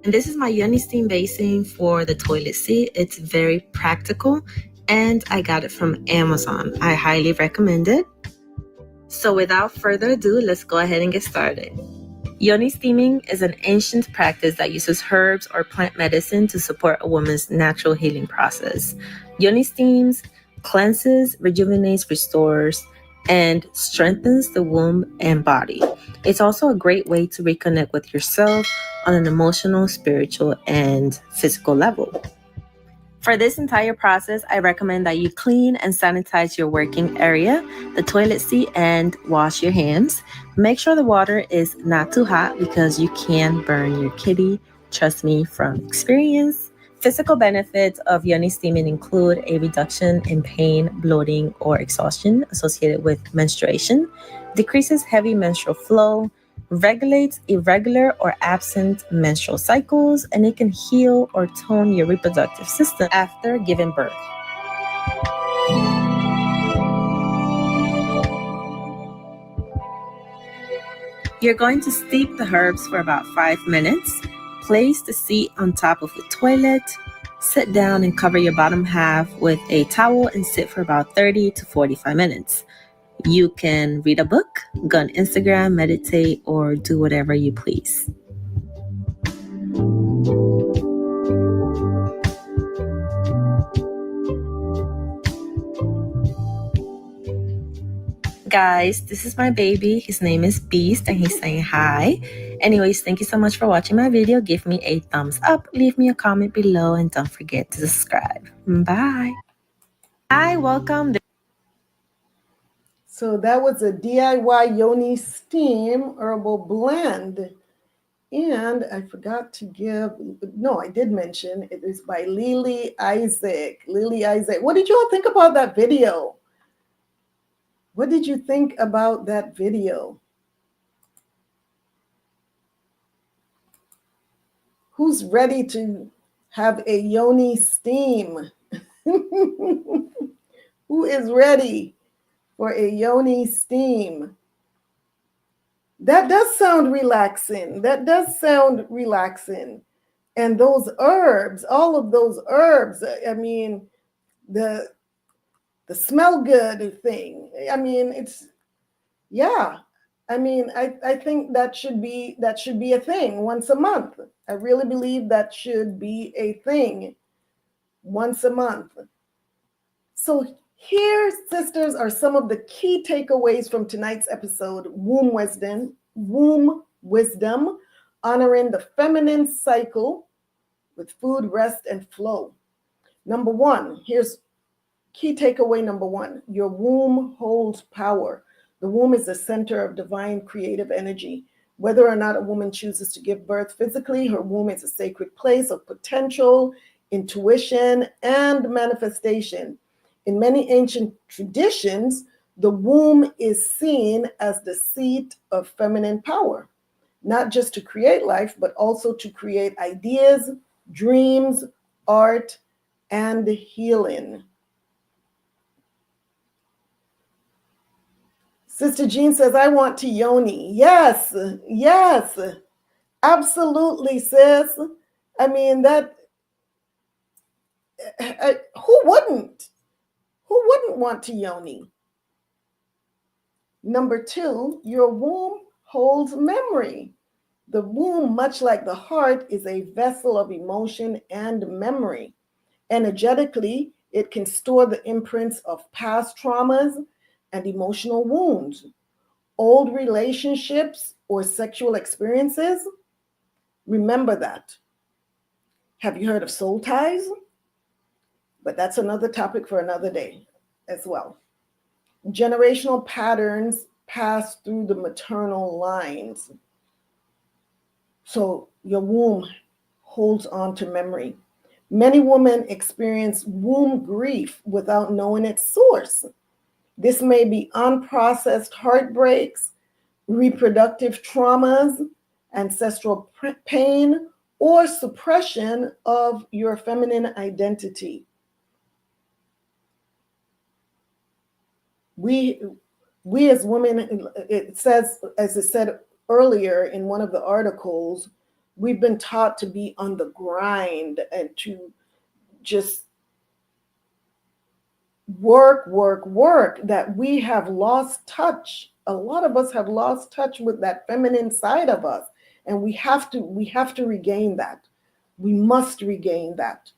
And this is my yoni steam basin for the toilet seat. It's very practical, and I got it from Amazon. I highly recommend it. So without further ado, let's go ahead and get started. Yoni steaming is an ancient practice that uses herbs or plant medicine to support a woman's natural healing process. Yoni steams cleanses, rejuvenates, restores, and strengthens the womb and body. It's also a great way to reconnect with yourself on an emotional, spiritual, and physical level. For this entire process, I recommend that you clean and sanitize your working area, the toilet seat, and wash your hands. Make sure the water is not too hot because you can burn your kitty. Trust me from experience. Physical benefits of yoni steaming include a reduction in pain, bloating, or exhaustion associated with menstruation, decreases heavy menstrual flow, regulates irregular or absent menstrual cycles, and it can heal or tone your reproductive system after giving birth. You're going to steep the herbs for about 5 minutes. Place the seat on top of the toilet. Sit down and cover your bottom half with a towel and sit for about 30 to 45 minutes. You can read a book, go on Instagram, meditate, or do whatever you please. Guys, this is my baby. His name is Beast and he's saying hi. Anyways, thank you so much for watching my video. Give me a thumbs up, leave me a comment below, and don't forget to subscribe. Bye. Hi, welcome. So that was a DIY Yoni Steam herbal blend. And I forgot to I did mention it is by Lily Isaac. Lily Isaac. What did you all think about that video? What did you think about that video? Who's ready to have a Yoni Steam? Who is ready for a Yoni Steam? That does sound relaxing. And those herbs, all of those herbs, I mean, the smell good thing. I mean, I think that should be a thing once a month. I really believe that should be a thing once a month. So here, sisters, are some of the key takeaways from tonight's episode, Womb Wisdom, honoring the feminine cycle with food, rest, and flow. Number one, here's key takeaway number one. Your womb holds power. The womb is the center of divine creative energy. Whether or not a woman chooses to give birth physically, her womb is a sacred place of potential, intuition, and manifestation. In many ancient traditions, the womb is seen as the seat of feminine power, not just to create life, but also to create ideas, dreams, art, and healing. Sister Jean says, I want to yoni. Yes, absolutely, sis. I mean, who wouldn't? Who wouldn't want to yoni? Number two, your womb holds memory. The womb, much like the heart, is a vessel of emotion and memory. Energetically, it can store the imprints of past traumas and emotional wounds, old relationships, or sexual experiences. Remember that. Have you heard of soul ties? But that's another topic for another day as well. Generational patterns pass through the maternal lines. So your womb holds on to memory. Many women experience womb grief without knowing its source. This may be unprocessed heartbreaks, reproductive traumas, ancestral pain, or suppression of your feminine identity. We as women, it says, as it said earlier in one of the articles, we've been taught to be on the grind and to just work, that we have lost touch. A lot of us have lost touch with that feminine side of us, and we have to regain that. We must regain that.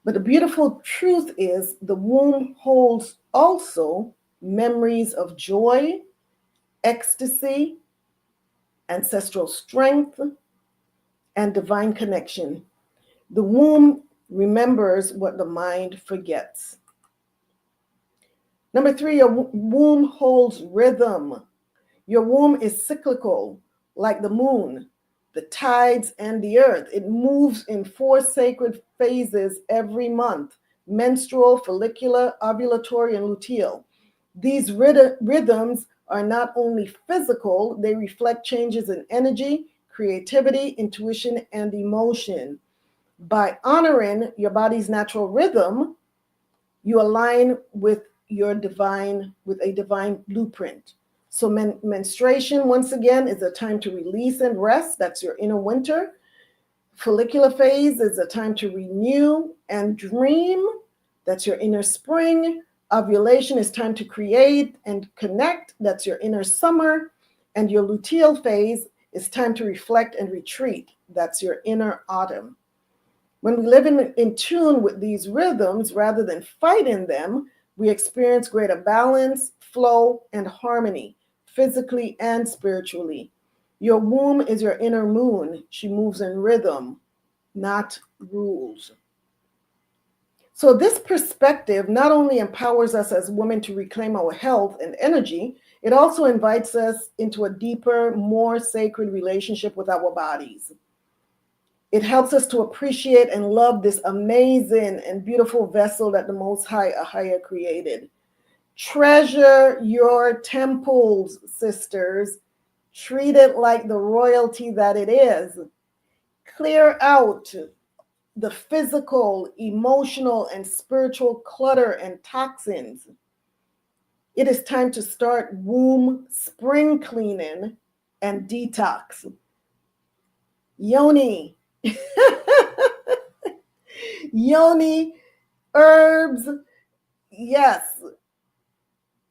But the beautiful truth is the womb holds also memories of joy, ecstasy, ancestral strength, and divine connection. The womb remembers what the mind forgets. Number three, your womb holds rhythm. Your womb is cyclical, like the moon, the tides, and the earth. It moves in 4 sacred phases every month: menstrual, follicular, ovulatory, and luteal. These rhythms are not only physical, they reflect changes in energy, creativity, intuition, and emotion. By honoring your body's natural rhythm, you align with a divine blueprint. So menstruation, once again, is a time to release and rest. That's your inner winter. Follicular phase is a time to renew and dream. That's your inner spring. Ovulation is time to create and connect. That's your inner summer. And your luteal phase is time to reflect and retreat. That's your inner autumn. When we live in tune with these rhythms rather than fighting them, we experience greater balance, flow, and harmony, physically and spiritually. Your womb is your inner moon. She moves in rhythm, not rules. So this perspective not only empowers us as women to reclaim our health and energy, it also invites us into a deeper, more sacred relationship with our bodies. It helps us to appreciate and love this amazing and beautiful vessel that the Most High AHAYAH created. Treasure your temples, sisters. Treat it like the royalty that it is. Clear out the physical, emotional, and spiritual clutter and toxins. It is time to start womb spring cleaning and detox. Yoni. Yoni herbs. Yes,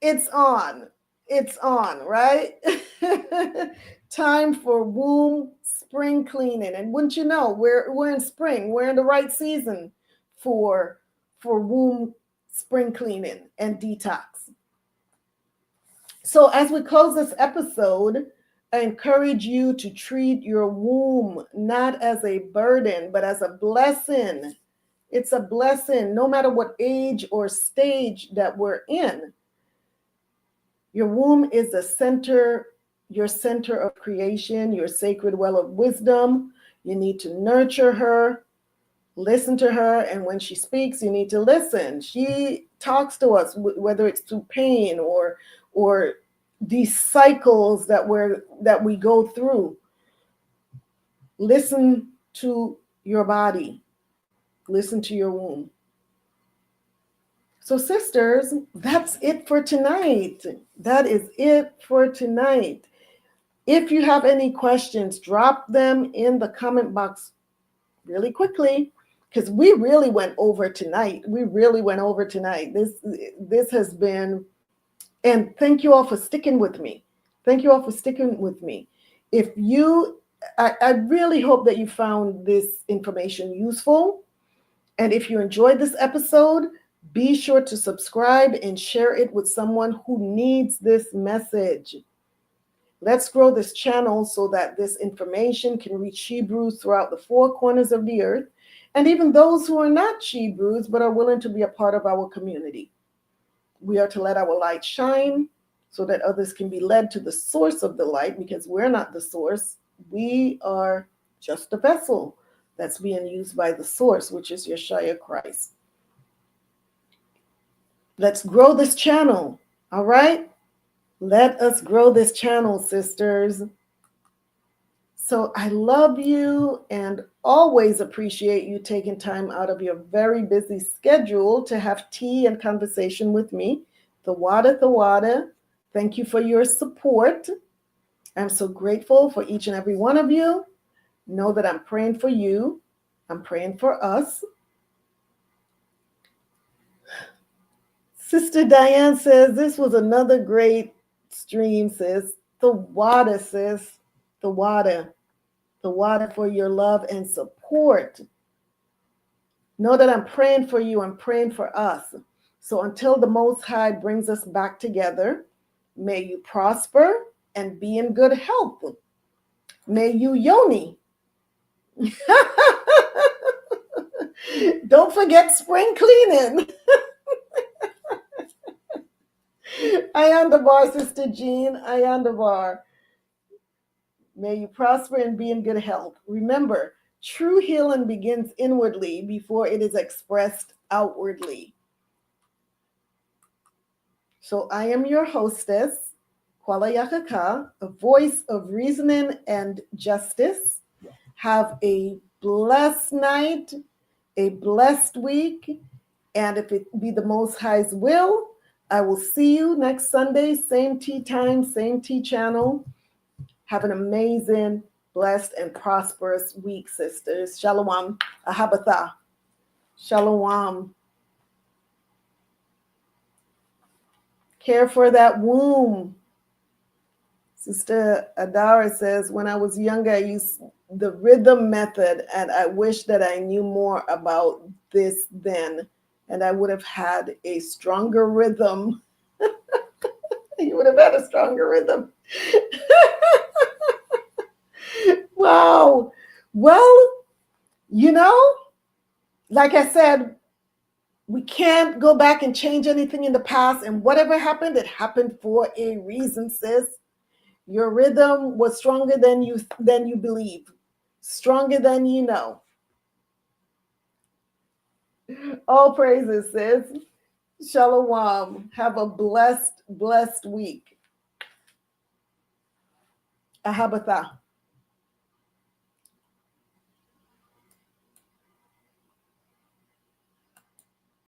it's on. It's on, right? Time for womb spring cleaning. And wouldn't you know, we're in spring. We're in the right season for womb spring cleaning and detox. So as we close this episode, I encourage you to treat your womb not as a burden, but as a blessing. It's a blessing, no matter what age or stage that we're in. Your womb is the center, your center of creation, your sacred well of wisdom. You need to nurture her, listen to her, and when she speaks, you need to listen. She talks to us, whether it's through pain or these cycles that we go through. Listen to your body. Listen to your womb. So sisters, that's it for tonight. That is it for tonight. If you have any questions, drop them in the comment box really quickly, because we really went over tonight. This has been, and thank you all for sticking with me. If you, I really hope that you found this information useful. And if you enjoyed this episode, be sure to subscribe and share it with someone who needs this message. Let's grow this channel so that this information can reach Shebrews throughout the four corners of the earth, and even those who are not Shebrews but are willing to be a part of our community. We are to let our light shine so that others can be led to the source of the light, because we're not the source. We are just a vessel that's being used by the source, which is Yeshua Christ. Let's grow this channel, all right? Let us grow this channel, sisters. So I love you and always appreciate you taking time out of your very busy schedule to have tea and conversation with me. The water. Thank you for your support. I'm so grateful for each and every one of you. Know that I'm praying for you. I'm praying for us. Sister Diane says, this was another great stream, sis. The water, sis. The water. The water for your love and support. Know that I'm praying for you. I'm praying for us. So until the Most High brings us back together, may you prosper and be in good health. May you yoni. Don't forget spring cleaning. Ayan the bar, Sister Jean. Ayan the bar. May you prosper and be in good health. Remember, true healing begins inwardly before it is expressed outwardly. So I am your hostess, Qala Yakachaa, a voice of reasoning and justice. Have a blessed night, a blessed week, and if it be the Most High's will, I will see you next Sunday, same tea time, same tea channel. Have an amazing, blessed, and prosperous week, sisters. Shalom. Ahabatha. Shalom. Care for that womb. Sister Adara says, when I was younger, I used the rhythm method, and I wish that I knew more about this then, and I would have had a stronger rhythm. You would have had a stronger rhythm. Wow. Well, like I said, we can't go back and change anything in the past, and whatever happened, it happened for a reason, sis. Your rhythm was stronger than you believe, stronger than you know. All praises, sis. Shalom. Have a blessed week. Ahabatha.